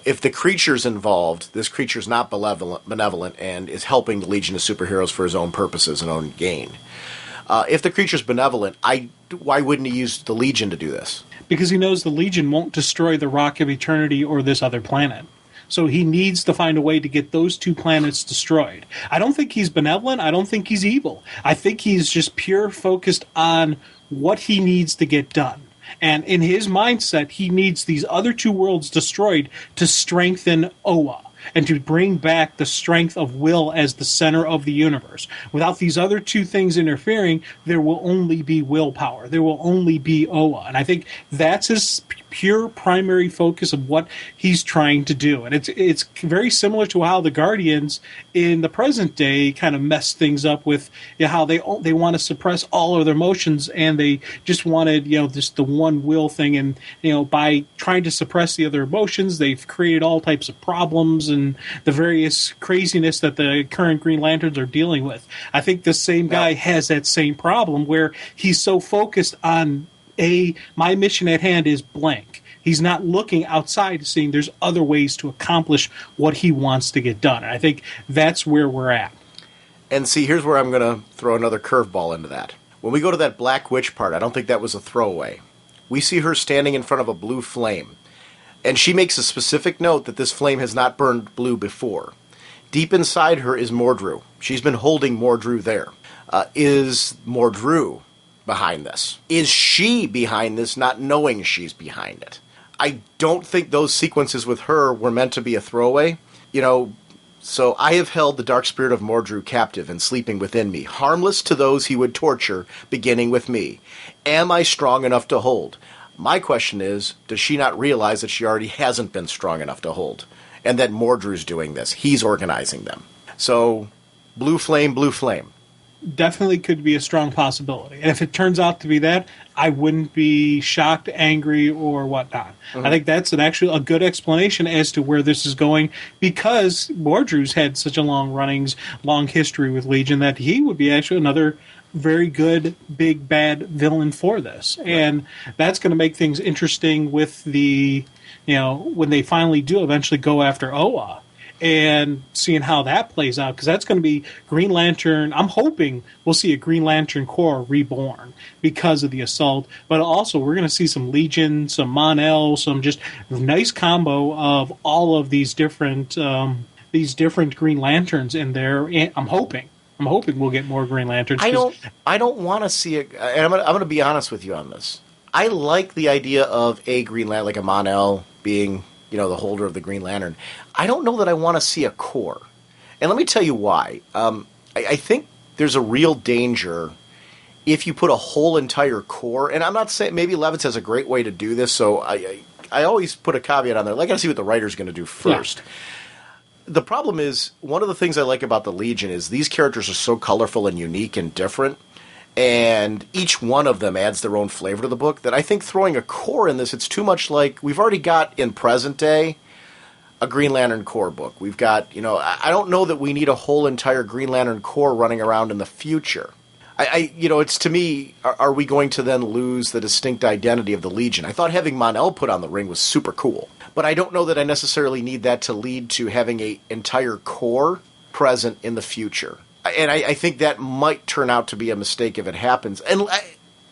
If the creature's involved, this creature's not benevolent and is helping the Legion of Superheroes for his own purposes and own gain. If the creature's benevolent, why wouldn't he use the Legion to do this? Because he knows the Legion won't destroy the Rock of Eternity or this other planet. So he needs to find a way to get those 2 planets destroyed. I don't think he's benevolent. I don't think he's evil. I think he's just pure focused on what he needs to get done. And in his mindset, he needs these other 2 worlds destroyed to strengthen Oa. and to bring back the strength of will as the center of the universe. Without these other two things interfering, there will only be willpower. There will only be Oa. And I think that's his pure primary focus of what he's trying to do. And it's very similar to how the Guardians in the present day kind of mess things up with how they want to suppress all of their emotions, and they just wanted just the one will thing, and by trying to suppress the other emotions, they've created all types of problems and the various craziness that the current Green Lanterns are dealing with. I think the same guy has that same problem where he's so focused on my mission at hand is blank. He's not looking outside, seeing there's other ways to accomplish what he wants to get done. And I think that's where we're at. And see, here's where I'm going to throw another curveball into that. When we go to that Black Witch part, I don't think that was a throwaway. We see her standing in front of a blue flame. And she makes a specific note that this flame has not burned blue before. Deep inside her is Mordru. She's been holding Mordru there. Is Mordru behind this? Is she behind this, not knowing she's behind it? I don't think those sequences with her were meant to be a throwaway. So I have held the dark spirit of Mordru captive and sleeping within me, harmless to those he would torture, beginning with me. Am I strong enough to hold? My question is, does she not realize that she already hasn't been strong enough to hold? And that Mordru's doing this. He's organizing them. So, blue flame, blue flame. Definitely could be a strong possibility. And if it turns out to be that, I wouldn't be shocked, angry, or whatnot. Mm-hmm. I think that's actually a good explanation as to where this is going, because Mordru's had such a long history with Legion that he would be actually another very good, big, bad villain for this. Right. And that's going to make things interesting with the, when they finally do eventually go after Oa. And seeing how that plays out, because that's going to be Green Lantern. I'm hoping we'll see a Green Lantern Corps reborn because of the assault, but also we're going to see some Legion, some Mon-El, some just nice combo of all of these different Green Lanterns in there. And I'm hoping we'll get more Green Lanterns. I don't want to see it. And I'm going to be honest with you on this. I like the idea of a Green Lantern, like a Mon-El being the holder of the Green Lantern. I don't know that I want to see a Corps. And let me tell you why. I think there's a real danger if you put a whole entire Corps, and I'm not saying, maybe Levitz has a great way to do this, so I always put a caveat on there. I got to see what the writer's going to do first. Yeah. The problem is, one of the things I like about the Legion is these characters are so colorful and unique and different, and each one of them adds their own flavor to the book, that I think throwing a Corps in this, it's too much like we've already got in present day a Green Lantern Corps book. We've got, I don't know that we need a whole entire Green Lantern Corps running around in the future. It's to me, are we going to then lose the distinct identity of the Legion? I thought having Mon-El put on the ring was super cool, but I don't know that I necessarily need that to lead to having an entire Corps present in the future. And I think that might turn out to be a mistake if it happens,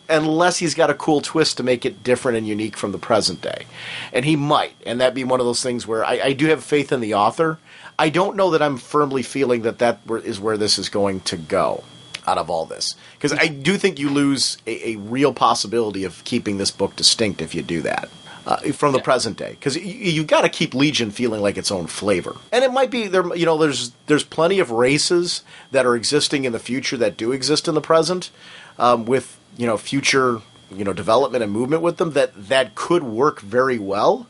unless he's got a cool twist to make it different and unique from the present day. And he might, and that'd be one of those things where I do have faith in the author. I don't know that I'm firmly feeling that is where this is going to go out of all this. Because I do think you lose a real possibility of keeping this book distinct if you do that. From the present day, because you got to keep Legion feeling like its own flavor, and it might be there. There's plenty of races that are existing in the future that do exist in the present, with future development and movement with them that could work very well.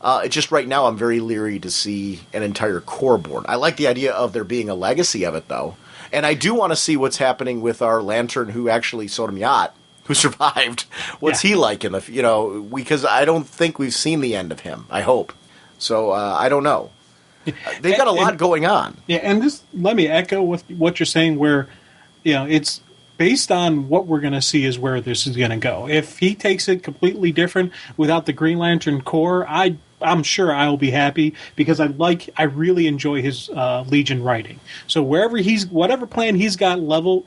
It's just right now I'm very leery to see an entire Corps born. I like the idea of there being a legacy of it though, and I do want to see what's happening with our Lantern who actually Sodom Yat, who survived. What's he like in the, because I don't think we've seen the end of him. I hope. So I don't know. They've got a lot going on. Yeah, and let me echo with what you're saying where, it's based on what we're going to see is where this is going to go. If he takes it completely different without the Green Lantern Corps, I'm sure I'll be happy because I really enjoy his Legion writing. So whatever plan he's got laid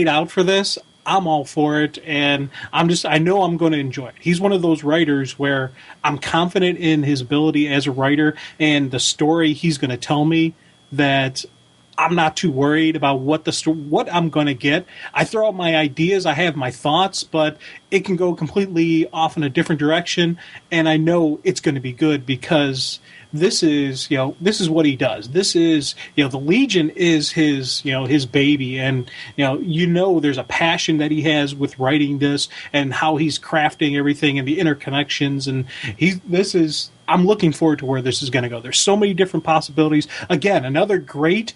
out for this, I'm all for it, and I know I'm going to enjoy it. He's one of those writers where I'm confident in his ability as a writer and the story he's going to tell me that I'm not too worried about what I'm going to get. I throw out my ideas, I have my thoughts, but it can go completely off in a different direction, and I know it's going to be good because this is what he does. This is, the Legion is his, his baby. And, there's a passion that he has with writing this and how he's crafting everything and the interconnections. And I'm looking forward to where this is going to go. There's so many different possibilities. Again, another great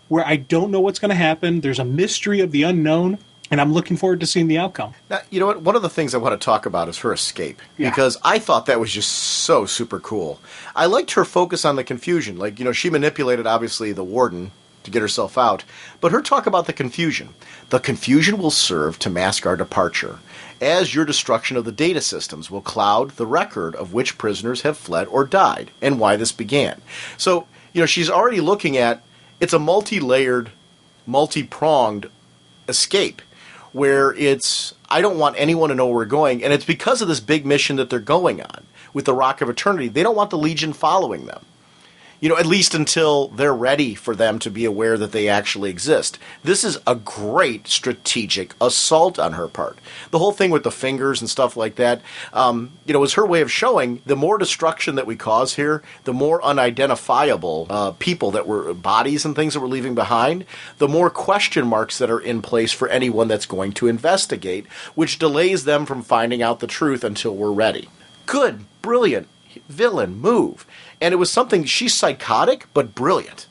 where I don't know what's going to happen. There's a mystery of the unknown, and I'm looking forward to seeing the outcome. Now, you know what? One of the things I want to talk about is her escape, because I thought that was just so super cool. I liked her focus on the confusion. Like, she manipulated, obviously, the warden to get herself out, but her talk about the confusion. The confusion will serve to mask our departure, as your destruction of the data systems will cloud the record of which prisoners have fled or died, and why this began. So, she's already looking at, it's a multi-layered, multi-pronged escape, where it's, I don't want anyone to know where we're going, and it's because of this big mission that they're going on with the Rock of Eternity. They don't want the Legion following them, at least until they're ready for them to be aware that they actually exist. This is a great strategic assault on her part. The whole thing with the fingers and stuff like that, was her way of showing the more destruction that we cause here, the more unidentifiable people that were, bodies and things that we're leaving behind, the more question marks that are in place for anyone that's going to investigate, which delays them from finding out the truth until we're ready. Good, brilliant villain move. And it was something, she's psychotic, but brilliant.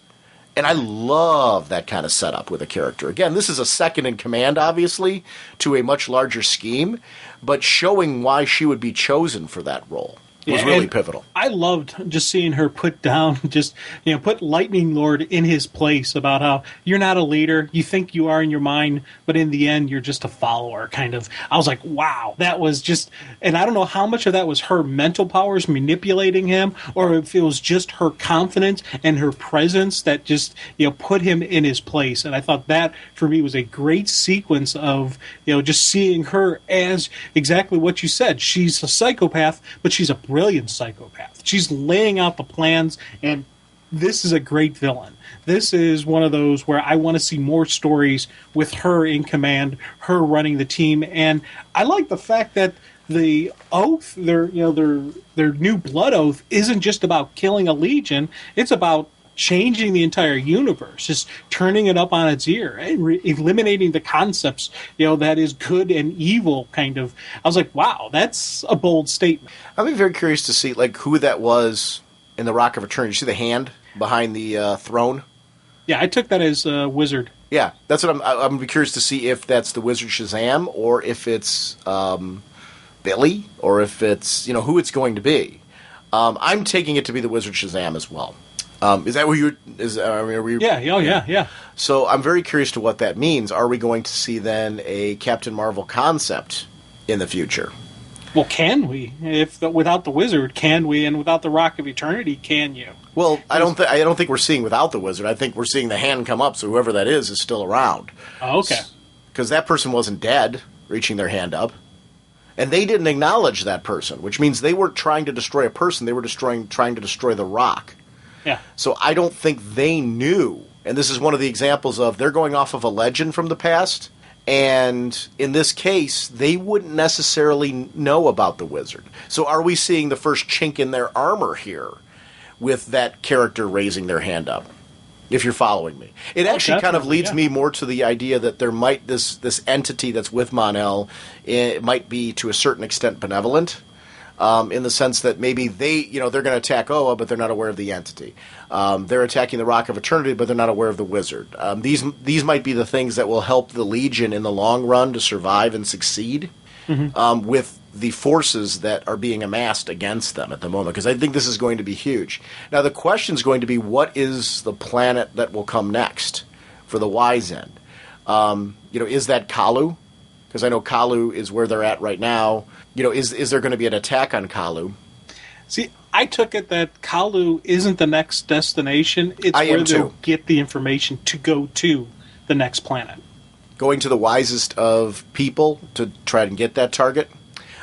And I love that kind of setup with a character. Again, this is a second in command, obviously, to a much larger scheme, but showing why she would be chosen for that role was really pivotal. I loved just seeing her put down, put Lightning Lord in his place about how you're not a leader, you think you are in your mind, but in the end, you're just a follower, kind of. I was like, wow, that was just, and I don't know how much of that was her mental powers manipulating him, or if it was just her confidence and her presence that just, put him in his place. And I thought that, for me, was a great sequence of, just seeing her as exactly what you said. She's a psychopath, but she's a brilliant psychopath. She's laying out the plans, and this is a great villain. This is one of those where I want to see more stories with her in command, her running the team, and I like the fact that the oath, their new blood oath, isn't just about killing a legion. It's about changing the entire universe, just turning it up on its ear, eliminating the concepts, that is good and evil, kind of. I was like, wow, that's a bold statement. I'd be very curious to see, who that was in the Rock of Eternity. You see the hand behind the throne? Yeah, I took that as a wizard. Yeah, that's what I'm be curious to see if that's the Wizard Shazam, or if it's Billy, or if it's, who it's going to be. I'm taking it to be the Wizard Shazam as well. Is that what you? Are we? Yeah. Yeah. So I'm very curious to what that means. Are we going to see then a Captain Marvel concept in the future? Well, can we? Without the wizard, can we? And without the Rock of Eternity, can you? Well, I don't think we're seeing without the wizard. I think we're seeing the hand come up. So whoever that is still around. Oh, okay. Because that person wasn't dead, reaching their hand up. And they didn't acknowledge that person, which means they weren't trying to destroy a person. They were trying to destroy the rock. Yeah. So I don't think they knew. And this is one of the examples of they're going off of a legend from the past. And in this case, they wouldn't necessarily know about the wizard. So are we seeing the first chink in their armor here with that character raising their hand up? If you're following me. It actually kind of leads me more to the idea that there might, this entity that's with Mon-El, it might be to a certain extent benevolent. In the sense that maybe they're going to attack Oa, but they're not aware of the entity. They're attacking the Rock of Eternity, but they're not aware of the wizard. These might be the things that will help the Legion in the long run to survive and succeed with the forces that are being amassed against them at the moment, because I think this is going to be huge. Now, the question is going to be, what is the planet that will come next for the Wise End? Is that Kalu? Because I know Kalu is where they're at right now. Is there going to be an attack on Kalu? See, I took it that Kalu isn't the next destination. It's where they'll get the information to go to the next planet. Going to the wisest of people to try and get that target?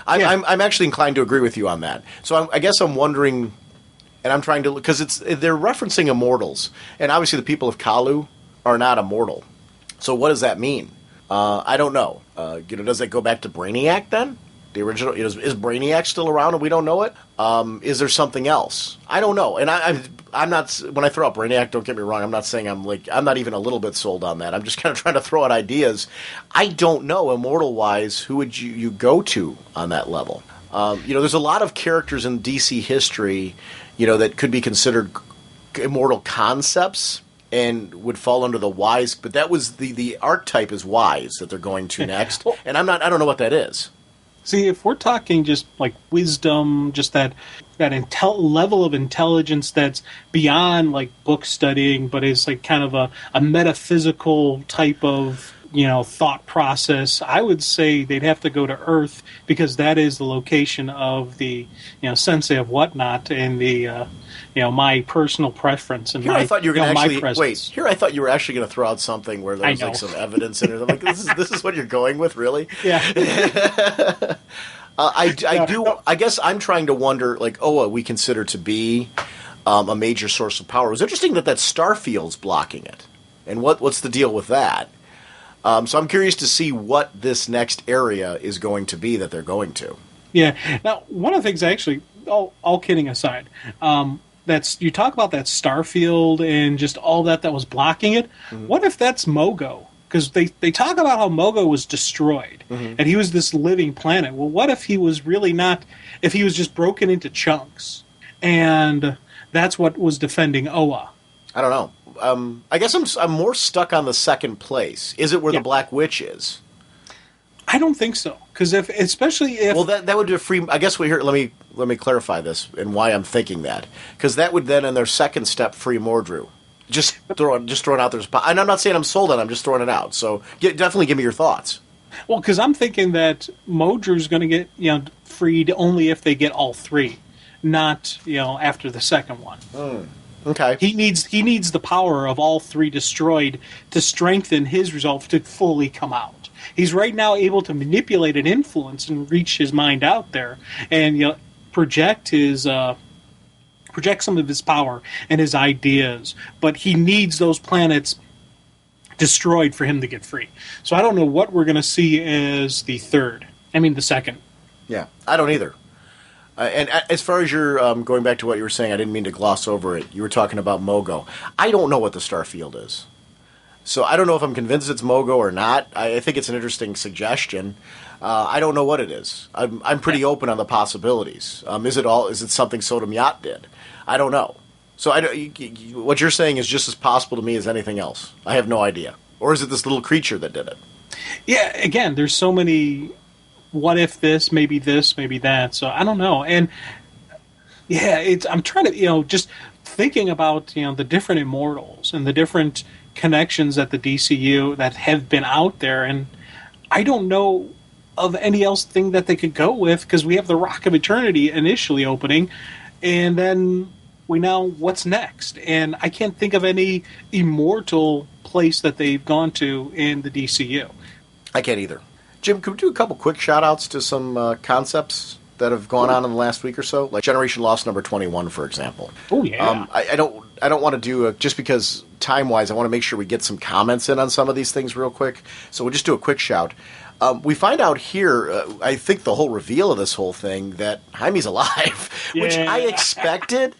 I'm actually inclined to agree with you on that. So I guess I'm wondering, and I'm trying to, because they're referencing immortals, and obviously the people of Kalu are not immortal. So what does that mean? I don't know. Does that go back to Brainiac then? The original, is Brainiac still around and we don't know it? Is there something else? I don't know. And I'm not, when I throw out Brainiac, don't get me wrong, I'm not saying I'm not even a little bit sold on that. I'm just kind of trying to throw out ideas. I don't know, immortal-wise, who would you go to on that level? There's a lot of characters in DC history, that could be considered immortal concepts and would fall under the wise, but that was the archetype is wise that they're going to next. And I don't know what that is. See, if we're talking just like wisdom, just that level of intelligence that's beyond like book studying, but is like kind of a metaphysical type of thought process, I would say they'd have to go to Earth, because that is the location of the sensei of whatnot and the my personal preference and I thought you were going to actually wait. Here I thought you were actually going to throw out something where there's like some evidence in it. I'm like, this is what you're going with, really? Yeah. I guess I'm trying to wonder, like, what we consider to be a major source of power. It was interesting that Starfield's blocking it, and what's the deal with that? So I'm curious to see what this next area is going to be that they're going to. Yeah. Now, one of the things actually, all kidding aside, you talk about that Starfield and just all that was blocking it. Mm-hmm. What if that's Mogo? Because they talk about how Mogo was destroyed, mm-hmm. and he was this living planet. Well, what if he was really not? If he was just broken into chunks, and that's what was defending Oa? I don't know. I guess I'm more stuck on the second place. Is it where the Black Witch is? I don't think so. Because especially if that would be a free. I guess let me clarify this and why I'm thinking that, because that would then in their second step free Mordru. Just throwing out there. And I'm not saying I'm sold on it, I'm just throwing it out. So definitely give me your thoughts. Well, because I'm thinking that Modru's going to get freed only if they get all three, not after the second one. Okay. He needs the power of all three destroyed to strengthen his resolve to fully come out. He's right now able to manipulate and influence and reach his mind out there and project some of his power and his ideas, but he needs those planets destroyed for him to get free. So I don't know what we're going to see as the second. Yeah, I don't either. And as far as you're going back to what you were saying, I didn't mean to gloss over it. You were talking about Mogo. I don't know what the Starfield is. So I don't know if I'm convinced it's Mogo or not. I think it's an interesting suggestion. I don't know what it is. I'm pretty open on the possibilities. Is it something Sodom Yacht did? I don't know. So what you're saying is just as possible to me as anything else. I have no idea. Or is it this little creature that did it? Yeah, again, there's so many what if this, maybe that. So I don't know. And yeah, I'm trying to, just thinking about, the different immortals and the different connections at the DCU that have been out there. And I don't know of any else thing that they could go with, because we have the Rock of Eternity initially opening, and then what's next? And I can't think of any immortal place that they've gone to in the DCU. I can't either. Jim, could we do a couple quick shout-outs to some concepts that have gone on in the last week or so? Like Generation Lost number 21, for example. Oh, yeah. I don't want to do just because time-wise, I want to make sure we get some comments in on some of these things real quick. So we'll just do a quick shout. We find out here, I think the whole reveal of this whole thing, that Jaime's alive, which I expected,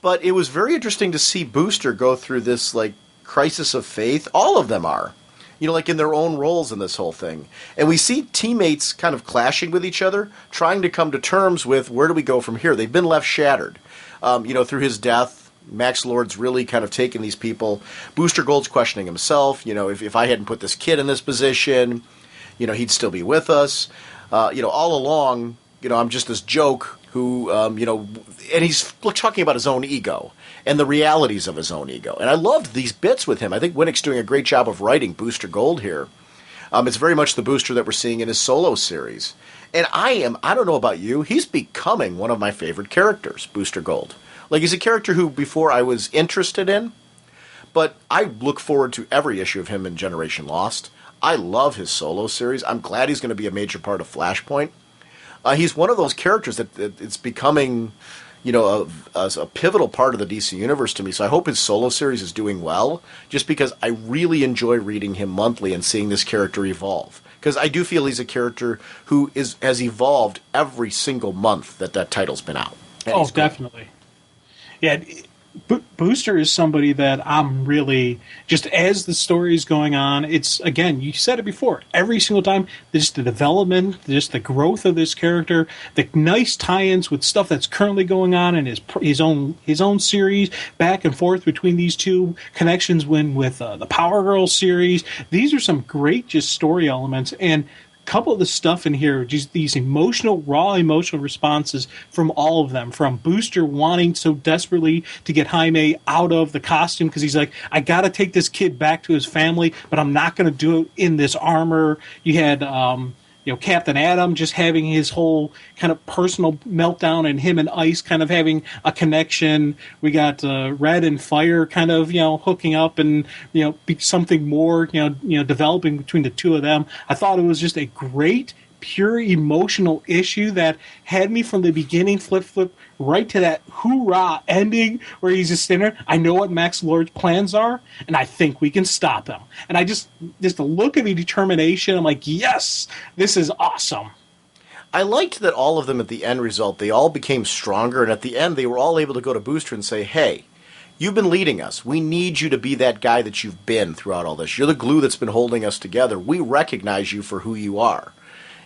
but it was very interesting to see Booster go through this, crisis of faith. All of them are. In their own roles in this whole thing. And we see teammates kind of clashing with each other, trying to come to terms with where do we go from here. They've been left shattered. Through his death, Max Lord's really kind of taken these people. Booster Gold's questioning himself. If I hadn't put this kid in this position, he'd still be with us. All along, I'm just this joke who, and he's talking about his own ego and the realities of his own ego. And I loved these bits with him. I think Winnick's doing a great job of writing Booster Gold here. It's very much the Booster that we're seeing in his solo series. And I don't know about you, he's becoming one of my favorite characters, Booster Gold. He's a character who before I was interested in, but I look forward to every issue of him in Generation Lost. I love his solo series. I'm glad he's going to be a major part of Flashpoint. He's one of those characters that it's becoming a pivotal part of the DC universe to me. So I hope his solo series is doing well, just because I really enjoy reading him monthly and seeing this character evolve. Because I do feel he's a character who has evolved every single month that title's been out. Oh, definitely. Yeah, Booster is somebody that I'm really, just as the story is going on, it's, again, you said it before, every single time, just the development, just the growth of this character, the nice tie-ins with stuff that's currently going on in his own series, back and forth between these two connections with the Power Girl series. These are some great just story elements, and couple of the stuff in here, just these raw emotional responses from all of them, from Booster wanting so desperately to get Jaime out of the costume because he's like, I gotta take this kid back to his family, but I'm not gonna do it in this armor. You had Captain Atom just having his whole kind of personal meltdown, and him and Ice kind of having a connection. We got Red and Fire kind of hooking up, and something more developing between the two of them. I thought it was just a great, pure emotional issue that had me from the beginning flip right to that hoorah ending where he's just sitting there. I know what Max Lord's plans are, and I think we can stop him. And I just the look of the determination, I'm like, yes, this is awesome. I liked that all of them at the end result, they all became stronger, and at the end they were all able to go to Booster and say, hey, you've been leading us. We need you to be that guy that you've been throughout all this. You're the glue that's been holding us together. We recognize you for who you are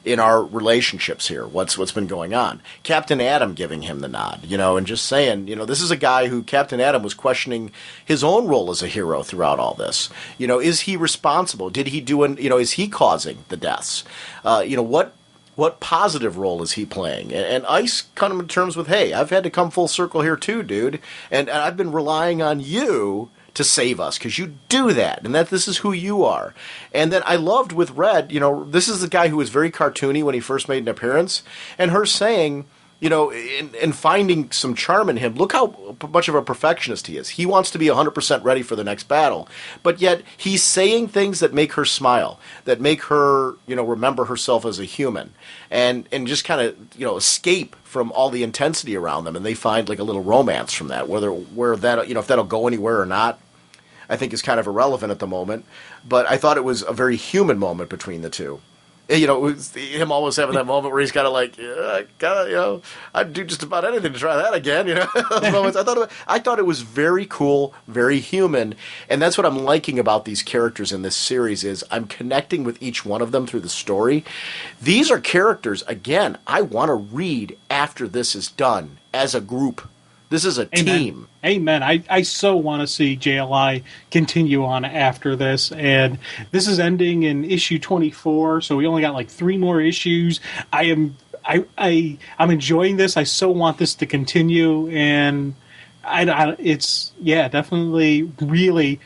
in our relationships here, what's been going on. Captain Atom giving him the nod, and just saying, this is a guy who Captain Atom was questioning his own role as a hero throughout all this. Is he responsible? Did he do is he causing the deaths? What positive role is he playing? And Ice come to terms with, hey, I've had to come full circle here too, dude, and I've been relying on you to save us, because you do that, and that this is who you are. And then I loved with Red, this is the guy who was very cartoony when he first made an appearance, and her saying, and finding some charm in him. Look how much of a perfectionist he is. He wants to be 100% ready for the next battle, but yet he's saying things that make her smile, that make her, remember herself as a human, and just kind of, escape from all the intensity around them, and they find like a little romance from that. Where that, if that'll go anywhere or not, I think is kind of irrelevant at the moment, but I thought it was a very human moment between the two. It was him always having that moment where he's kind of like, I'd do just about anything to try that again. Those moments. I thought it was very cool, very human, and that's what I'm liking about these characters in this series is I'm connecting with each one of them through the story. These are characters, again, I want to read after this is done as a group. This is a team. Amen. I so want to see JLI continue on after this. And this is ending in issue 24, so we only got like 3 more issues. I'm enjoying this. I so want this to continue. And it's definitely really,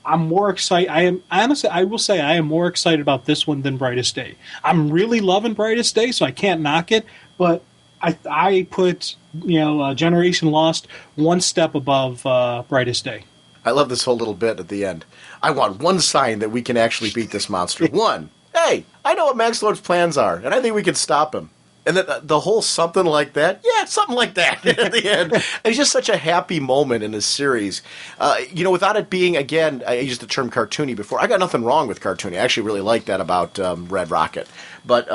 I'm more excited. I will say I am more excited about this one than Brightest Day. I'm really loving Brightest Day, so I can't knock it, but I put Generation Lost one step above Brightest Day. I love this whole little bit at the end. I want one sign that we can actually beat this monster. One. Hey, I know what Max Lord's plans are, and I think we can stop him. And then the whole something like that, something like that at the end. It's just such a happy moment in this series. Without it being, again, I used the term cartoony before. I got nothing wrong with cartoony. I actually really like that about Red Rocket. But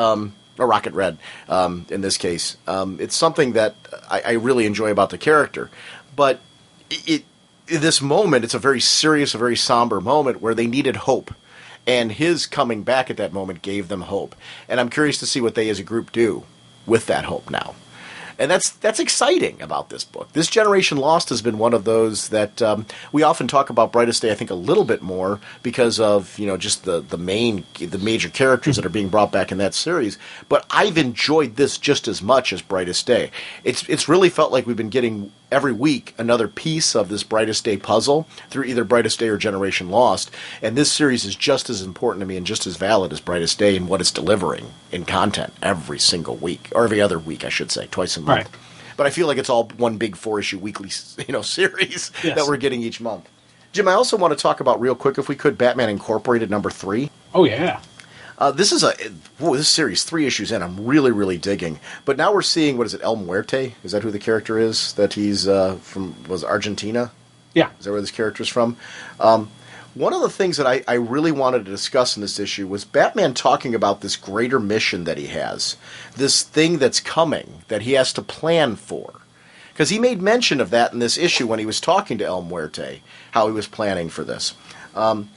or Rocket Red, in this case. It's something that I really enjoy about the character. But in this moment, it's a very serious, a very somber moment where they needed hope. And his coming back at that moment gave them hope. And I'm curious to see what they as a group do with that hope now. And that's exciting about this book. This Generation Lost has been one of those that we often talk about Brightest Day, I think, a little bit more because of, just the major characters that are being brought back in that series. But I've enjoyed this just as much as Brightest Day. It's really felt like we've been getting every week another piece of this Brightest Day puzzle through either Brightest Day or Generation Lost. And this series is just as important to me and just as valid as Brightest Day in what it's delivering in content every single week, or every other week, I should say, twice a month. Right. But I feel like it's all one big 4-issue weekly, series that we're getting each month. Jim, I also want to talk about real quick, if we could, Batman Incorporated #3. Oh, yeah. This series, 3 issues in, I'm really, really digging. But now we're seeing, what is it, El Muerte? Is that who the character is? That he's from, was Argentina? Yeah. Is that where this character's from? One of the things that I really wanted to discuss in this issue was Batman talking about this greater mission that he has. This thing that's coming, that he has to plan for. Because he made mention of that in this issue when he was talking to El Muerte, how he was planning for this.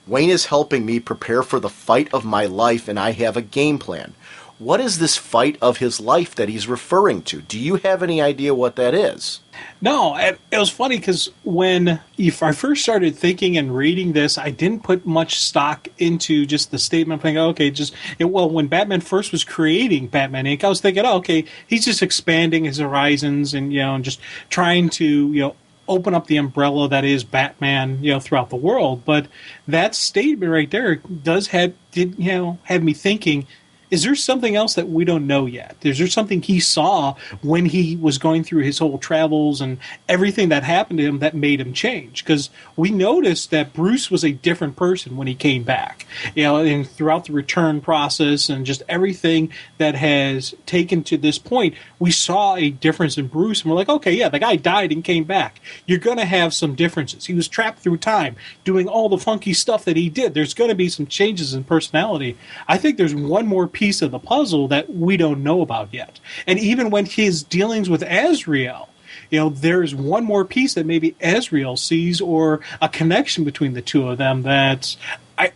Wayne is helping me prepare for the fight of my life, and I have a game plan. What is this fight of his life that he's referring to? Do you have any idea what that is? No, it was funny because when I first started thinking and reading this, I didn't put much stock into just the statement. Thinking, okay, when Batman first was creating Batman Inc., I was thinking, okay, he's just expanding his horizons and and just trying to open up the umbrella that is Batman, throughout the world. But that statement right there had me thinking, is there something else that we don't know yet? Is there something he saw when he was going through his whole travels and everything that happened to him that made him change? Because we noticed that Bruce was a different person when he came back. And throughout the return process and just everything that has taken to this point, we saw a difference in Bruce. And we're like, okay, yeah, the guy died and came back. You're going to have some differences. He was trapped through time, doing all the funky stuff that he did. There's going to be some changes in personality. I think there's one more piece of the puzzle that we don't know about yet. And even when his dealings with Azrael, there's one more piece that maybe Azrael sees, or a connection between the two of them that's,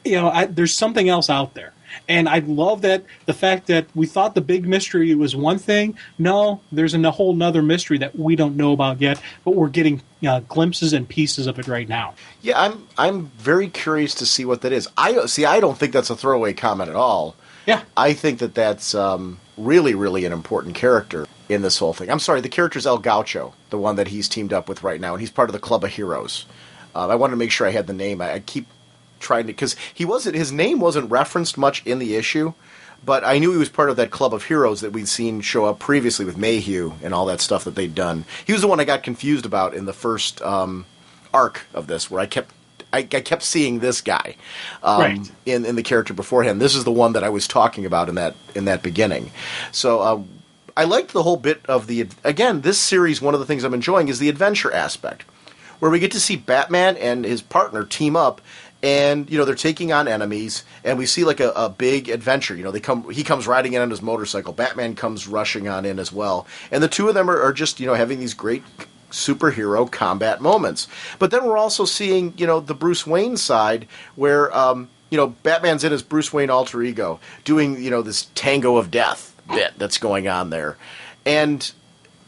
there's something else out there. And I love that the fact that we thought the big mystery was one thing. No, there's a whole nother mystery that we don't know about yet, but we're getting glimpses and pieces of it right now. Yeah, I'm very curious to see what that is. I don't think that's a throwaway comment at all. Yeah. I think that's really, really an important character in this whole thing. I'm sorry, the character's El Gaucho, the one that he's teamed up with right now, and he's part of the Club of Heroes. I wanted to make sure I had the name. I keep trying to, because his name wasn't referenced much in the issue, but I knew he was part of that Club of Heroes that we'd seen show up previously with Mayhew and all that stuff that they'd done. He was the one I got confused about in the first arc of this, where I kept seeing this guy right. in the character beforehand. This is the one that I was talking about in that beginning. So I liked the whole bit of this series. One of the things I'm enjoying is the adventure aspect, where we get to see Batman and his partner team up, and they're taking on enemies, and we see like a big adventure. He comes riding in on his motorcycle. Batman comes rushing on in as well, and the two of them are just having these great superhero combat moments. But then we're also seeing, the Bruce Wayne side where, Batman's in his Bruce Wayne alter ego doing, this tango of death bit that's going on there. And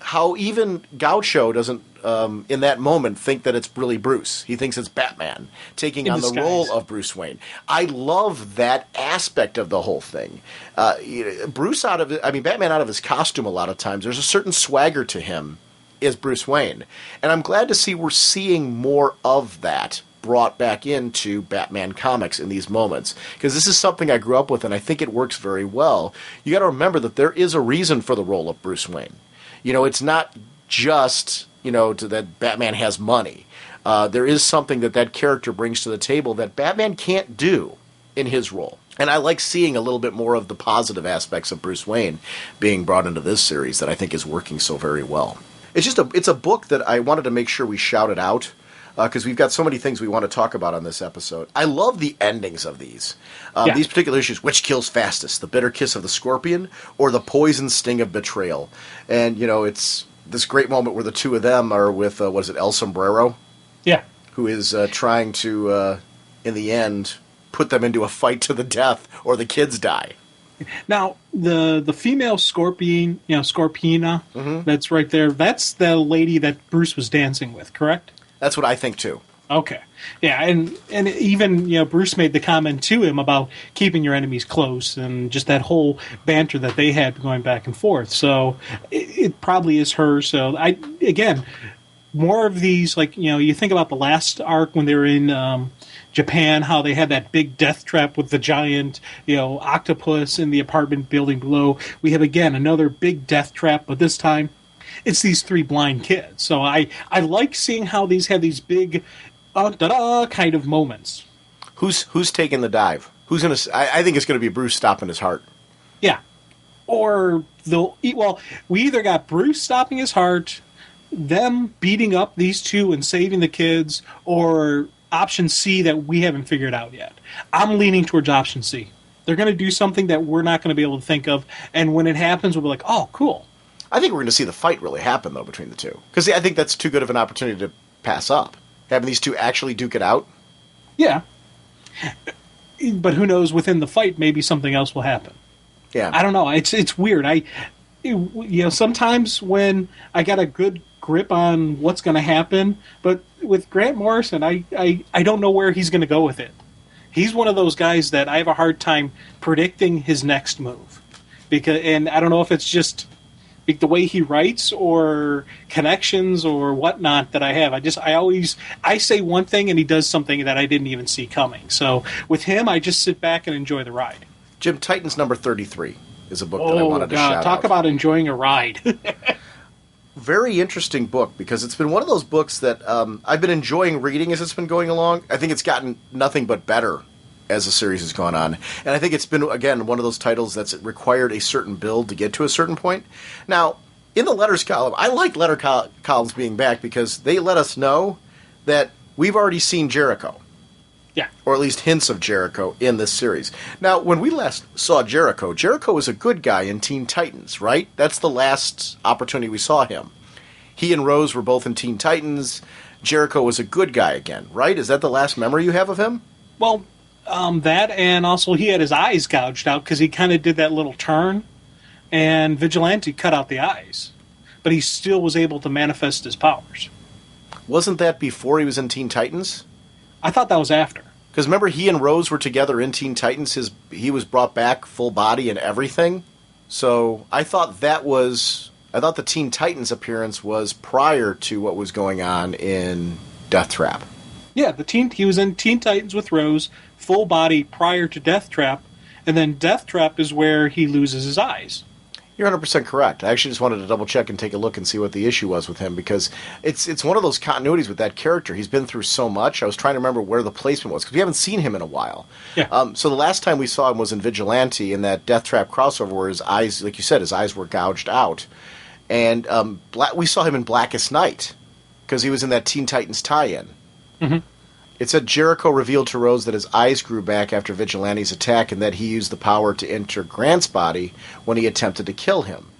how even Gaucho doesn't, in that moment, think that it's really Bruce. He thinks it's Batman taking on the role of Bruce Wayne. I love that aspect of the whole thing. Batman out of his costume a lot of times, there's a certain swagger to him is Bruce Wayne. And I'm glad to see we're seeing more of that brought back into Batman comics in these moments. Because this is something I grew up with, and I think it works very well. You got to remember that there is a reason for the role of Bruce Wayne. It's not just, that Batman has money. There is something that character brings to the table that Batman can't do in his role. And I like seeing a little bit more of the positive aspects of Bruce Wayne being brought into this series that I think is working so very well. It's a book that I wanted to make sure we shouted out, because we've got so many things we want to talk about on this episode. I love the endings of these. These particular issues: which kills fastest, the bitter kiss of the scorpion or the poison sting of betrayal? And, it's this great moment where the two of them are with, El Sombrero? Yeah. Who is trying to, in the end, put them into a fight to the death, or the kids die. Now, the female scorpion, Scorpina, that's right there, that's the lady that Bruce was dancing with, correct? That's what I think, too. Okay. Yeah, and even, Bruce made the comment to him about keeping your enemies close, and just that whole banter that they had going back and forth. So it probably is her. So, more of these, you think about the last arc when they were in Japan, how they had that big death trap with the giant, octopus in the apartment building below. We have, again, another big death trap, but this time it's these 3 blind kids. So I like seeing how these have these big kind of moments. Who's taking the dive? Who's going to... I think it's going to be Bruce stopping his heart. Yeah. Or they'll... Well, we either got Bruce stopping his heart, them beating up these two and saving the kids, or option C that we haven't figured out yet. I'm leaning towards option C. They're going to do something that we're not going to be able to think of, and when it happens, we'll be like, oh, cool. I think we're going to see the fight really happen, though, between the two. Because I think that's too good of an opportunity to pass up. Having these two actually duke it out. Yeah. But who knows, within the fight, maybe something else will happen. Yeah. I don't know. It's weird. Sometimes when I got a good grip on what's going to happen, but with Grant Morrison, I don't know where he's going to go with it. He's one of those guys that I have a hard time predicting his next move. And I don't know if it's just the way he writes or connections or whatnot that I have. I say one thing and he does something that I didn't even see coming. So with him, I just sit back and enjoy the ride. Jim, Titans number 33 is a book that I wanted to shout out. Talk about enjoying a ride. Very interesting book, because it's been one of those books that I've been enjoying reading as it's been going along. I think it's gotten nothing but better as the series has gone on. And I think it's been, again, one of those titles that's required a certain build to get to a certain point. Now, in the letters column, I like letter columns being back because they let us know that we've already seen Jericho. Yeah. Or at least hints of Jericho in this series. Now, when we last saw Jericho was a good guy in Teen Titans, right? That's the last opportunity we saw him. He and Rose were both in Teen Titans. Jericho was a good guy again, right? Is that the last memory you have of him? Well, that, and also he had his eyes gouged out because he kind of did that little turn, and Vigilante cut out the eyes. But he still was able to manifest his powers. Wasn't that before he was in Teen Titans? I thought that was after. Because remember, he and Rose were together in Teen Titans. He was brought back full body and everything. So I thought the Teen Titans appearance was prior to what was going on in Death Trap. Yeah, he was in Teen Titans with Rose, full body prior to Death Trap, and then Death Trap is where he loses his eyes. You're 100% correct. I actually just wanted to double check and take a look and see what the issue was with him, because it's one of those continuities with that character. He's been through so much. I was trying to remember where the placement was, because we haven't seen him in a while. Yeah. So the last time we saw him was in Vigilante, in that Death Trap crossover where his eyes, like you said, his eyes were gouged out. And we saw him in Blackest Night, because he was in that Teen Titans tie-in. Mm-hmm. It said Jericho revealed to Rose that his eyes grew back after Vigilante's attack and that he used the power to enter Grant's body when he attempted to kill him.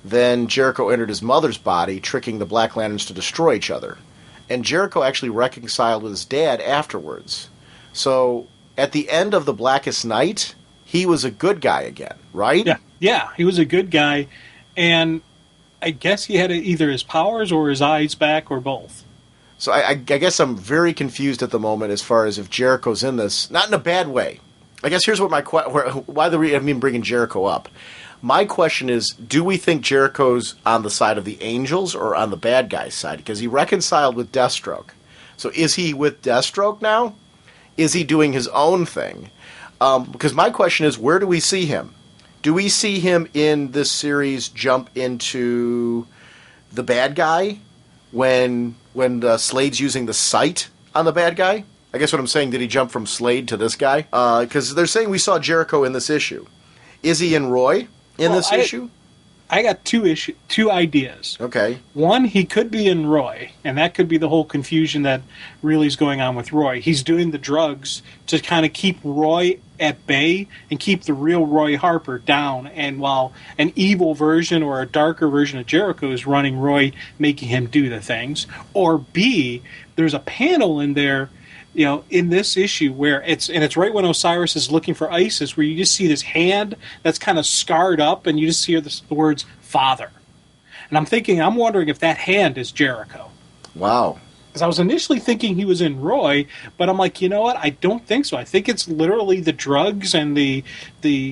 Then Jericho entered his mother's body, tricking the Black Lanterns to destroy each other. And Jericho actually reconciled with his dad afterwards. So at the end of the Blackest Night, he was a good guy again, right? Yeah, he was a good guy. And I guess he had either his powers or his eyes back or both. So I guess I'm very confused at the moment as far as if Jericho's in this. Not in a bad way. I guess here's what why I'm bringing Jericho up. My question is, do we think Jericho's on the side of the Angels or on the bad guy's side? Because he reconciled with Deathstroke. So is he with Deathstroke now? Is he doing his own thing? Because my question is, where do we see him? Do we see him in this series jump into the bad guy when Slade's using the sight on the bad guy? I guess what I'm saying, did he jump from Slade to this guy? Because they're saying we saw Jericho in this issue. Is he in Roy in this issue? I got two ideas. Okay. One, he could be in Roy, and that could be the whole confusion that really is going on with Roy. He's doing the drugs to kind of keep Roy at bay and keep the real Roy Harper down, and while an evil version or a darker version of Jericho is running Roy, making him do the things. Or B, there's a panel in there, in this issue where it's right when Osiris is looking for Isis, where you just see this hand that's kind of scarred up, and you just hear the words "Father." And I'm wondering if that hand is Jericho. Wow. Because I was initially thinking he was in Roy, but I'm like, you know what? I don't think so. I think it's literally the drugs and the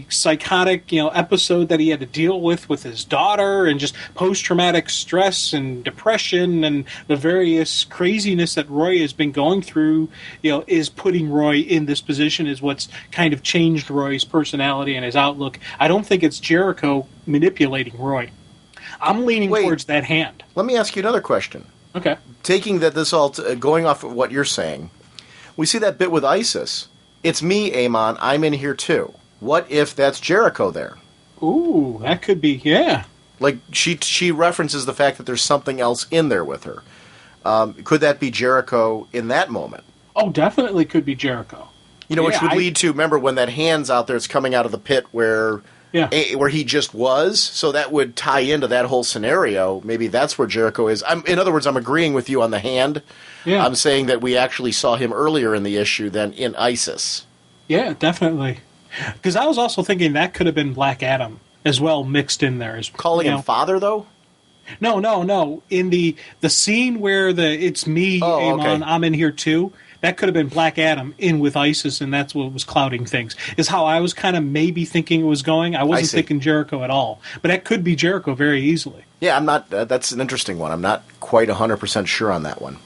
psychotic, episode that he had to deal with his daughter, and just post-traumatic stress and depression and the various craziness that Roy has been going through, is putting Roy in this position, is what's kind of changed Roy's personality and his outlook. I don't think it's Jericho manipulating Roy. I'm leaning towards that hand. Let me ask you another question. Okay. Taking that this all going off of what you're saying, we see that bit with Isis. It's me, Amon. I'm in here too. What if that's Jericho there? Ooh, that could be, yeah. Like, she references the fact that there's something else in there with her. Could that be Jericho in that moment? Oh, definitely could be Jericho. You know, which would lead to, remember, when that hand's out there, it's coming out of the pit where he just was, so that would tie into that whole scenario. Maybe that's where Jericho is. In other words, I'm agreeing with you on the hand. Yeah. I'm saying that we actually saw him earlier in the issue than in ISIS. Yeah, definitely. Because I was also thinking that could have been Black Adam as well, mixed in there. Calling him father, though? No. In the scene where it's me, Amon, I'm in here too, that could have been Black Adam in with ISIS, and that's what was clouding things, is how I was kind of maybe thinking it was going. I wasn't thinking Jericho at all. But that could be Jericho very easily. Yeah, I'm not. That's an interesting one. I'm not quite 100% sure on that one.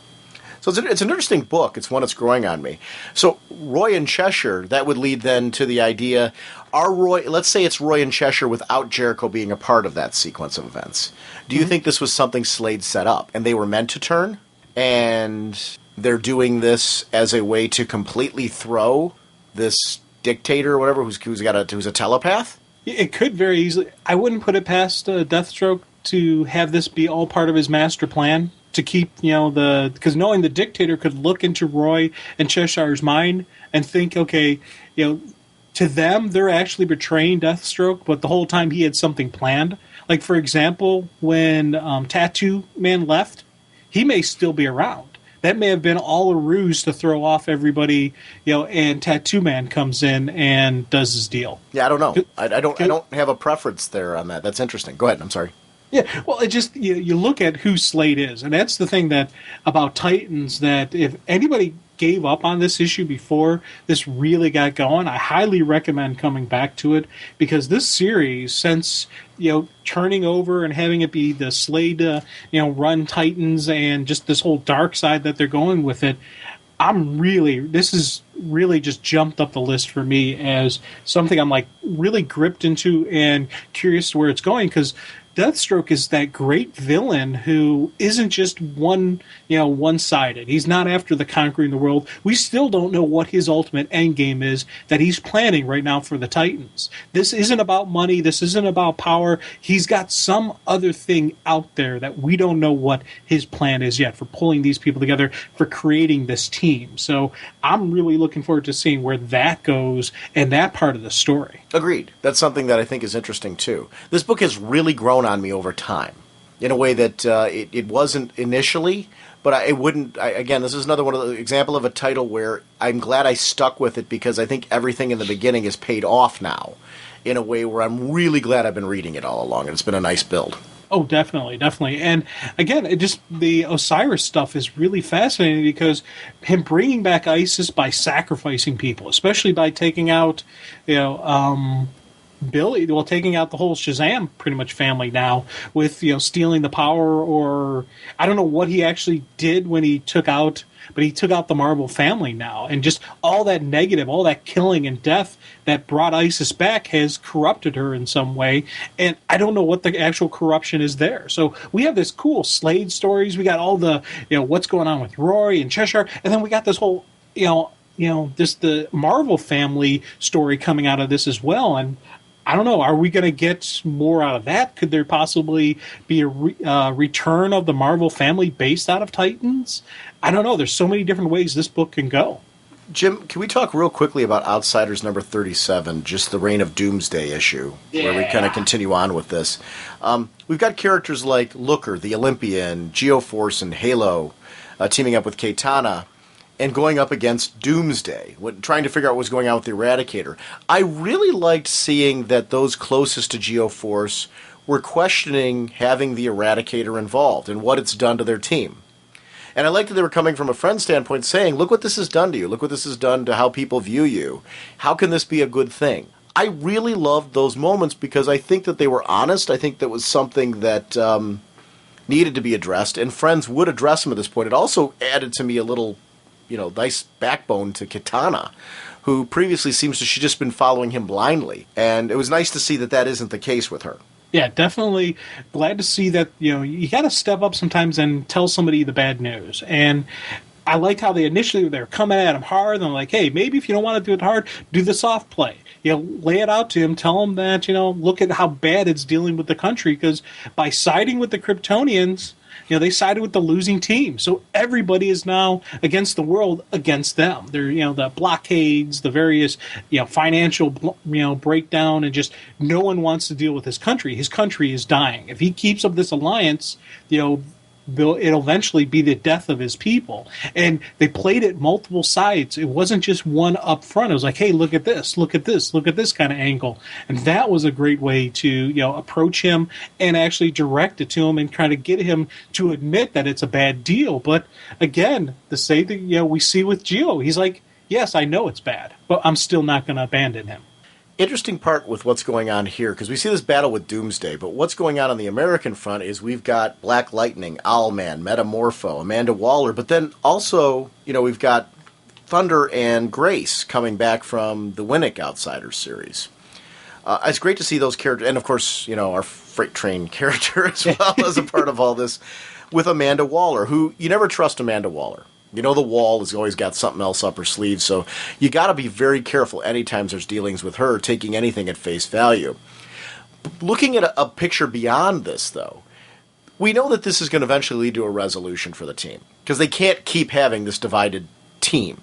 So it's an interesting book. It's one that's growing on me. So Roy and Cheshire, that would lead then to the idea, let's say it's Roy and Cheshire without Jericho being a part of that sequence of events. Do you think this was something Slade set up, and they were meant to turn, and they're doing this as a way to completely throw this dictator or whatever who's a telepath? It could very easily. I wouldn't put it past Deathstroke to have this be all part of his master plan. To keep, because knowing the dictator could look into Roy and Cheshire's mind and think, okay, to them, they're actually betraying Deathstroke, but the whole time he had something planned. Like, for example, when Tattoo Man left, he may still be around. That may have been all a ruse to throw off everybody, and Tattoo Man comes in and does his deal. Yeah, I don't know. I don't have a preference there on that. That's interesting. Go ahead. I'm sorry. Yeah, well, it just you look at who Slade is, and that's the thing that about Titans, that if anybody gave up on this issue before this really got going, I highly recommend coming back to it, because this series, since turning over and having it be the Slade run Titans and just this whole dark side that they're going with it, this is really just jumped up the list for me as something I'm like really gripped into and curious to where it's going, because Deathstroke is that great villain who isn't just one-sided. He's not after the conquering the world. We still don't know what his ultimate end game is that he's planning right now for the Titans. This isn't about money. This isn't about power. He's got some other thing out there that we don't know what his plan is yet for pulling these people together, for creating this team. So I'm really looking forward to seeing where that goes and that part of the story. Agreed. That's something that I think is interesting, too. This book has really grown on me over time in a way that it wasn't initially, but again, this is another one of the example of a title where I'm glad I stuck with it, because I think everything in the beginning is paid off now in a way where I'm really glad I've been reading it all along, and it's been a nice build. Oh, definitely. And again, the Osiris stuff is really fascinating, because him bringing back ISIS by sacrificing people, especially by taking out, Billy, taking out the whole Shazam pretty much family now with, stealing the power, or I don't know what he actually did when he took out, but he took out the Marvel family now, and just all that negative, all that killing and death that brought Isis back has corrupted her in some way, and I don't know what the actual corruption is there. So we have this cool Slade stories, we got all the, what's going on with Roy and Cheshire, and then we got this whole, the Marvel family story coming out of this as well, and I don't know. Are we going to get more out of that? Could there possibly be a return of the Marvel family based out of Titans? I don't know. There's so many different ways this book can go. Jim, can we talk real quickly about Outsiders number 37, just the Reign of Doomsday issue, where we kind of continue on with this? We've got characters like Looker, the Olympian, Geoforce, and Halo teaming up with Katana and going up against Doomsday, trying to figure out what's going on with the Eradicator. I really liked seeing that those closest to Geoforce were questioning having the Eradicator involved and what it's done to their team. And I liked that they were coming from a friend standpoint saying, look what this has done to you. Look what this has done to how people view you. How can this be a good thing? I really loved those moments because I think that they were honest. I think that was something that needed to be addressed, and friends would address them at this point. It also added to me a little nice backbone to Katana, who previously seems to she's just been following him blindly. And it was nice to see that that isn't the case with her. Yeah, definitely glad to see that, you got to step up sometimes and tell somebody the bad news. And I liked how they were coming at him hard, and I'm like, hey, maybe if you don't want to do it hard, do the soft play. Lay it out to him, tell him that, look at how bad it's dealing with the country, because by siding with the Kryptonians, they sided with the losing team. So everybody is now against the world, against them. They're, the blockades, the various, financial, breakdown, and just no one wants to deal with his country. His country is dying. If he keeps up this alliance, it'll eventually be the death of his people. And they played it multiple sides. It wasn't just one up front. It was like, hey, look at this kind of angle. And that was a great way to, approach him and actually direct it to him and kind of get him to admit that it's a bad deal. But again, the same thing, we see with Geo. He's like, yes, I know it's bad, but I'm still not going to abandon him. Interesting part with what's going on here, because we see this battle with Doomsday, but what's going on the American front is we've got Black Lightning, Owlman, Metamorpho, Amanda Waller, but then also, we've got Thunder and Grace coming back from the Winnick Outsiders series. It's great to see those characters, and of course, our Freight Train character as well as a part of all this, with Amanda Waller, who you never trust Amanda Waller. The Wall has always got something else up her sleeve, so you got to be very careful anytime there's dealings with her, taking anything at face value. Looking at a picture beyond this, though, we know that this is going to eventually lead to a resolution for the team, because they can't keep having this divided team.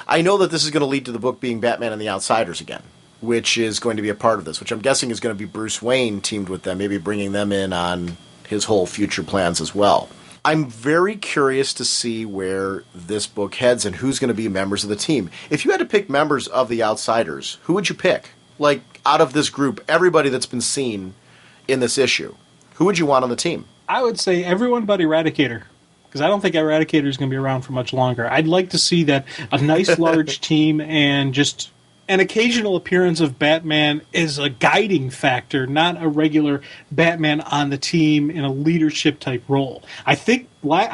I know that this is going to lead to the book being Batman and the Outsiders again, which is going to be a part of this, which I'm guessing is going to be Bruce Wayne teamed with them, maybe bringing them in on his whole future plans as well. I'm very curious to see where this book heads and who's going to be members of the team. If you had to pick members of the Outsiders, who would you pick? Like, out of this group, everybody that's been seen in this issue, who would you want on the team? I would say everyone but Eradicator, because I don't think Eradicator is going to be around for much longer. I'd like to see that a nice large team and just an occasional appearance of Batman is a guiding factor, not a regular Batman on the team in a leadership type role. I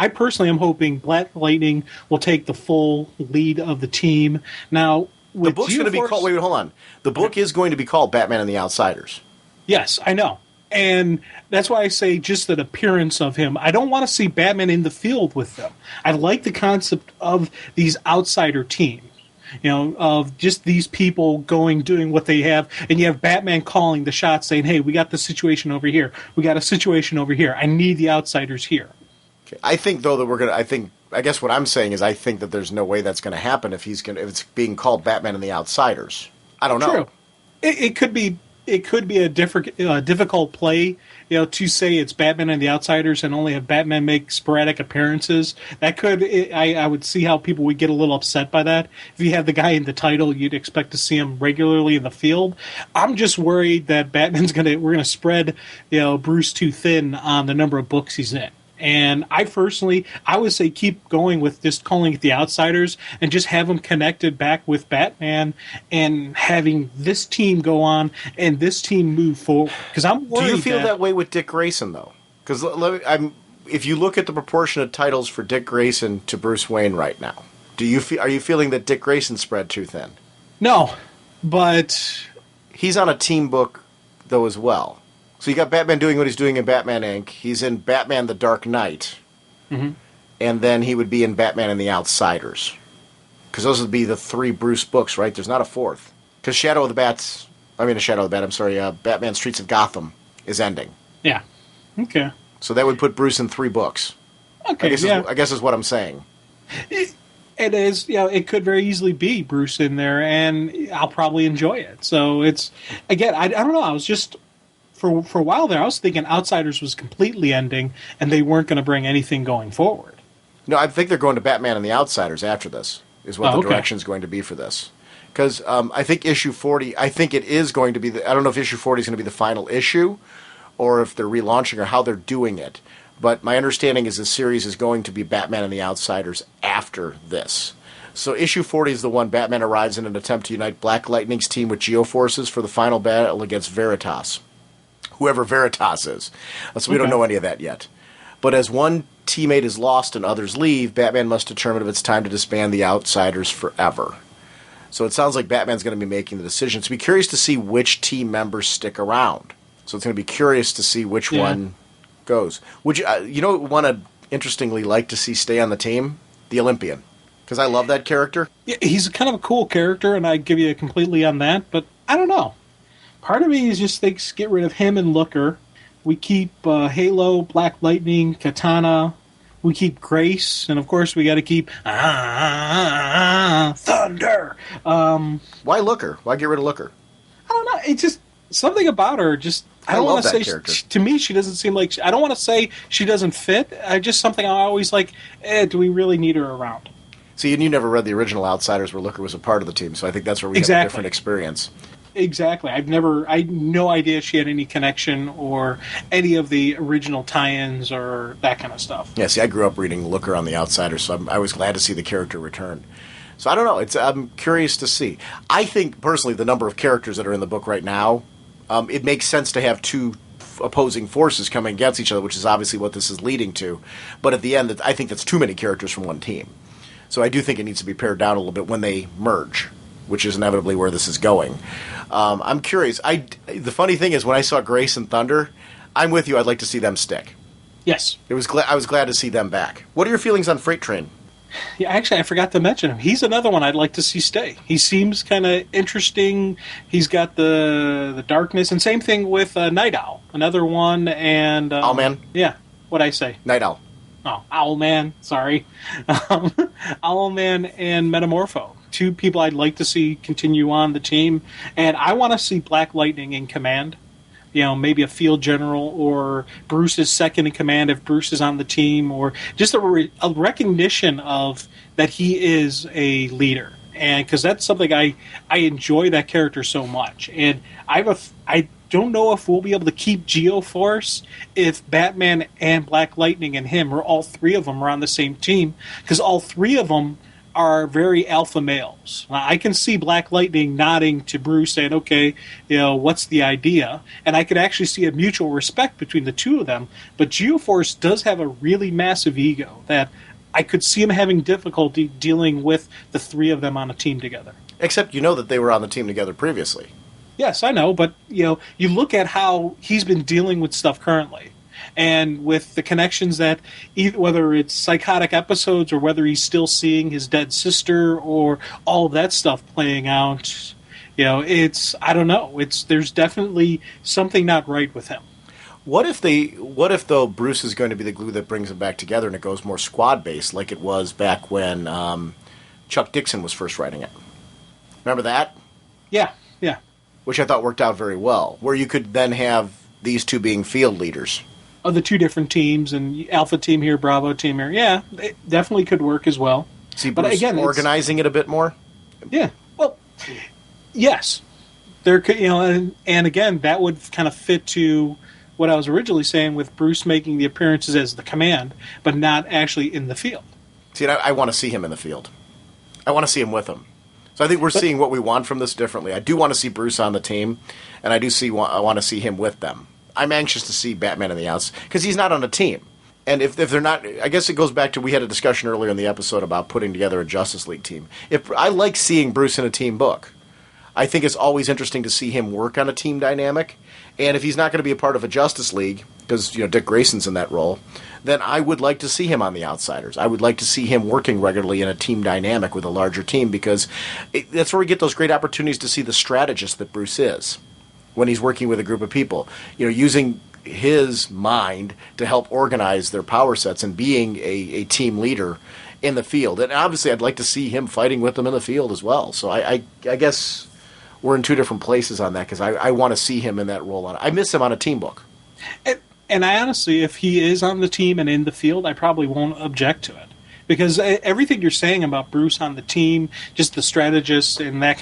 personally am hoping Black Lightning will take the full lead of the team. Now, the book's going to be called. Wait, hold on. The book is going to be called Batman and the Outsiders. Yes, I know. And that's why I say just an appearance of him. I don't want to see Batman in the field with them. I like the concept of these outsider teams. Of just these people doing what they have, and you have Batman calling the shots, saying, hey, we got the situation over here. We got a situation over here. I need the Outsiders here. Okay. I think, though, that I guess what I'm saying is I think that there's no way that's going to happen if it's being called Batman and the Outsiders. I don't know. True. It could be a difficult play, to say it's Batman and the Outsiders and only have Batman make sporadic appearances. I would see how people would get a little upset by that. If you have the guy in the title, you'd expect to see him regularly in the field. I'm just worried that we're gonna spread, Bruce too thin on the number of books he's in. And I would say keep going with just calling it the Outsiders and just have them connected back with Batman and having this team go on and this team move forward. Because I'm worried. Do you feel that way with Dick Grayson, though? Because if you look at the proportionate titles for Dick Grayson to Bruce Wayne right now, are you feeling that Dick Grayson spread too thin? No, but he's on a team book though as well. So you got Batman doing what he's doing in Batman Inc. He's in Batman the Dark Knight. Mm-hmm. And then he would be in Batman and the Outsiders. Because those would be the 3 Bruce books, right? There's not a 4th. Because Batman Streets of Gotham is ending. Yeah. Okay. So that would put Bruce in 3 books. Okay, I guess is what I'm saying. It is, it could very easily be Bruce in there, and I'll probably enjoy it. So it's, again, I don't know, I was just... For a while there, I was thinking Outsiders was completely ending, and they weren't going to bring anything going forward. No, I think they're going to Batman and the Outsiders after this, is what the direction is going to be for this. Because I think issue 40, I think it is going to be, I don't know if issue 40 is going to be the final issue, or if they're relaunching, or how they're doing it. But my understanding is the series is going to be Batman and the Outsiders after this. So issue 40 is the one Batman arrives in an attempt to unite Black Lightning's team with Geoforces for the final battle against Veritas. Whoever Veritas is. So we don't know any of that yet. But as one teammate is lost and others leave, Batman must determine if it's time to disband the Outsiders forever. So it sounds like Batman's going to be making the decision. So be curious to see which team members stick around. So it's going to be curious to see which one goes. Would you want to interestingly like to see stay on the team? the Olympian, because I love that character. Yeah, he's kind of a cool character, and I give you completely on that, but I don't know. Part of me is just thinks get rid of him and Looker. We keep Halo, Black Lightning, Katana. We keep Grace, and of course we got to keep Thunder. Why Looker? Why get rid of Looker? I don't know. It's just something about her. Just I don't want to say to me she doesn't seem like. I don't want to say she doesn't fit. Just something I always like. Do we really need her around? See, and you never read the original Outsiders where Looker was a part of the team, so I think that's where we have a different experience. Exactly. I had no idea she had any connection or any of the original tie-ins or that kind of stuff. Yeah, see, I grew up reading Looker on the Outsiders, so I was glad to see the character return. So I don't know. I'm curious to see. I think, personally, the number of characters that are in the book right now, it makes sense to have two opposing forces coming against each other, which is obviously what this is leading to. But at the end, I think that's too many characters from one team. So I do think it needs to be pared down a little bit when they merge, which is inevitably where this is going. I'm curious. The funny thing is, when I saw Grace and Thunder, I'm with you. I'd like to see them stick. Yes. I was glad to see them back. What are your feelings on Freight Train? Yeah, actually, I forgot to mention him. He's another one I'd like to see stay. He seems kind of interesting. He's got the darkness, and same thing with Night Owl, another one, and Owlman. Yeah, what'd I say? Night Owl. Oh, Owlman. Sorry, Owlman and Metamorpho. Two people I'd like to see continue on the team, and I want to see Black Lightning in command. You know, maybe a field general or Bruce's second in command if Bruce is on the team, or just a recognition of that he is a leader. And because that's something I enjoy that character so much. And I don't know if we'll be able to keep Geoforce if Batman and Black Lightning and him, or all three of them, are on the same team, because all three of them are very alpha males. I can see Black Lightning nodding to Bruce saying, okay, what's the idea? And I could actually see a mutual respect between the two of them. But Geoforce does have a really massive ego that I could see him having difficulty dealing with the three of them on a team together. Except that they were on the team together previously. Yes, I know, but you look at how he's been dealing with stuff currently. And with the connections that, whether it's psychotic episodes or whether he's still seeing his dead sister or all of that stuff playing out, I don't know. There's definitely something not right with him. What if though Bruce is going to be the glue that brings them back together, and it goes more squad based like it was back when Chuck Dixon was first writing it? Remember that? Yeah. Which I thought worked out very well, where you could then have these two being field leaders. Of the two different teams, and Alpha team here, Bravo team here. Yeah, it definitely could work as well. See, Bruce, but again, organizing it a bit more? Yeah. Well, yes. There could, and again, that would kind of fit to what I was originally saying with Bruce making the appearances as the command, but not actually in the field. See, I want to see him in the field. I want to see him with him. So I think we're seeing what we want from this differently. I do want to see Bruce on the team, and I want to see him with them. I'm anxious to see Batman in the outs because he's not on a team. And if they're not, I guess it goes back to, we had a discussion earlier in the episode about putting together a Justice League team. If I like seeing Bruce in a team book, I think it's always interesting to see him work on a team dynamic. And if he's not going to be a part of a Justice League, because Dick Grayson's in that role, then I would like to see him on the Outsiders. I would like to see him working regularly in a team dynamic with a larger team, because that's where we get those great opportunities to see the strategist that Bruce is when he's working with a group of people, using his mind to help organize their power sets and being a team leader in the field. And obviously I'd like to see him fighting with them in the field as well. So I guess we're in two different places on that, because I want to see him in that role. I miss him on a team book. And I honestly, if he is on the team and in the field, I probably won't object to it. Because everything you're saying about Bruce on the team, just the strategist and that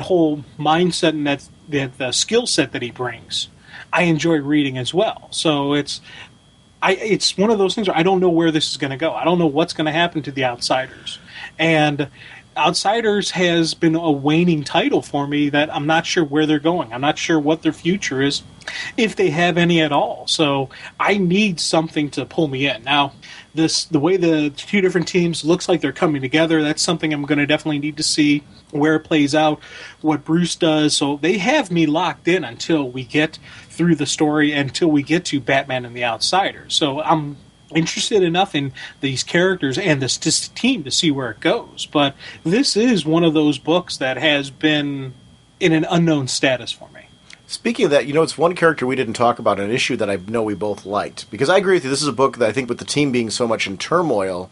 whole mindset and that the skill set that he brings, I enjoy reading as well. So it's one of those things where I don't know where this is going to go. I don't know what's going to happen to the Outsiders. And Outsiders has been a waning title for me that I'm not sure where they're going. I'm not sure what their future is, if they have any at all. So I need something to pull me in. Now, the way the two different teams looks like they're coming together, that's something I'm going to definitely need to see where it plays out, what Bruce does. So they have me locked in until we get through the story, until we get to Batman and the Outsiders. So I'm interested enough in these characters and this team to see where it goes. But this is one of those books that has been in an unknown status for me. Speaking of that, it's one character we didn't talk about, an issue that I know we both liked. Because I agree with you, this is a book that I think with the team being so much in turmoil,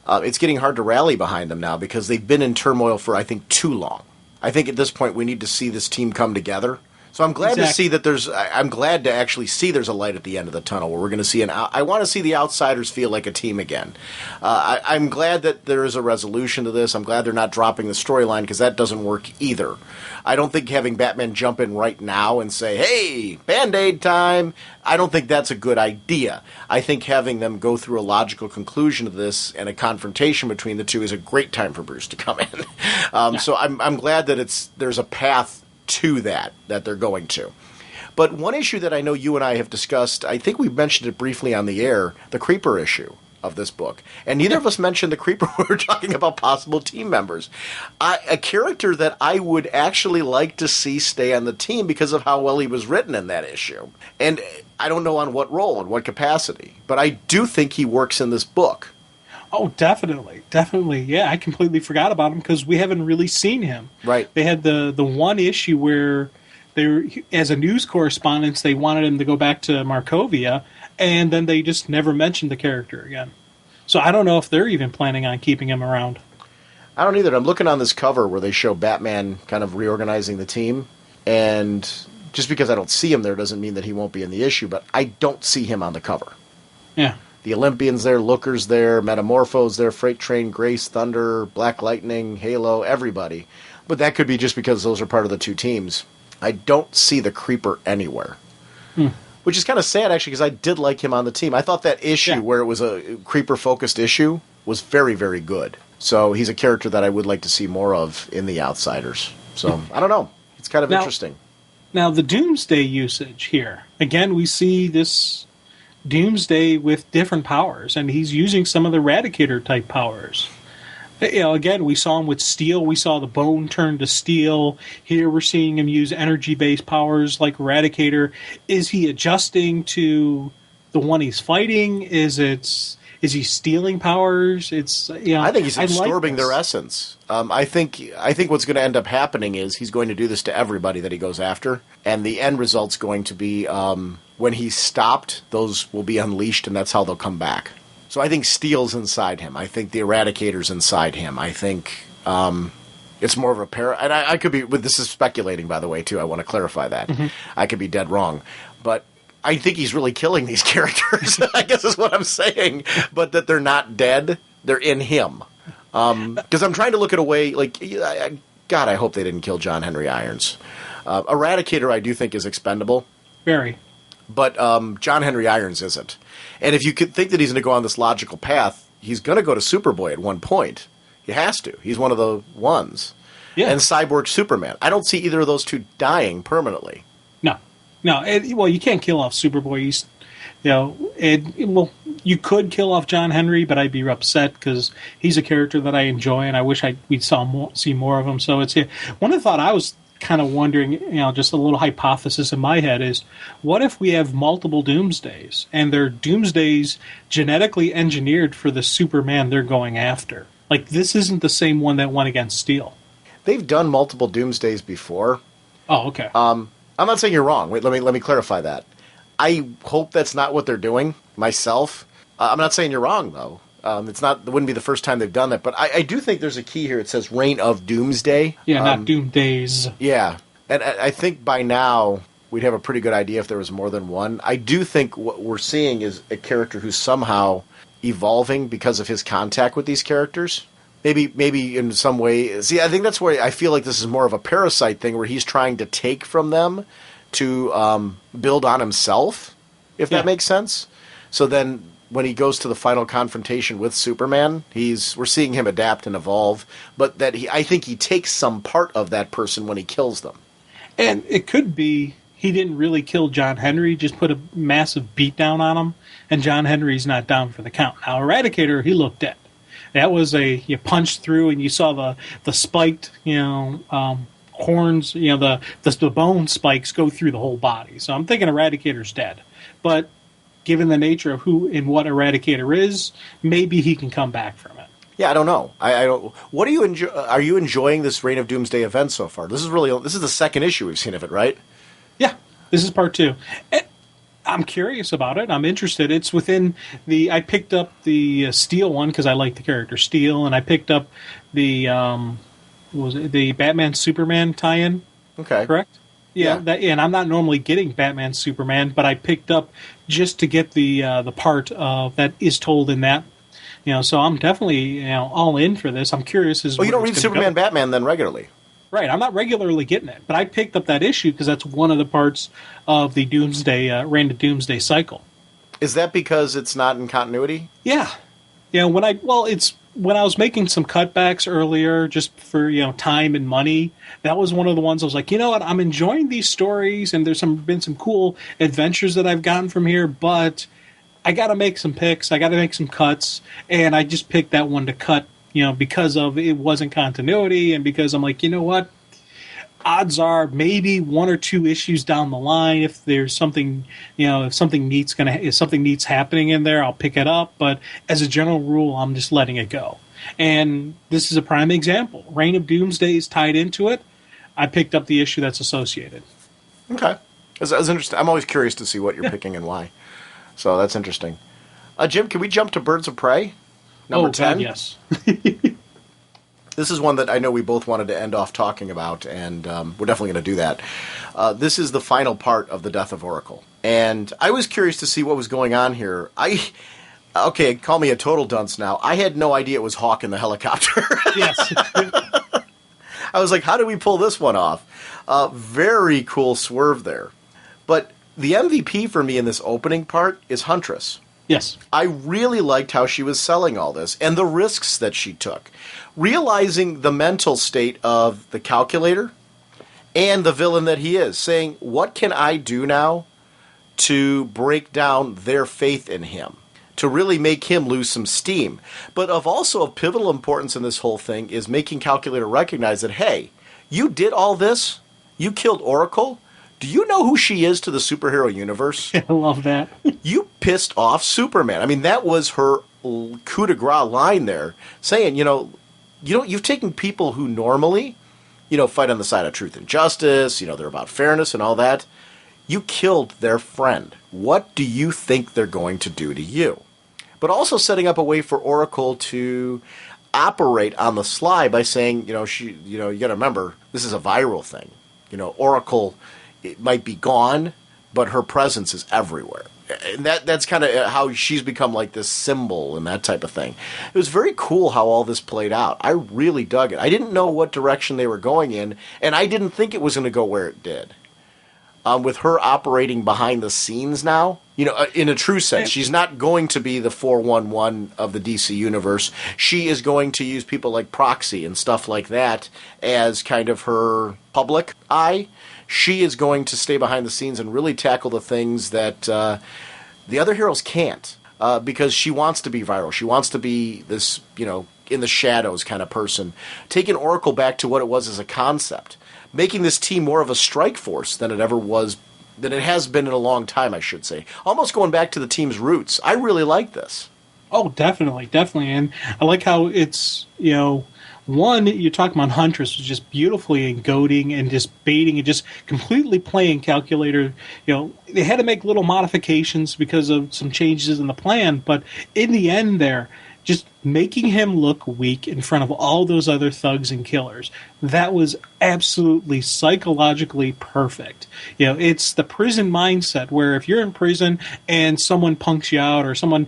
it's getting hard to rally behind them now because they've been in turmoil for, I think, too long. I think at this point we need to see this team come together. So I'm glad to see that I'm glad to actually see there's a light at the end of the tunnel where we're going to see I want to see the Outsiders feel like a team again. I'm glad that there is a resolution to this. I'm glad they're not dropping the storyline because that doesn't work either. I don't think having Batman jump in right now and say, hey, Band-Aid time, I don't think that's a good idea. I think having them go through a logical conclusion to this and a confrontation between the two is a great time for Bruce to come in. So I'm glad that there's a path to that they're going to. But one issue that I know you and I have discussed, I think we mentioned it briefly on the air, the Creeper issue of this book. And neither of us mentioned the Creeper when we were talking about possible team members. A character that I would actually like to see stay on the team because of how well he was written in that issue. And I don't know on what role, in what capacity, but I do think he works in this book. Oh, definitely. Definitely. Yeah, I completely forgot about him because we haven't really seen him. Right. They had the one issue where as a news correspondent, they wanted him to go back to Markovia, and then they just never mentioned the character again. So I don't know if they're even planning on keeping him around. I don't either. I'm looking on this cover where they show Batman kind of reorganizing the team, and just because I don't see him there doesn't mean that he won't be in the issue, but I don't see him on the cover. Yeah. The Olympians there, Looker's there, Metamorpho's there, Freight Train, Grace, Thunder, Black Lightning, Halo, everybody. But that could be just because those are part of the two teams. I don't see the Creeper anywhere. Which is kind of sad, actually, because I did like him on the team. I thought that issue where it was a Creeper-focused issue was very, very good. So he's a character that I would like to see more of in the Outsiders. So, I don't know. It's kind of interesting. Now, the Doomsday usage here. Again, we see this Doomsday with different powers, and he's using some of the Eradicator-type powers. Again, we saw him with steel. We saw the bone turn to steel. Here we're seeing him use energy-based powers like Eradicator. Is he adjusting to the one he's fighting? Is he stealing powers? I think he's absorbing their essence. I think what's going to end up happening is he's going to do this to everybody that he goes after, and the end result's going to be when he's stopped, those will be unleashed, and that's how they'll come back. So I think Steel's inside him. I think the Eradicator's inside him. I think it's more of a and I could be. This is speculating, by the way, too. I want to clarify that. Mm-hmm. I could be dead wrong, but I think he's really killing these characters. I guess is what I'm saying. But that they're not dead. They're in him. Because I'm trying to look at a way like God. I hope they didn't kill John Henry Irons. Eradicator, I do think is expendable. Very. But John Henry Irons isn't. And if you could think that he's going to go on this logical path, he's going to go to Superboy at one point. He has to. He's one of the ones. Yeah. And Cyborg Superman. I don't see either of those two dying permanently. No. Well, you can't kill off Superboy. You could kill off John Henry, but I'd be upset because he's a character that I enjoy, and I wish we'd see more of him. So it's one of the thought I was kind of wondering, just a little hypothesis in my head is, what if we have multiple Doomsdays, and they're Doomsdays genetically engineered for the Superman they're going after? Like, this isn't the same one that went against Steel. They've done multiple Doomsdays before. Oh, okay. I'm not saying you're wrong. Wait, let me clarify that. I hope that's not what they're doing myself. I'm not saying you're wrong, though. It wouldn't be the first time they've done that, but I do think there's a key here. It says Reign of Doomsday. Yeah, not Doomdays. Yeah, and I think by now we'd have a pretty good idea if there was more than one. I do think what we're seeing is a character who's somehow evolving because of his contact with these characters. Maybe in some way. See, I think that's where I feel like this is more of a parasite thing where he's trying to take from them to build on himself, if that makes sense. So then when he goes to the final confrontation with Superman, we're seeing him adapt and evolve, but I think he takes some part of that person when he kills them. And it could be he didn't really kill John Henry, just put a massive beat down on him, and John Henry's not down for the count. Now, Eradicator, he looked dead. That was you punched through and you saw the spiked, horns, the bone spikes go through the whole body. So I'm thinking Eradicator's dead. But given the nature of who and what Eradicator is, maybe he can come back from it. Yeah, I don't know. I don't. What are you Are you enjoying this Reign of Doomsday event so far? This is the second issue we've seen of it, right? Yeah, this is part 2. I'm curious about it. I'm interested. It's within the. I picked up the Steel one because I like the character Steel, and I picked up the the Batman Superman tie-in. Okay, correct. Yeah, yeah. And I'm not normally getting Batman Superman, but I picked up just to get the part that is told in that. So I'm definitely all in for this. I'm curious as. Well, you don't read Superman Batman then regularly. Right, I'm not regularly getting it, but I picked up that issue because that's one of the parts of the Doomsday Reign of Doomsday cycle. Is that because it's not in continuity? Yeah, it's when I was making some cutbacks earlier, just for time and money. That was one of the ones I was like, you know what, I'm enjoying these stories, and there's been some cool adventures that I've gotten from here, but I got to make some picks, I got to make some cuts, and I just picked that one to cut. Because of it wasn't continuity, and because I'm like, you know what? Odds are maybe 1 or 2 issues down the line, if there's something, if something neat's happening in there, I'll pick it up. But as a general rule, I'm just letting it go. And this is a prime example. Reign of Doomsday is tied into it. I picked up the issue that's associated. Okay, that's interesting. I'm always curious to see what you're picking and why. So that's interesting. Jim, can we jump to Birds of Prey? Number 10? God, yes. This is one that I know we both wanted to end off talking about, and we're definitely going to do that. This is the final part of the death of Oracle. And I was curious to see what was going on here. Okay, call me a total dunce now. I had no idea it was Hawk in the helicopter. Yes. I was like, how do we pull this one off? Very cool swerve there. But the MVP for me in this opening part is Huntress. Yes. I really liked how she was selling all this and the risks that she took. Realizing the mental state of the calculator and the villain that he is, saying, what can I do now to break down their faith in him, to really make him lose some steam? But of pivotal importance in this whole thing is making Calculator recognize that, hey, you did all this, you killed Oracle. Do you know who she is to the superhero universe? I love that. You pissed off Superman. I mean, that was her coup de grace line there, saying, you've taken people who normally, fight on the side of truth and justice, they're about fairness and all that. You killed their friend. What do you think they're going to do to you? But also setting up a way for Oracle to operate on the sly by saying, you got to remember, this is a viral thing. Oracle, it might be gone, but her presence is everywhere. And that's kind of how she's become like this symbol and that type of thing. It was very cool how all this played out. I really dug it. I didn't know what direction they were going in, and I didn't think it was going to go where it did. With her operating behind the scenes now, in a true sense, she's not going to be the 411 of the DC universe. She is going to use people like Proxy and stuff like that as kind of her public eye. She is going to stay behind the scenes and really tackle the things that the other heroes can't, because she wants to be viral. She wants to be this, in the shadows kind of person, taking Oracle back to what it was as a concept, making this team more of a strike force than it ever was, than it has been in a long time, I should say. Almost going back to the team's roots. I really like this. Oh, definitely. And I like how it's, one, you're talking about Huntress was just beautifully and goading and just baiting and just completely playing Calculator. They had to make little modifications because of some changes in the plan, but in the end there, just making him look weak in front of all those other thugs and killers. That was absolutely psychologically perfect. It's the prison mindset where if you're in prison and someone punks you out or someone,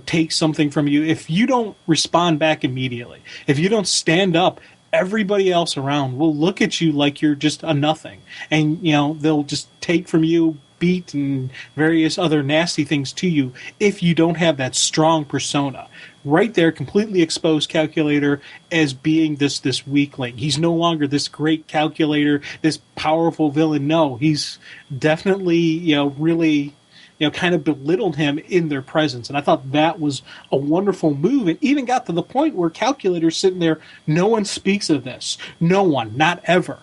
takes something from you, if you don't respond back immediately, if you don't stand up, everybody else around will look at you like you're just a nothing. And, they'll just take from you, beat and various other nasty things to you if you don't have that strong persona. Right there, completely exposed Calculator as being this weakling. He's no longer this great Calculator, this powerful villain. No, he's definitely, really, kind of belittled him in their presence. And I thought that was a wonderful move. It even got to the point where Calculator's sitting there, no one speaks of this. No one, not ever.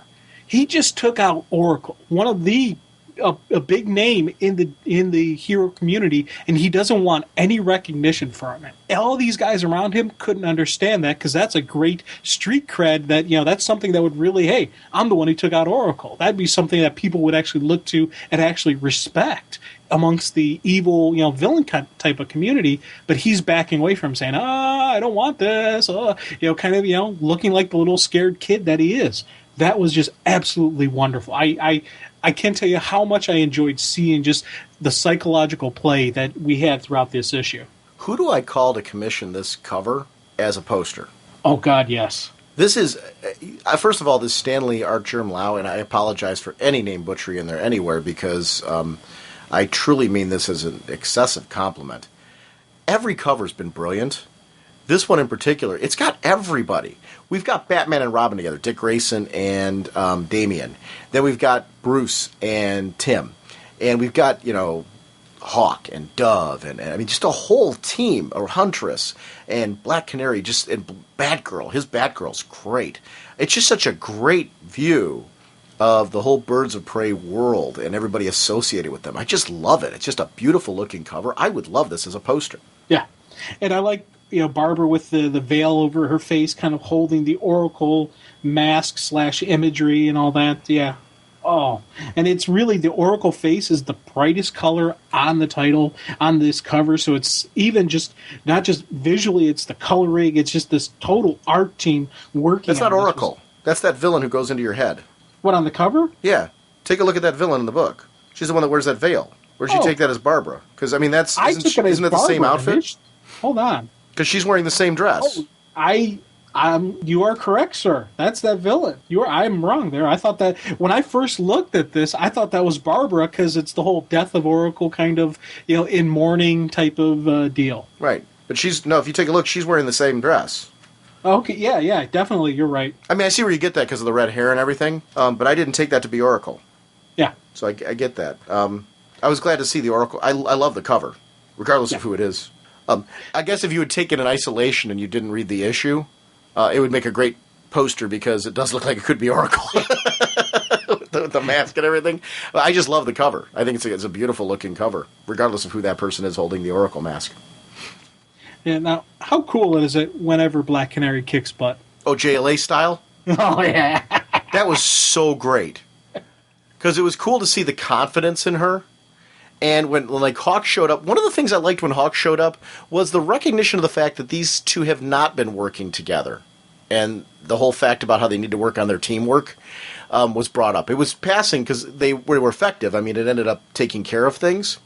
He just took out Oracle, one of the a big name in the hero community, and he doesn't want any recognition from it. All these guys around him couldn't understand that, because that's a great street cred. That that's something that would really, hey, I'm the one who took out Oracle. That'd be something that people would actually look to and actually respect amongst the evil, villain type of community. But he's backing away from, saying, I don't want this. Kind of, looking like the little scared kid that he is. That was just absolutely wonderful. I can't tell you how much I enjoyed seeing just the psychological play that we had throughout this issue. Who do I call to commission this cover as a poster? Oh, God, yes. This is, first of all, this Stanley Artgerm Lau, and I apologize for any name butchery in there anywhere, because I truly mean this as an excessive compliment. Every cover's been brilliant. This one in particular, it's got everybody. We've got Batman and Robin together, Dick Grayson and Damian. Then we've got Bruce and Tim. And we've got, Hawk and Dove, and I mean, just a whole team, or Huntress and Black Canary, and Batgirl. His Batgirl's great. It's just such a great view of the whole Birds of Prey world and everybody associated with them. I just love it. It's just a beautiful looking cover. I would love this as a poster. Yeah, and I like Barbara with the veil over her face, kind of holding the Oracle mask / imagery and all that. Yeah. Oh, and it's really, the Oracle face is the brightest color on the title, on this cover. So it's even just, not just visually, it's the coloring. It's just this total art team working. That's not Oracle. That's that villain who goes into your head. What, on the cover? Yeah. Take a look at that villain in the book. She's the one that wears that veil. Where'd you take that as Barbara? Because, I mean, isn't it the same outfit? Hold on. Because she's wearing the same dress. You are correct, sir. That's that villain. I'm wrong there. I thought that when I first looked at this, I thought that was Barbara, because it's the whole Death of Oracle kind of, in mourning type of deal. Right. But if you take a look, she's wearing the same dress. Okay, yeah, definitely, you're right. I mean, I see where you get that because of the red hair and everything, but I didn't take that to be Oracle. Yeah. So I get that. I was glad to see the Oracle. I love the cover, regardless of who it is. I guess if you would take it in isolation and you didn't read the issue, it would make a great poster, because it does look like it could be Oracle. with the mask and everything. I just love the cover. I think it's a beautiful looking cover, regardless of who that person is holding the Oracle mask. Yeah, now, how cool is it whenever Black Canary kicks butt? Oh, JLA style? Oh, yeah. That was so great. Because it was cool to see the confidence in her. And when Hawk showed up, one of the things I liked when Hawk showed up was the recognition of the fact that these two have not been working together. And the whole fact about how they need to work on their teamwork was brought up. It was passing because they were effective. I mean, it ended up taking care of things.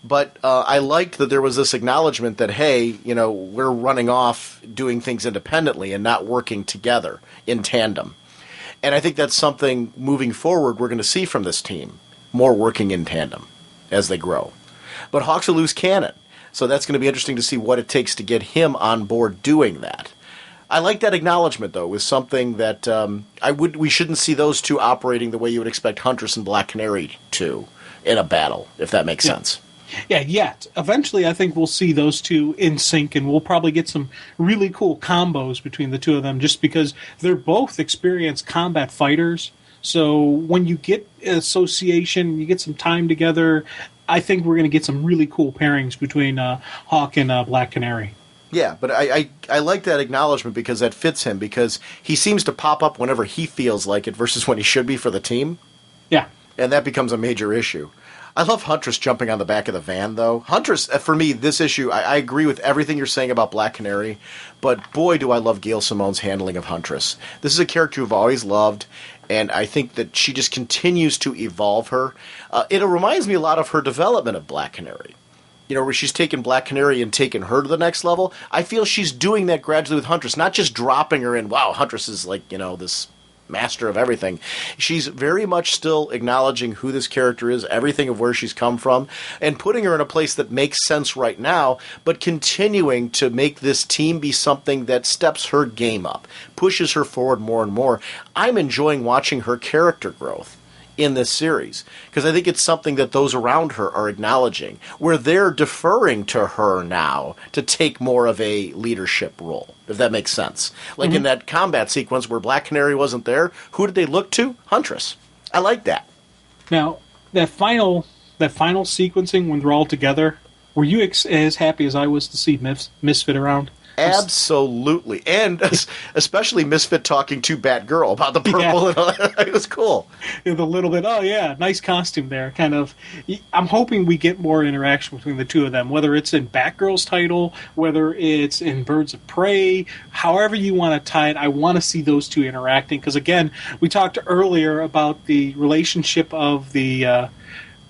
But I liked that there was this acknowledgement that, hey, we're running off doing things independently and not working together in tandem. And I think that's something moving forward we're going to see from this team, more working in tandem as they grow. But Hawk's a loose cannon, so that's going to be interesting to see what it takes to get him on board doing that. I like that acknowledgement, though, with something that we shouldn't see those two operating the way you would expect Huntress and Black Canary to in a battle, if that makes sense. Yeah, yet. Eventually, I think we'll see those two in sync, and we'll probably get some really cool combos between the two of them, just because they're both experienced combat fighters. So when you get association, you get some time together, I think we're going to get some really cool pairings between Hawk and Black Canary. Yeah, but I like that acknowledgement because that fits him, because he seems to pop up whenever he feels like it versus when he should be for the team. Yeah. And that becomes a major issue. I love Huntress jumping on the back of the van, though. Huntress, for me, this issue, I agree with everything you're saying about Black Canary, but boy, do I love Gail Simone's handling of Huntress. This is a character I've always loved, and I think that she just continues to evolve her. It reminds me a lot of her development of Black Canary. Where she's taken Black Canary and taken her to the next level. I feel she's doing that gradually with Huntress, not just dropping her in, wow, Huntress is like, this master of everything. She's very much still acknowledging who this character is, everything of where she's come from, and putting her in a place that makes sense right now, but continuing to make this team be something that steps her game up, pushes her forward more and more. I'm enjoying watching her character growth in this series, because I think it's something that those around her are acknowledging, where they're deferring to her now to take more of a leadership role, if that makes sense. Like in that combat sequence where Black Canary wasn't there, who did they look to? Huntress. I like that. Now, that final sequencing when they're all together, were you as happy as I was to see Misfit around? Absolutely. And especially Misfit talking to Batgirl about the purple. Yeah. And all that. It was cool. The little bit, oh yeah, nice costume there. Kind of, I'm hoping we get more interaction between the two of them, whether it's in Batgirl's title, whether it's in Birds of Prey, however you want to tie it, I want to see those two interacting. Because again, we talked earlier about the relationship of the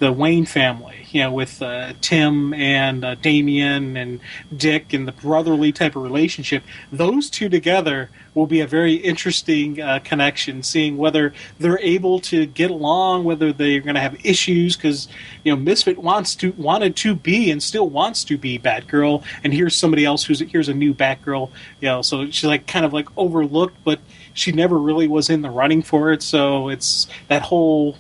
Wayne family, with Tim and Damian and Dick and the brotherly type of relationship. Those two together will be a very interesting connection, seeing whether they're able to get along, whether they're going to have issues, because Misfit wanted to be and still wants to be Batgirl, and here's somebody else here's a new Batgirl, so she's kind of overlooked, but she never really was in the running for it. So it's that whole,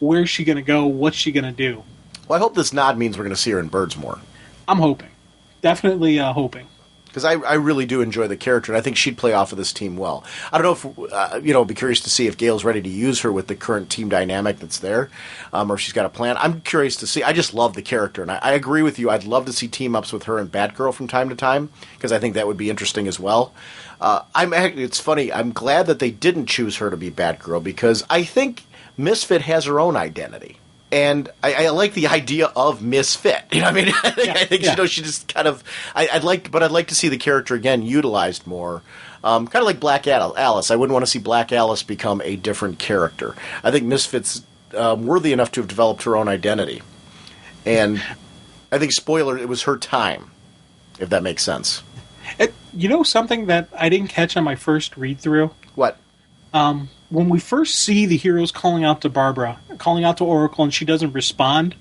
where's she going to go? What's she going to do? Well, I hope this nod means we're going to see her in Birds more. I'm hoping. Definitely hoping. Because I really do enjoy the character, and I think she'd play off of this team well. I don't know if, I'd be curious to see if Gail's ready to use her with the current team dynamic that's there, or if she's got a plan. I'm curious to see. I just love the character, and I agree with you. I'd love to see team-ups with her and Batgirl from time to time, because I think that would be interesting as well. It's funny, I'm glad that they didn't choose her to be Batgirl, because I think Misfit has her own identity. And I like the idea of Misfit. I think she just kind of. I'd like to see the character again utilized more, kind of like Black Alice. I wouldn't want to see Black Alice become a different character. I think Misfit's worthy enough to have developed her own identity, and I think spoiler, it was her time, if that makes sense. Something that I didn't catch on my first read through. What? When we first see the heroes calling out to Barbara, calling out to Oracle, and she doesn't respond,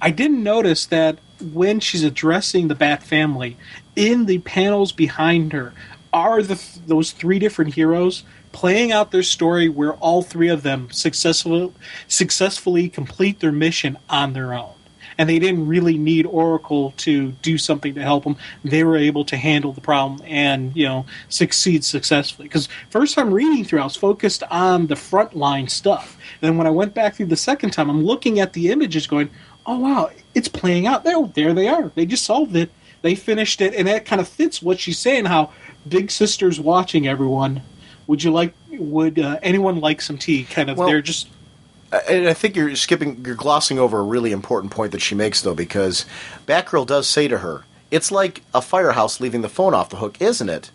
I didn't notice that when she's addressing the Bat family, in the panels behind her are those three different heroes playing out their story where all three of them successfully complete their mission on their own. And they didn't really need Oracle to do something to help them. They were able to handle the problem and, succeed successfully. Because first time reading through, I was focused on the frontline stuff. And then when I went back through the second time, I'm looking at the images going, oh, wow, it's playing out. There they are. They just solved it. They finished it. And that kind of fits what she's saying, how Big Sister's watching everyone. Would anyone like some tea? They're just... And I think you're glossing over a really important point that she makes, though, because Batgirl does say to her, it's like a firehouse leaving the phone off the hook, isn't it?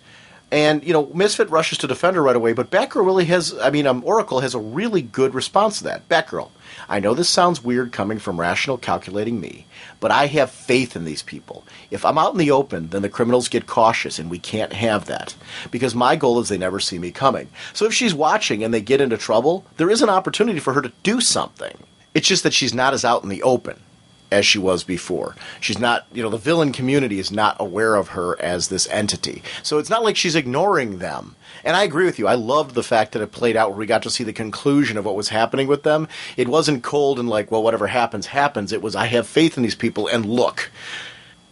And, Misfit rushes to defend her right away, but Batgirl really has, Oracle has a really good response to that. Batgirl, I know this sounds weird coming from rational, calculating me, but I have faith in these people. If I'm out in the open, then the criminals get cautious, and we can't have that. Because my goal is they never see me coming. So if she's watching and they get into trouble, there is an opportunity for her to do something. It's just that she's not as out in the open as she was before. She's not, the villain community is not aware of her as this entity. So it's not like she's ignoring them. And I agree with you. I loved the fact that it played out where we got to see the conclusion of what was happening with them. It wasn't cold and like, well, whatever happens, happens. It was, I have faith in these people, and look,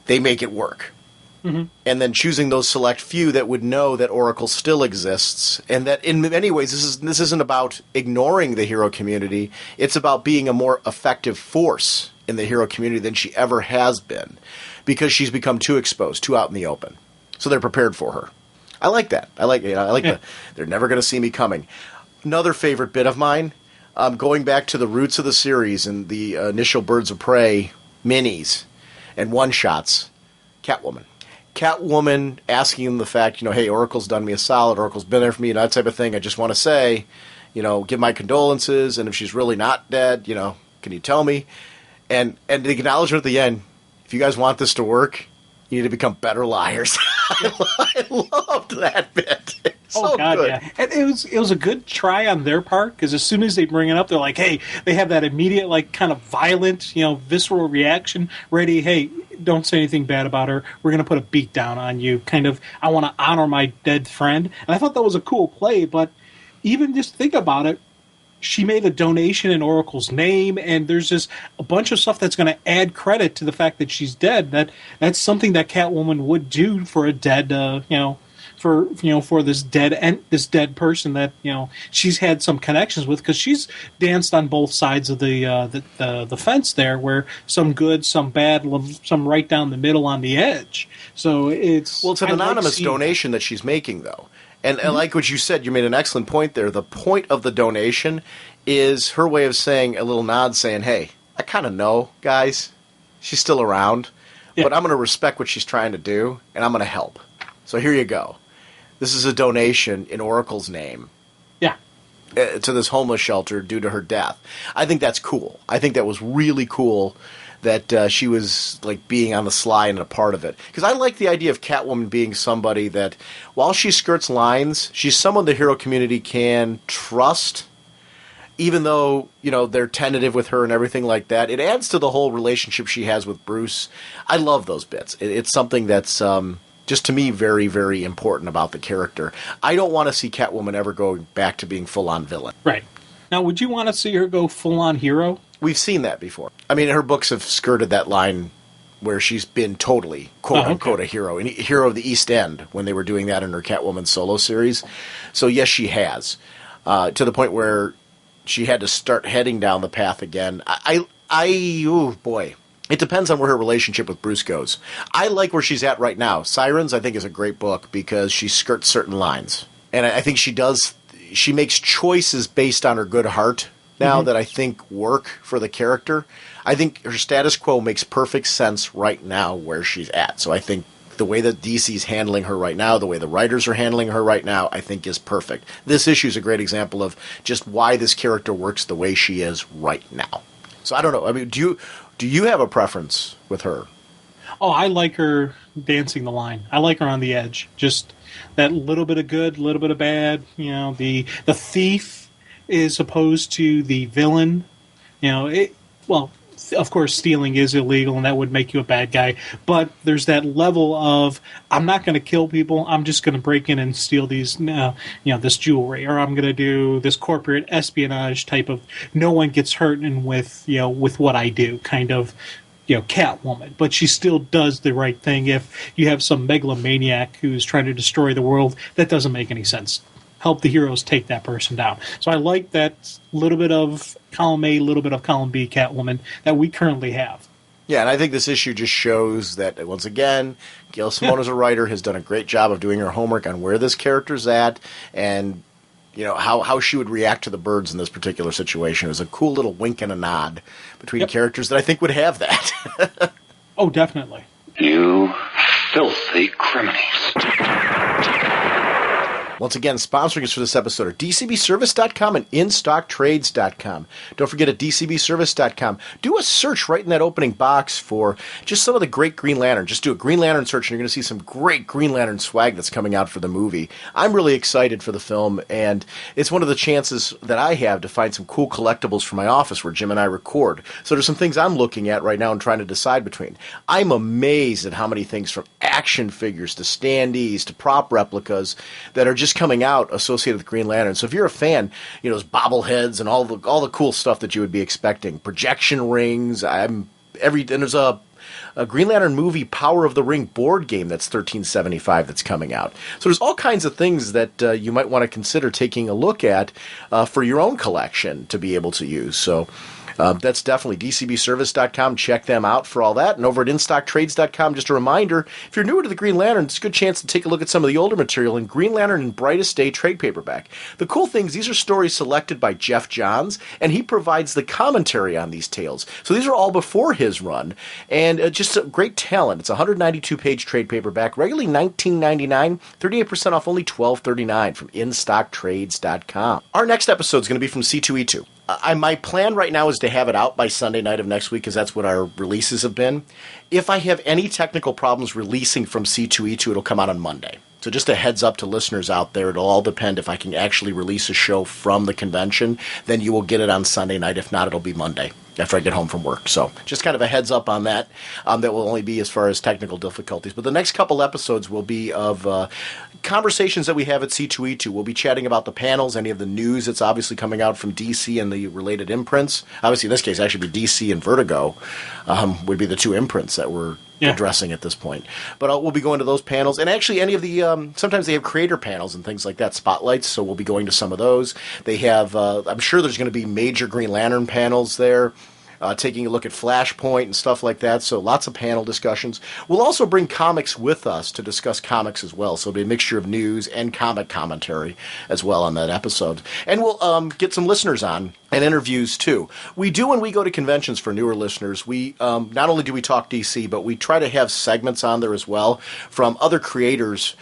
they make it work. Mm-hmm. And then choosing those select few that would know that Oracle still exists, and that in many ways this isn't about ignoring the hero community. It's about being a more effective force in the hero community than she ever has been, because she's become too exposed, too out in the open. So they're prepared for her. I like that. They're never going to see me coming. Another favorite bit of mine, going back to the roots of the series and the initial Birds of Prey minis and one-shots, Catwoman asking him the fact, hey, Oracle's done me a solid, Oracle's been there for me, and that type of thing. I just want to say, give my condolences, and if she's really not dead, can you tell me? And the acknowledgement at the end, if you guys want this to work, you need to become better liars. I loved that bit. It's so good. Yeah. And it was a good try on their part, because as soon as they bring it up, they're like, hey, they have that immediate, kind of violent, visceral reaction ready. Hey, don't say anything bad about her. We're going to put a beat down on you. Kind of, I want to honor my dead friend. And I thought that was a cool play, but even just think about it. She made a donation in Oracle's name, and there's just a bunch of stuff that's going to add credit to the fact that she's dead. That's something that Catwoman would do for a dead, for for this dead person that she's had some connections with, because she's danced on both sides of the fence there, where some good, some bad, some right down the middle on the edge. So it's an anonymous donation that she's making, though. And like what you said, you made an excellent point there. The point of the donation is her way of saying, a little nod saying, hey, I kind of know, guys, she's still around, but I'm going to respect what she's trying to do, and I'm going to help. So here you go. This is a donation in Oracle's name. Yeah. To this homeless shelter due to her death. I think that's cool. I think that was really cool that she was like being on the sly and a part of it. Because I like the idea of Catwoman being somebody that, while she skirts lines, she's someone the hero community can trust, even though, they're tentative with her and everything like that. It adds to the whole relationship she has with Bruce. I love those bits. It's something that's just, to me, very, very important about the character. I don't want to see Catwoman ever go back to being full-on villain. Right. Now, would you want to see her go full-on hero? We've seen that before. I mean, her books have skirted that line where she's been totally, quote-unquote, a hero. And hero of the East End, when they were doing that in her Catwoman solo series. So, yes, she has. To the point where she had to start heading down the path again. Oh, boy. It depends on where her relationship with Bruce goes. I like where she's at right now. Sirens, I think, is a great book because she skirts certain lines. And I think she makes choices based on her good heart now that I think work for the character. I think her status quo makes perfect sense right now where she's at. So I think the way that DC's handling her right now, the way the writers are handling her right now, I think is perfect. This issue is a great example of just why this character works the way she is right now. So I don't know. I mean, do you have a preference with her? Oh, I like her dancing the line. I like her on the edge. Just that little bit of good, little bit of bad. The thief is opposed to the villain. Of course, stealing is illegal, and that would make you a bad guy. But there's that level of, I'm not going to kill people. I'm just going to break in and steal these, this jewelry, or I'm going to do this corporate espionage type of, no one gets hurt with what I do kind of, Catwoman. But she still does the right thing. If you have some megalomaniac who's trying to destroy the world, that doesn't make any sense. Help the heroes take that person down. So I like that little bit of column A, little bit of column B Catwoman that we currently have. Yeah, and I think this issue just shows that, once again, Gail Simone as a writer has done a great job of doing her homework on where this character's at and, how she would react to the birds in this particular situation. It was a cool little wink and a nod between characters that I think would have that. Oh, definitely. You filthy criminals. Once again, sponsoring us for this episode are DCBService.com and InStockTrades.com. Don't forget at DCBService.com, do a search right in that opening box for just some of the great Green Lantern. Just do a Green Lantern search and you're going to see some great Green Lantern swag that's coming out for the movie. I'm really excited for the film, and it's one of the chances that I have to find some cool collectibles for my office where Jim and I record. So there's some things I'm looking at right now and trying to decide between. I'm amazed at how many things, from action figures to standees to prop replicas, that are just coming out associated with Green Lantern. So if you're a fan, those bobbleheads and all the cool stuff that you would be expecting, projection rings. And there's a Green Lantern movie Power of the Ring board game that's $13.75 that's coming out. So there's all kinds of things that you might want to consider taking a look at for your own collection to be able to use. So that's definitely DCBService.com. Check them out for all that. And over at InStockTrades.com, just a reminder, if you're newer to the Green Lantern, it's a good chance to take a look at some of the older material in Green Lantern and Brightest Day trade paperback. The cool thing is these are stories selected by Jeff Johns, and he provides the commentary on these tales. So these are all before his run, and just a great talent. It's a 192-page trade paperback, regularly $19.99, 38% off, only $12.39 from InStockTrades.com. Our next episode is going to be from C2E2. My plan right now is to have it out by Sunday night of next week, because that's what our releases have been. If I have any technical problems releasing from C2E2, it'll come out on Monday. So just a heads up to listeners out there, it'll all depend if I can actually release a show from the convention, then you will get it on Sunday night. If not, it'll be Monday after I get home from work. So just kind of a heads up on that. That will only be as far as technical difficulties. But the next couple episodes will be of conversations that we have at C2E2. We'll be chatting about the panels, any of the news that's obviously coming out from DC and the related imprints. Obviously, in this case, actually be DC and Vertigo would be the two imprints that we're addressing at this point. But we'll be going to those panels. And actually, any of the sometimes they have creator panels and things like that, spotlights, so we'll be going to some of those. They have, I'm sure there's going to be major Green Lantern panels there. Taking a look at Flashpoint and stuff like that, so lots of panel discussions. We'll also bring comics with us to discuss comics as well, so it'll be a mixture of news and comic commentary as well on that episode. And we'll get some listeners on and interviews too. We do, when we go to conventions for newer listeners, we not only do we talk DC, but we try to have segments on there as well from other creators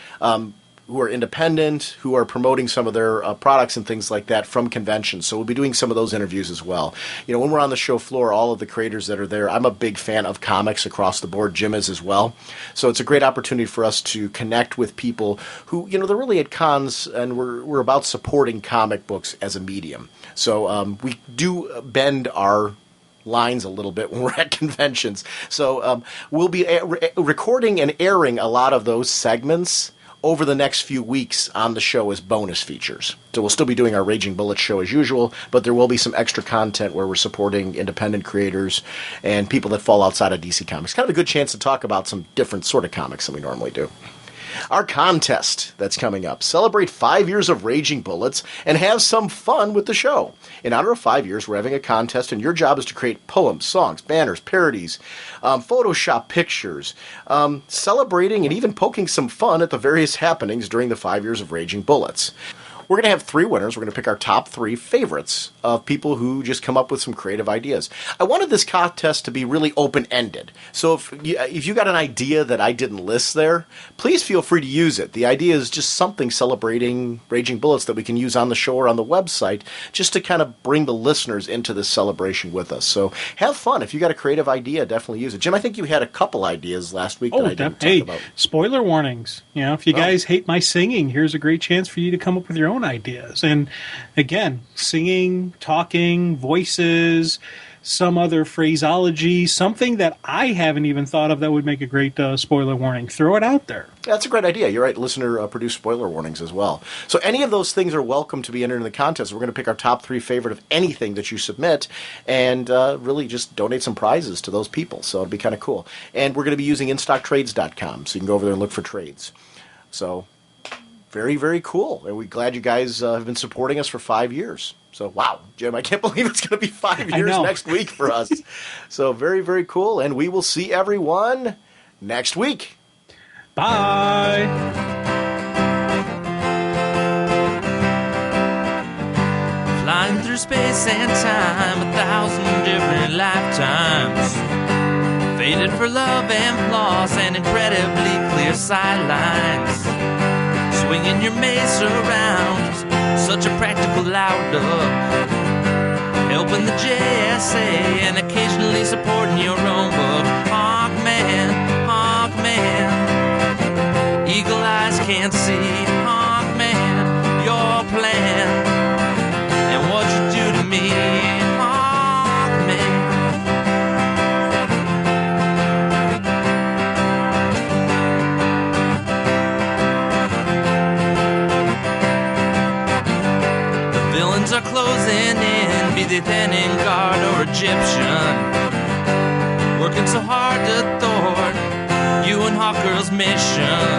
who are independent, who are promoting some of their products and things like that from conventions. So we'll be doing some of those interviews as well. You know, when we're on the show floor, all of the creators that are there, I'm a big fan of comics across the board. Jim is as well. So it's a great opportunity for us to connect with people who, you know, they're really at cons, and we're about supporting comic books as a medium. So we do bend our lines a little bit when we're at conventions. So we'll be recording and airing a lot of those segments over the next few weeks on the show as bonus features. So we'll still be doing our Raging Bullets show as usual, but there will be some extra content where we're supporting independent creators and people that fall outside of DC Comics. Kind of a good chance to talk about some different sort of comics than we normally do. Our contest that's coming up. Celebrate 5 years of Raging Bullets and have some fun with the show. In honor of 5 years, we're having a contest, and your job is to create poems, songs, banners, parodies, Photoshop pictures, celebrating and even poking some fun at the various happenings during the 5 years of Raging Bullets. We're going to have 3 winners. We're going to pick our top 3 favorites of people who just come up with some creative ideas. I wanted this contest to be really open-ended. So if you got an idea that I didn't list there, please feel free to use it. The idea is just something celebrating Raging Bullets that we can use on the show or on the website just to kind of bring the listeners into this celebration with us. So have fun. If you got a creative idea, definitely use it. Jim, I think you had a couple ideas last week that I didn't talk about. Spoiler warnings. You know, if you guys hate my singing, here's a great chance for you to come up with your own ideas. And again, singing, talking, voices, some other phraseology, something that I haven't even thought of that would make a great spoiler warning. Throw it out there. That's a great idea. You're right. Listener produce spoiler warnings as well. So any of those things are welcome to be entered in the contest. We're going to pick our top 3 favorite of anything that you submit and really just donate some prizes to those people. So it'll be kind of cool. And we're going to be using InStockTrades.com, so you can go over there and look for trades. So very, very cool. And we're glad you guys have been supporting us for 5 years. So, wow, Jim, I can't believe it's going to be 5 years next week for us. So very, very cool. And we will see everyone next week. Bye. Flying through space and time, 1,000 different lifetimes. Faded for love and loss and incredibly clear sightlines. Swinging your mace around, such a practical outlook. Helping the JSA and occasionally supporting your own book. Hawkman, eagle eyes can't see. Hawkman, your plan and what you do to me. Hawkman. The villains are closing in, be they Thanin Guard or Egyptian. Working so hard to thwart you and Hawkgirl's mission.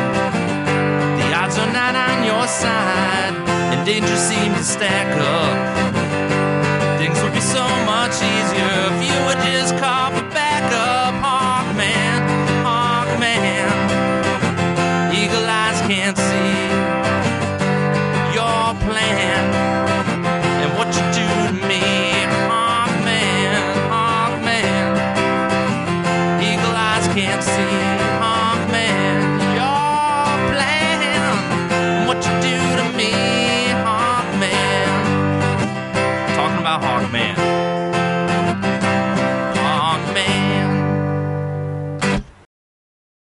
The odds are not on your side, and danger seems to stack up. Things would be so much easier